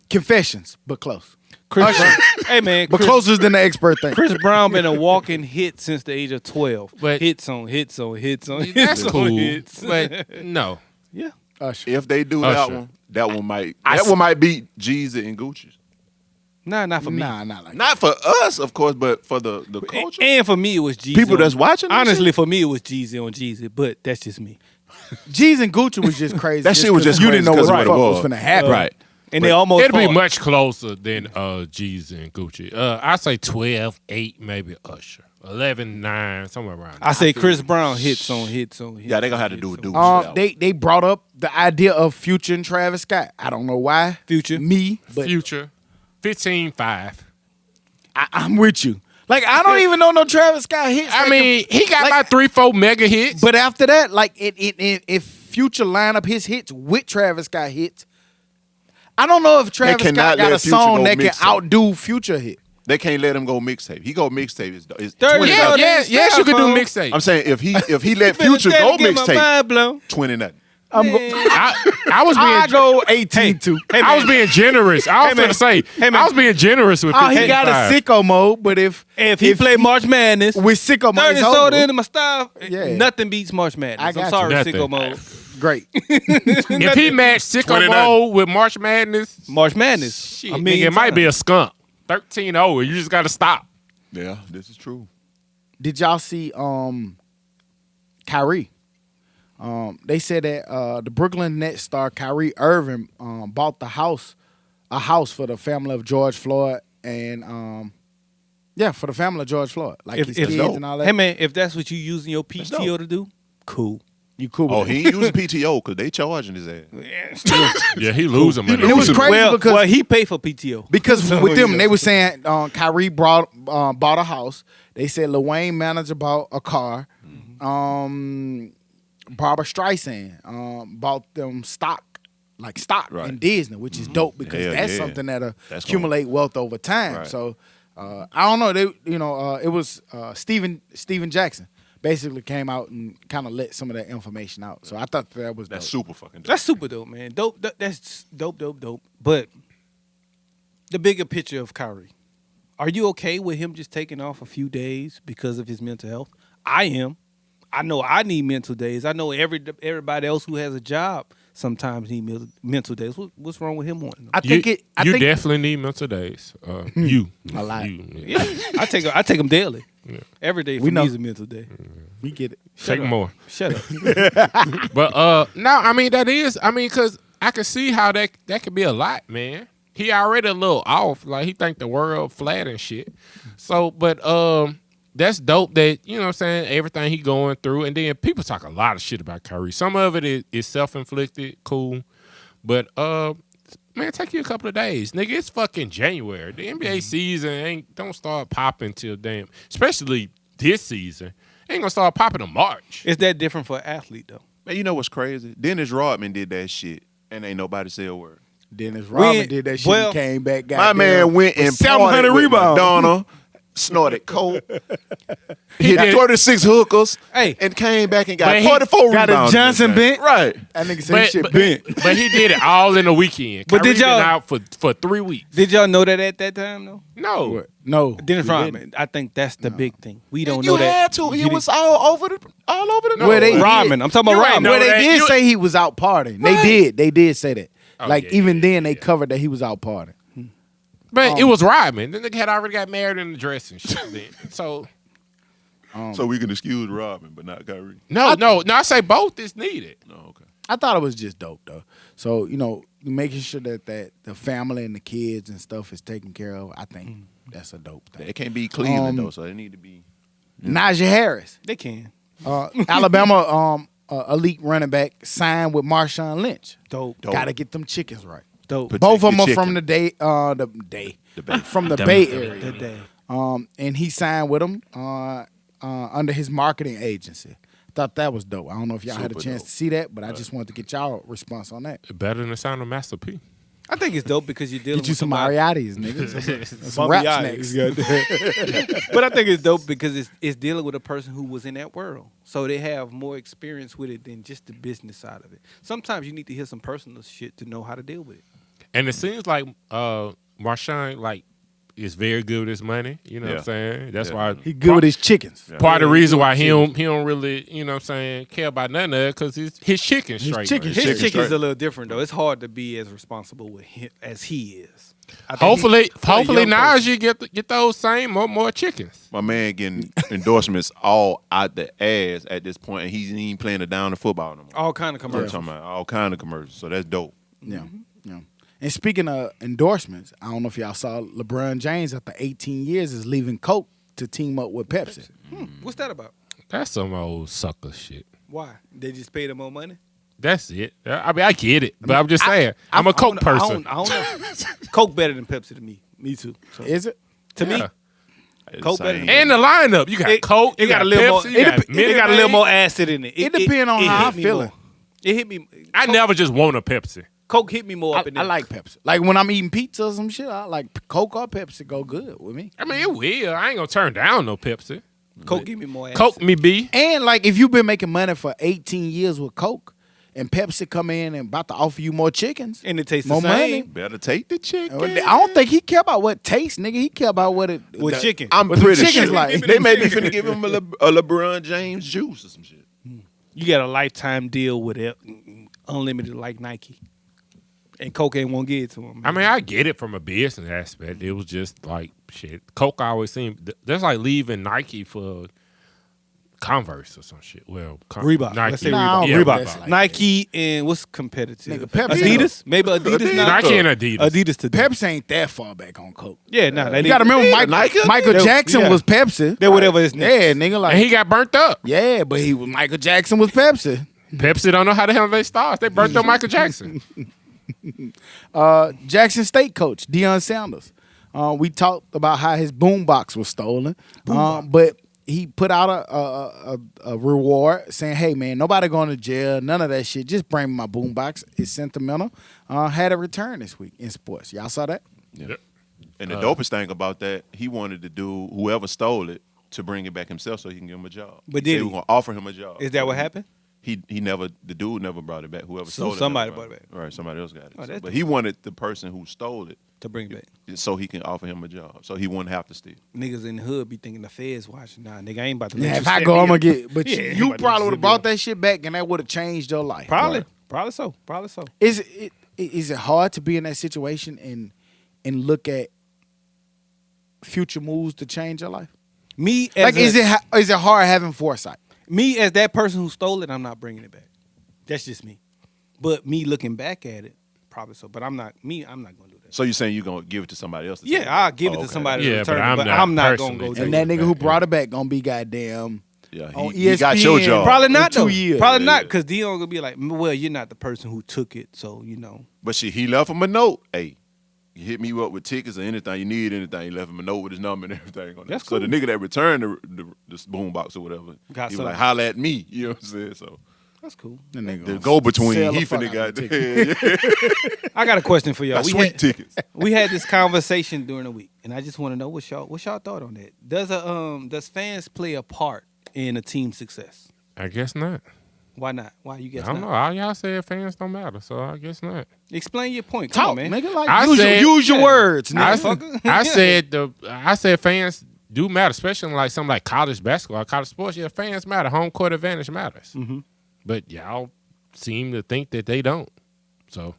Confessions, but close. Chris Brown, hey man, But closer than the expert thing. Chris Brown been a walking hit since the age of 12. But- hits on hits on hits on hits That's on cool. hits. But no. Yeah. Usher. If they do Usher. that one might beat Jeezy and Gucci. Nah, not for me. Nah, not like Not for us, of course, but for the culture. And for me, it was Jeezy. People on- that's watching this Honestly, shit? for me, it was Jeezy on Jeezy, but that's just me. Jeez and Gucci was just crazy. That shit was just you crazy didn't know 'cause what of the what it fuck was was. finna happen. Right. And they almost It'll be fought. much closer than Jeezy and Gucci. I say 12-8, maybe Usher. 11-9, somewhere around there. I say Chris Brown hits on hits on hits. Yeah, they gonna have to hits do a on- dude. for that one. They brought up the idea of Future and Travis Scott. I don't know why. Future. Me, but Future, 15-5. I'm with you. Like, I don't even know no Travis Scott hits. I Like, mean, he got like- about 3-4 mega hits. but after that, like, if Future line up his hits with Travis Scott hits, I don't know if Travis cannot Scott got let a Future song go that can mixtape. outdo Future hit. They can't let him go mixtape. He go mixtape is 30 20 yeah, nothing. yes, you could do Styrofoam. mixtape. I'm saying if he let Future go Get my mixtape, mind blown. 20 nothing. I was I being go 18-2. I was being generous. I was man. going to say, Hey, man. I was being generous with Oh, he got a 15-5. sicko mode, but if If he play March Madness, with sicko mode, 30 it's soda over. into my style, Yeah. nothing beats March Madness. I got I'm you. sorry, Nothing. sicko mode. Great. If he matched Sicko 29. Mode with March Madness, March Madness. shit, A nigga, million it might be times. a skunk. 13-0. You just got to stop. Yeah, this is true. Did y'all see Kyrie? They said that the Brooklyn Nets star Kyrie Irving bought a house for the family of George Floyd and for the family of George Floyd, like his kids dope. and all that. Hey man, if that's what you using your That's PTO dope. to do, cool. You cool? With Oh, it? he ain't using PTO because they charging his ass. Yeah, he losing money. It was crazy because well, he paid for PTO. Because So, with them, you know. they were saying Kyrie bought a house. They said Lil Wayne manager bought a car. Barbara Streisand bought them stock Right. in Disney, which is dope because Hell that's yeah. something that'll That's accumulate wealth over time. Right. So I don't know. It was Steven Jackson basically came out and kind of let some of that information out. So I thought that was That's dope. super fucking dope. That's super dope, man. Dope. That's dope. But the bigger picture of Kyrie, are you okay with him just taking off a few days because of his mental health? I am. I know I need mental days. I know everybody else who has a job sometimes need mental days. What's wrong with him wanting them? I think you I think definitely need mental days. You. A lot. You, Yeah, I take them daily. Yeah. Every day for We me know. is a mental day. we get it. Take more. Shut up. But no, I mean because I can see how that could be a lot, man. He already a little off, like he think the world flat and shit. So, but that's dope that, you know what I'm saying, everything he going through. And then people talk a lot of shit about Kyrie. Some of it is self-inflicted, cool. But man, take you a couple of days. Nigga, it's fucking January. The NBA season don't start popping till damn, especially this season. Ain't gonna start popping in March. It's that different for an athlete though. Man, you know what's crazy? Dennis Rodman did that shit, and ain't nobody say a word. Dennis Rodman We- did that shit well, and came back. My goddamn, man went with and 700 partied with rebounds. Madonna, snorted coke, hit did- 36 hookers, Hey. and came back and got But he 44 got a rebounds. Johnson this game. bent. Right. That nigga said shit bent. but he did it all in a weekend. But did Kyrie been y'all- out for 3 weeks? Did y'all know that at that time though? No. No, Dennis we Rodman. didn't. I think that's the big thing. We don't You know that. had to. He You was all over the No, Where they north. Rodman. I'm talking about You ain't Rodman. know Well, they that. did You- say he was out partying. They did say that. Oh, like yeah, even yeah, then, they yeah. covered that he was out partying. But it was Rodman. The nigga had already got married in the dress and shit then. So So we can excuse Robin, but not Kyrie. no, I say both is needed. No, okay. I thought it was just dope though. So making sure that the family and the kids and stuff is taken care of. I think that's a dope thing. It can't be Cleveland though, so they need to be. Najee Harris, They can. Alabama elite running back, signed with Marshawn Lynch. Dope. Dope. Got to get them chickens right. Dope. Protect Both of them your are from chicken. the Bay. from the Dummies. Bay Area. Good day. And he signed with him under his marketing agency. Thought that was dope. I don't know if y'all had a Super chance dope. to see that, but I just wanted to get y'all response on that. Better than the sound of Master P. I think it's dope because you're dealing Get you with some somebody- Mariottis, nigga. Some Bumpy rap eyes. snacks. But I think it's dope because it's dealing with a person who was in that world. So they have more experience with it than just the business side of it. Sometimes you need to hear some personal shit to know how to deal with it. And it seems like Marshawn like is very good with his money. You know what I'm saying? That's why He good with his chickens. part of the reason why he don't really, you know what I'm saying, care about none of it because his chicken straight. chicken- man. His chicken's a little different though. It's hard to be as responsible with him as he is. I think Hopefully young now person. you get those same more chickens. My man getting endorsements all out the ass at this point, and he's even playing it down in football no more. all kind of I'm commercials. talking about all kind of commercials, so that's dope. Yeah, yeah. And speaking of endorsements, I don't know if y'all saw LeBron James after 18 years is leaving Coke to team up with Pepsi. What's that about? That's some old sucker shit. Why? They just paid him more money? That's it. I mean, I get it, but I'm just saying. I'm a Coke person. I don't know. Coke better than Pepsi to me. Me too. So, Is it? to me, Yeah. It's Coke the better same. than- And the lineup, you got Coke, you got a little Pepsi, more. you got It got a little Minute more Maid. acid in it. It depends on how hit I'm me feeling. more. It hit me. I never just want a Pepsi. Coke hit me more up in I there. like Pepsi. Like when I'm eating pizza or some shit, I like Coke or Pepsi go good with me. I mean, it will. I ain't gonna turn down no Pepsi. Coke give me more acid. Coke me B. And like if you've been making money for 18 years with Coke and Pepsi come in and about to offer you more chickens, And it tastes more the same. money. Better take the chicken. I don't think he care about what taste, nigga. He care about what it With the- chicken. I'm What the pretty chicken's sure like. they may be finna give him a LeBron James juice or some shit. You got a lifetime deal with it, unlimited like Nike. And Coke ain't won't give it to him. I mean, I get it from a business aspect. It was just like shit. Coke always seemed that's like leaving Nike for Converse or some shit. Well, Reebok. Nike. Let's say Nah, Reebok. I don't Reebok. think that's like Nike and what's competitive? Nigga, Pepsi. Adidas? Maybe Adidas now. Nike and Adidas. Adidas today. Pepsi ain't that far back on Coke. Yeah, nah. They You gotta remember Nike? Michael They- Jackson yeah. was Pepsi. They whatever his name. Yeah, nigga, like And he got burnt up. yeah, but he was Michael Jackson was Pepsi. Pepsi don't know how to handle their stars. They burnt up Michael Jackson. Jackson State coach Deion Sanders. We talked about how his boombox was stolen, but he put out a reward saying, "Hey man, nobody going to jail, none of that shit. Just bring me my boombox. It's sentimental." Had a return this week in sports. Y'all saw that? Yep. And the dopest thing about that, he wanted to do whoever stole it to bring it back himself so he can give him a job. But He did said he? were gonna offer him a job. Is that what happened? He never, the dude never brought it back. Whoever So stole it, somebody never brought it Right, somebody else got it. Oh, So- that's but he wanted the person who stole it To bring it back. so he can offer him a job, so he wouldn't have to steal. Niggas in the hood be thinking the feds watching. Nah, nigga, I ain't about to. Yeah, let if you I set go, me I'm gonna up. get. But Yeah, you ain't about to probably would set have me brought up. that shit back, and that would have changed your life. Probably, Right. probably so, probably so. Is it hard to be in that situation and look at future moves to change your life? Me as Like, is it hard having foresight? me as that person who stole it? I'm not bringing it back. That's just me. But me looking back at it, probably so. But I'm not gonna do that. So you're saying you're gonna give it to somebody else? To Yeah, take I'll back? give it Oh, to okay. somebody Yeah, to return but it, I'm but not I'm not gonna personally go taking take And it. that nigga who back, brought it back gonna be goddamn Yeah, on he got your ESPN. job. Probably in not 2 though. years. Probably Yeah, not, yeah. because Dion gonna be like, well, you're not the person who took it, so you know. But shit, he left him a note. Hey, you hit me up with tickets or anything you need, anything. He left him a note with his number and everything on it. That's So the cool. nigga that returned the boombox or whatever, Got he was something. like, holla at me. You know what I'm saying? So That's cool. That nigga the gonna go between, sell he the fuck finna out got of the ticket. I got a question for y'all. got sweet tickets. We had this conversation during the week, and I just want to know what's y'all thought on that. Does fans play a part in a team's success? I guess not. Why not? Why you I guess don't not? know. All y'all said fans don't matter, so I guess not. Explain your point. Come Talk, on, man. nigga. Like I use, said- use your words, I, nigga. I said fans do matter, especially in like something like college basketball, college sports. Yeah, fans matter. Home court advantage matters. Mm-hmm. But y'all seem to think that they don't. So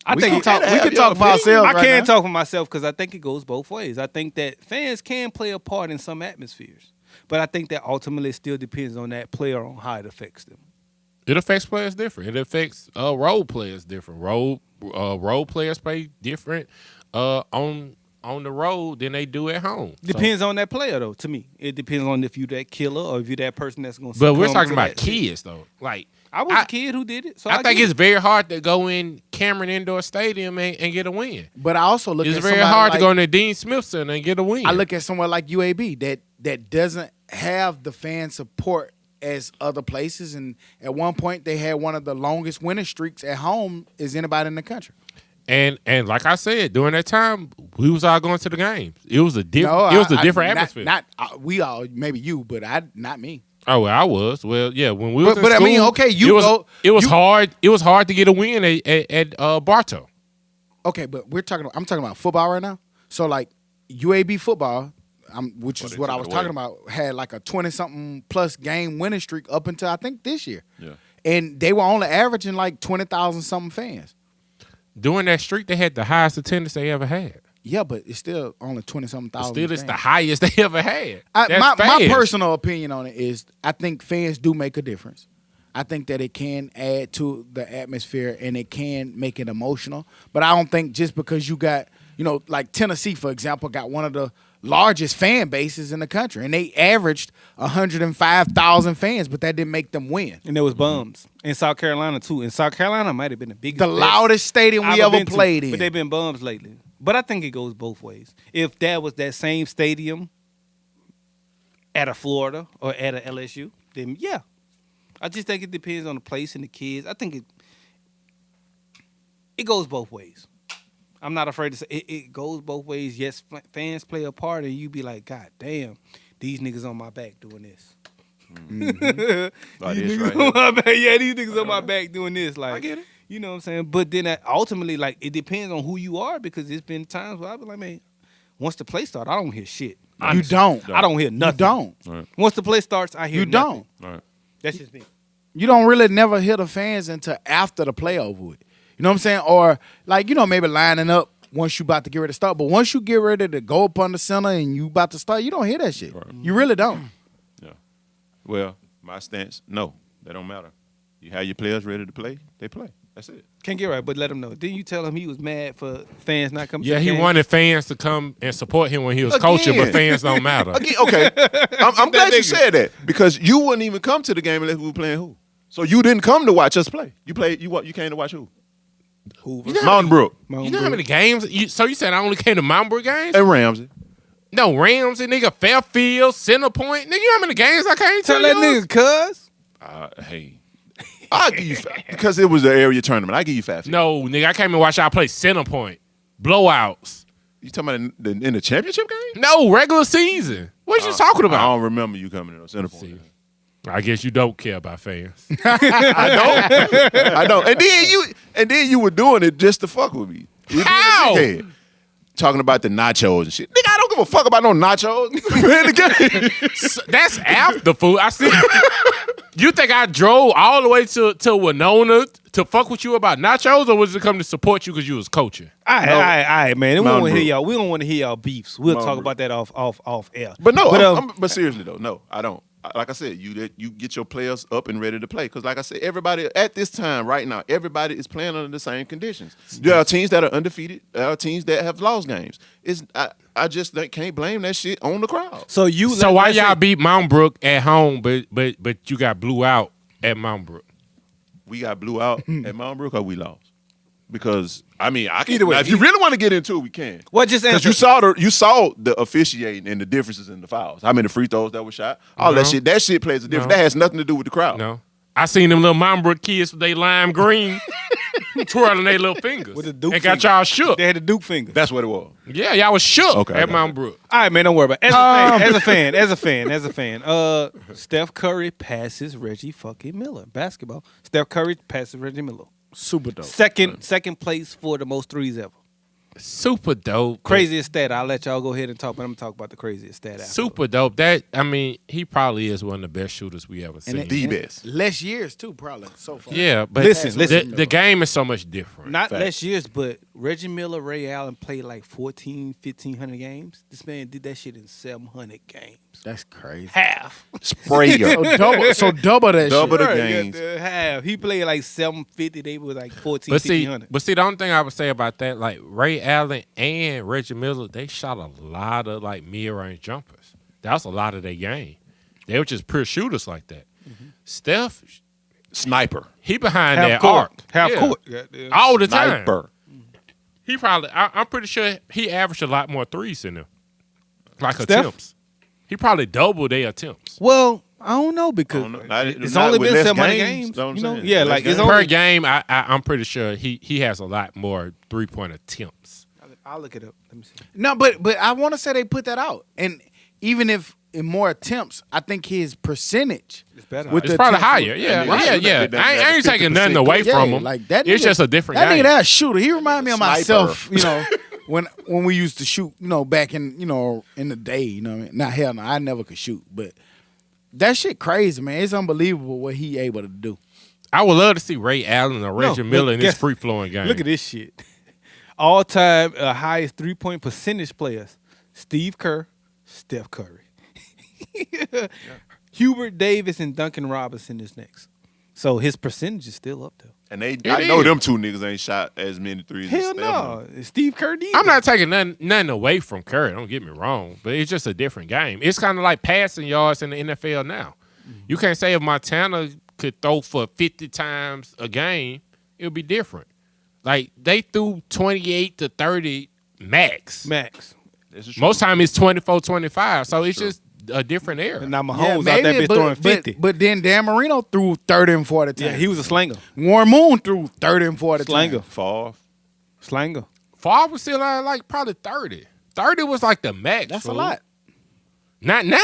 I we think can talk. We have can your talk for opinion. ourselves. I right can't now. talk for myself because I think it goes both ways. I think that fans can play a part in some atmospheres, but I think that ultimately it still depends on that player on how it affects them. it affects players different. It affects role players different. Role players play different on the road than they do at home. So- Depends on that player, though. To me, it depends on if you that killer or if you that person that's going to. but we're talking about kids though. Like I was a kid who did it, so I think get it's it. very hard to go in Cameron Indoor Stadium and get a win. But I also look It's at very somebody hard like, to go into Dean Smith Center and get a win. I look at someone like UAB that doesn't have the fan support as other places, and at one point they had one of the longest winning streaks at home as anybody in the country. And like I said, during that time, we was all going to the games. It was a different atmosphere. Not we all, maybe you, but not me. Oh, well, I was. Well, yeah, when we was in But I school, mean, okay, it was hard to get a win at Bartow. okay, but I'm talking about football right now. So like UAB football, which is what I was talking about, had like a 20-something plus game winning streak up until I think this year. Yeah. And they were only averaging like 20,000 something fans. During that streak, they had the highest attendance they ever had. Yeah, but it's still only 20-something thousand. Still, it's fans. the highest they ever had. My personal opinion on it is I think fans do make a difference. I think that it can add to the atmosphere and it can make it emotional. But I don't think just because you got, like Tennessee, for example, got one of the largest fan bases in the country. And they averaged 105,000 fans, but that didn't make them win. And there was bums. In South Carolina, too. In South Carolina might have been the biggest. The loudest stadium we ever played in. But they've been bums lately. But I think it goes both ways. If that was that same stadium at a Florida or at a LSU, then yeah. I just think it depends on the place and the kids. I think it goes both ways. I'm not afraid to say it goes both ways. Yes, fans play a part, and you be like, God damn, these niggas on my back doing this. Mm-hmm. Like these this niggas right on my back. Yeah, these niggas on my back doing this. Like, I get it. You know what I'm saying? But then ultimately, like, it depends on who you are because there's been times where I be like, man, once the play starts, I don't hear shit. You don't. I don't hear nothing. You don't. Right. Once the play starts, I hear You nothing. don't. Right. That's just me. You don't really never hear the fans until after the play over with. You know what I'm saying? Or like, maybe lining up once you about to get ready to start. But once you get ready to go up on the center and you about to start, you don't hear that shit. Right. You really don't. Yeah. Well, my stance, no, that don't matter. You have your players ready to play, they play. That's it. Can't get right, but let him know. Didn't you tell him he was mad for fans not coming Yeah, to the he game? wanted fans to come and support him when he was coaching, but fans don't matter. Again, okay. I'm glad you said that because you wouldn't even come to the game unless we were playing who. So you didn't come to watch us play. You came to watch who? Hoover. Mountain Brook You know how many games? So you said I only came to Mountain Brook games? and Ramsey. No, Ramsey, nigga, Fairfield, Center Point. Nigga, you know how many games I came to? Tell that nigga, cuz. Hey, I'll give you because it was the area tournament. I give you 5. No, nigga, I came and watched y'all play Center Point. Blowouts. You talking about in the championship game? No, regular season. What you talking I about? don't remember you coming to the center point. I guess you don't care about fans. I don't. And then you were doing it just to fuck with me. How? Talking about the nachos and shit. Nigga, I don't give a fuck about no nachos. Playing the game. That's after food. I see. You think I drove all the way to Winona to fuck with you about nachos, or was it come to support you because you was coaching? All right, man. We don't want to hear Brook. y'all. We don't want to hear y'all beefs. We'll Mountain talk Brook. about that off air. But no, But, but seriously though, no, I don't. Like I said, you get your players up and ready to play. Because like I said, everybody at this time right now, everybody is playing under the same conditions. There are teams that are undefeated. There are teams that have lost games. I just can't blame that shit on the crowd. So why y'all beat Mount Brook at home, but you got blew out at Mount Brook? We got blew out at Mount Brook or we lost. Because I can Either way, now, if you really want to get into it, we can. Well, just Because answer. you saw the officiating and the differences in the fouls. How many free throws that were shot? All that shit. That shit plays a difference. No. That has nothing to do with the crowd. No. I seen them little Mount Brook kids with they lime green twirling their little fingers. With the Duke and got finger. y'all shook. They had the Duke finger. That's what it was. Yeah, y'all was shook Okay, I at got Mount it. Brook. All right, man, don't worry about it. As a fan. Steph Curry passes Reggie fucking Miller. Basketball. Steph Curry passes Reggie Miller. Super dope. Second place for the most threes ever. Super dope. Craziest stat. I'll let y'all go ahead and talk, but I'm going to talk about the craziest stat after. Super dope. He probably is one of the best shooters we ever seen. The best. Less years too, probably so far. Yeah, but Listen. the game is so much different. Not Fact. less years, but Reggie Miller, Ray Allen played like 1,500 games. This man did that shit in 700 games. That's crazy. Half. Sprayer. So double that Double shit. the games. Half. He played like 750. They were like 14, But see, 1,500. the only thing I would say about that, like Ray Allen and Reggie Miller, they shot a lot of like mid-range jumpers. That was a lot of their game. They were just pure shooters like that. Steph, Sniper. he behind Half that court. arc. Half Yeah. court. Goddamn. All the time. Sniper. He probably, I'm pretty sure he averaged a lot more threes than them. Like Steph? attempts. He probably doubled their attempts. Well, I don't know because it's only been 700 games. Know what I'm You know? saying? Yeah, Less like it's games. Per only. game, I'm pretty sure he has a lot more 3-point attempts. I'll look it up. Let me see. No, but I want to say they put that out, and even if in more attempts, I think his percentage It's better. with It's the probably attempts- higher. Yeah, Right. yeah. That- I ain't taking nothing 50% away Yeah, from him. like that. It's nigga- just a different that game. nigga, that a shooter. He remind me of Sniper. myself. When we used to shoot. Back in in the day. You know what I mean? Not hell no. I never could shoot, but that shit crazy, man. It's unbelievable what he able to do. I would love to see Ray Allen or Reggie Miller in this guess- free flowing game. Look at this shit. All time highest 3-point percentage players: Steve Kerr, Steph Curry, Hubert Davis, and Duncan Robinson is next. So his percentage is still up there. And I It know is. them two niggas ain't shot as many threes. Hell as Steph. no, Steve Kerr. Neither. I'm not taking nothing away from Curry. Don't get me wrong, but it's just a different game. It's kind of like passing yards in the NFL now. You can't say if Montana could throw for 50 times a game, it would be different. Like they threw 28 to 30 max. This is true. Most time it's 24-25. So it's just a different era. And now Mahomes out there bitch throwing 50. But then Dan Marino threw 30 and 40 times. Yeah, he was a slanger. Warren Moon threw 30 and 40 Slanger. times. Favre. Slanger. Favre was still at like probably 30. 30 was like the max. That's a fool. lot. Not now.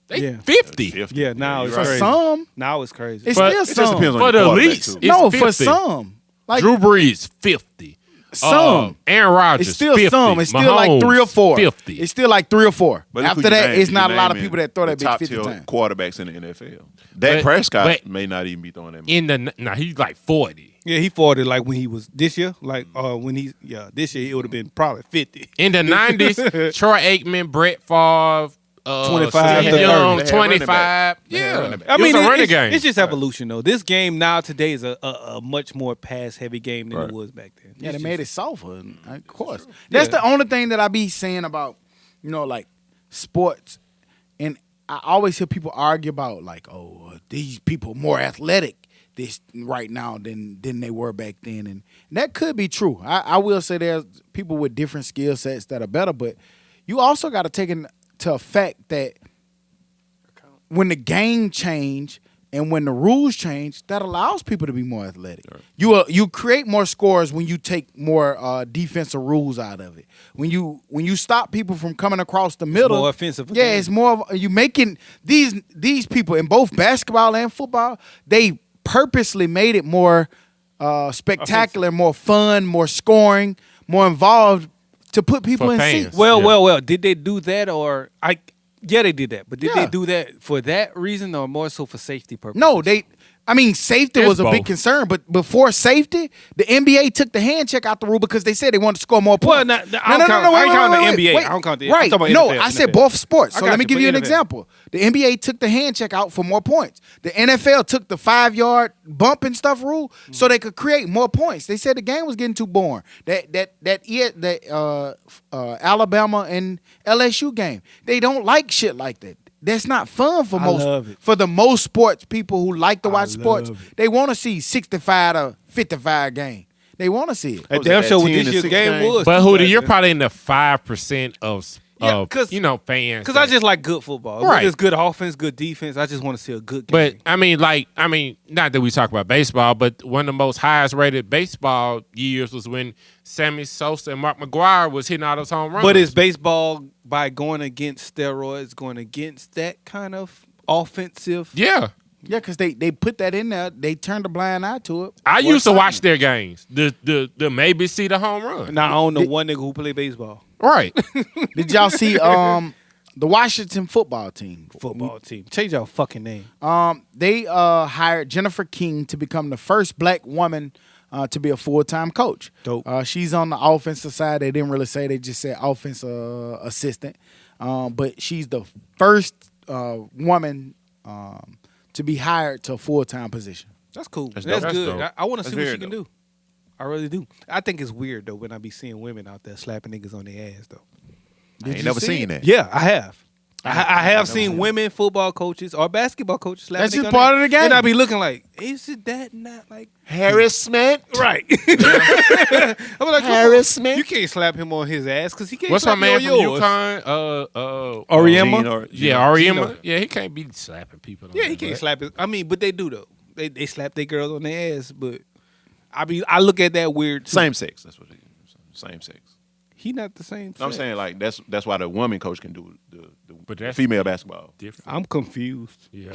They Yeah. 50. 50. Yeah, now you're it's For crazy. some, Now it's crazy. it's But still it It just some. depends on For the the quarterback, least. too. It's No, 50. for some. Like Drew Brees, 50. some. Aaron Rodgers, It's still 50. some. It's still like Mahomes, 3 or 4. 50. It's still like 3 or 4. But look After who you that, name. it's not a You lot of naming people that throw that the bitch top 50 tier times. quarterbacks in the NFL. Dak But- Prescott but- may not even be throwing that much. in the nah, he's like 40. Yeah, he fought it like when he was this year. Like when he's this year it would have been probably 50. In the 90s, Troy Aikman, Brett Favre, 25 Steve to 30. Young, They had running 25. back. They had Yeah, running back. I mean, it was a running it's, game. it's just evolution though. This game now today is a much more pass heavy game than Right. it was back then. Yeah, they It's made it just- softer, of course. That's the only thing that I be saying about, like sports. And I always hear people argue about like, these people more athletic this right now than they were back then. And that could be true. I will say there's people with different skill sets that are better, but you also got to take into effect that when the game change and when the rules change, that allows people to be more athletic. Right. You create more scores when you take more defensive rules out of it. When you stop people from coming across the middle, more offensive. Yeah, it's more of you making these people in both basketball and football. They purposely made it more spectacular, more fun, more scoring, more involved to put people For in fans. seats. Well, Yeah. well. Did they do that or Yeah, they did that. But did Yeah. they do that for that reason or more so for safety purposes? No, safety It's was a big both. concern, but before safety, the NBA took the hand check out the rule because they said they wanted to score more points. Well, I don't count the NBA. I don't count the. I'm Right. talking No, about I NFL. said both sports. I So got let me you, give but you an NFL. example. The NBA took the hand check out for more points. The NFL took the 5-yard bump and stuff rule so they could create more points. They said the game was getting too boring. That Alabama and LSU game, they don't like shit like that. That's not fun for love it. for the most sports people who like to watch sports. love it. They want to see 65 to 55 game. They want to see it. Hey, Was damn it sure that what 10 this to year's 6 game game? was. But too, Hootie, you're goddamn. probably in the 5% of Yeah, 'cause- fans. Because I just like good football. Right. It's good offense, good defense. I just want to see a good But game. I mean, not that we talk about baseball, but one of the most highest rated baseball years was when Sammy Sosa and Mark McGwire was hitting all those home runs. But is baseball by going against steroids, going against that kind of offensive? yeah. Yeah, because they put that in there. They turned a blind eye to it. I Or used to something. watch their games. The maybe see the home run. Now I don't know one nigga who play baseball. Right. Did y'all see the Washington football team? Football team. Change your fucking name. They hired Jennifer King to become the first black woman to be a full-time coach. Dope. She's on the offensive side. They didn't really say. They just said offensive assistant. But she's the first woman to be hired to a full-time position. That's cool. That's That's, dope. good. That's dope. I want to That's see what she very can dope. do. I really do. I think it's weird though when I be seeing women out there slapping niggas on their ass though. I ain't never seen that. Yeah, I have. I have seen women football coaches or basketball coaches slapping That's niggas just on part their- of the game. And I be looking like, is it that not like Harassment. right? I'm like, come on. Harassment. You can't slap him on his ass because he can't. What's my slap you man on from yours. UConn? Oriema? Yeah, Ariema. Gino. Yeah, he can't be slapping people. on Yeah, he their can't butt. slap it. I mean, but they do though. They slap their girls on their ass, but I look at that weird too. Same sex. That's what it is. Same sex. He not the same. I'm sex. saying like that's why the woman coach can do But the that's female basketball. different. I'm confused. Yeah.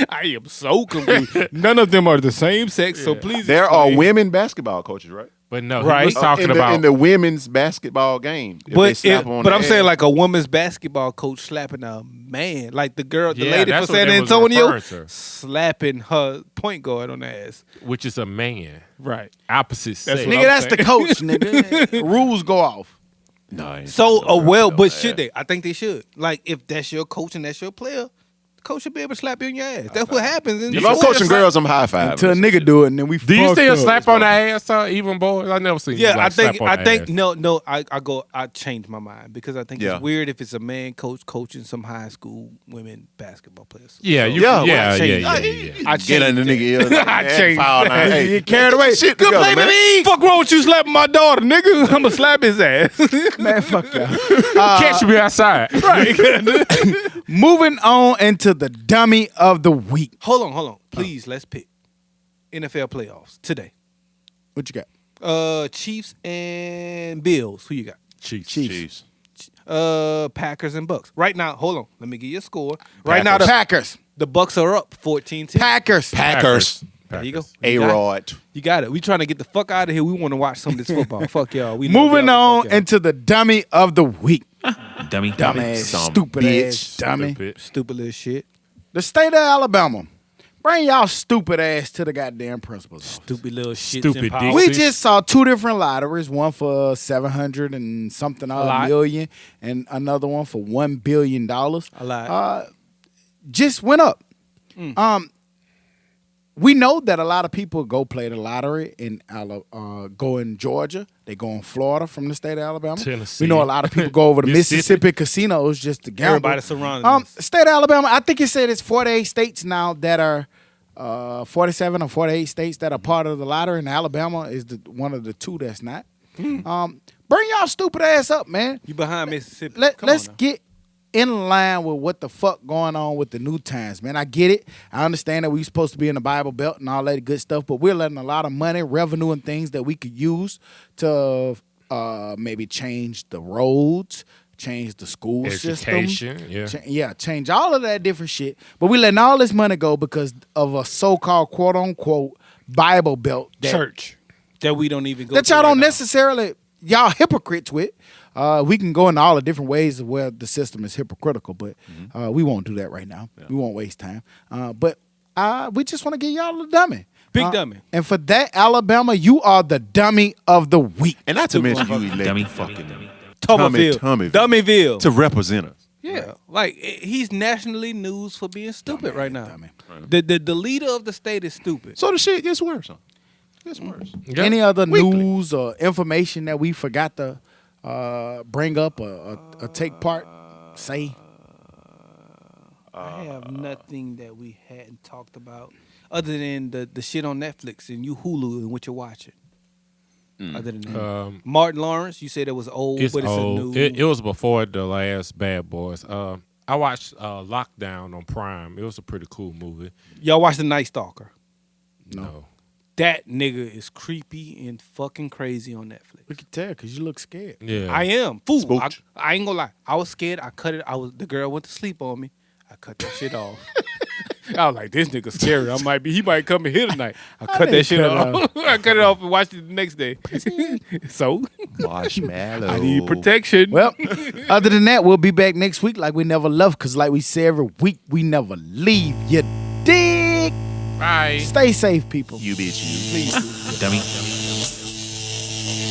I am so confused. None of them are the same sex, so please. There are explain. women basketball coaches, right? But no, Right. he was talking in about in the women's basketball game. If they But slap on but the I'm saying ass- like a woman's basketball coach slapping a man, like the lady Yeah, for that's what San they was Antonio referring to. slapping her point guard on the ass. which is a man, Right. opposite sex. what Nigga, I'm that's saying. the coach, nigga. Rules go off. No, I ain't So talking well, about but that. should they? I think they should. Like if that's your coach and that's your player, the coach should be able to slap you in your ass. That's what happens. In If the I'm sport. coaching girls, I'm high five. Until a nigga do it, and then we Do you fucked still up. slap on the ass, even boys? I never seen you Yeah, like slap on I the think ass. no. I changed my mind because I think Yeah. it's weird if it's a man coach coaching some high school women basketball players. Yeah, you, Yeah, yeah, well, yeah, I yeah, changed yeah. I Get in the changed nigga that. ear. I changed Foul now. that. Hey, You carried away. shit Good together, play, man. baby. Fuck wrong with you slapping my daughter, nigga? I'ma slap his ass. Man, fuck y'all. Catch me outside. Moving on into the dummy of the week. Hold on. Please, let's pick NFL playoffs today. What you got? Chiefs and Bills. Who you got? Chiefs. Packers and Bucks. Right now, hold on. Let me give you a score. Right now, Packers. the Bucks are up 14-10. Packers. Packers. There you go. A-Rod. You got it. We trying to get the fuck out of here. We want to watch some of this football. Fuck y'all. We love Moving y'all, on fuck y'all. into the dummy of the week. Dummy. Dumbass, Some stupid bitch. ass dummy. Stupid. stupid little shit. The state of Alabama. Bring y'all stupid ass to the goddamn principal's office. Stupid little shit. Stupid dick. We just saw two different lotteries, one for 700 and something lot. million, and another one for $1 billion. A lot. Just went up. We know that a lot of people go play the lottery in go in Georgia. They go in Florida from the state of Alabama. Tennessee. We know a lot of people go over to Mississippi. Mississippi casinos just to gamble. Everybody surrounding us. State of Alabama, I think it said it's 48 states now that are 47 or 48 states that are part of the lottery, and Alabama is one of the two that's not. Bring y'all stupid ass up, man. You behind Mississippi. Let's get in line with what the fuck going on with the new times, man. I get it. I understand that we supposed to be in the Bible Belt and all that good stuff, but we're letting a lot of money, revenue, and things that we could use to maybe change the roads, change the school Education, system. Change all of that different shit. But we letting all this money go because of a so-called quote-unquote Bible Belt church that we don't even go that to y'all right don't now. necessarily, y'all hypocrites with. We can go into all the different ways of where the system is hypocritical, but we won't do that right now. Yeah. We won't waste time. But we just want to give y'all a dummy. Big dummy. And for that, Alabama, you are the dummy of the week. And not to mention you elected Dummy. fucking Dummyville. to represent us. Yeah, like he's nationally news for being stupid right now. Dummy. The leader of the state is stupid. So the shit gets worse. Huh? Gets worse. Yeah. Any other Weekly. news or information that we forgot to bring up or take part, say? I have nothing that we hadn't talked about other than the shit on Netflix and you Hulu and what you're watching. Other than that, Martin Lawrence, you said it was old, It's but it's old. a new. It was before the last Bad Boys. I watched Lockdown on Prime. It was a pretty cool movie. Y'all watch The Night Stalker. No. That nigga is creepy and fucking crazy on Netflix. We can tell because you look scared. Yeah. I am. Fool. Spooked. I ain't gonna lie. I was scared. I cut it. The girl went to sleep on me. I cut that shit off. I was like, this nigga scary. He might come in here tonight. I cut that didn't shit cut off. I cut it off and watched it the next day. So Marshmallow. I need protection. Well, other than that, we'll be back next week like we never left because like we say every week, we never leave. You dig? Bye. Stay safe, people. You bitch, you. Please. Dummy.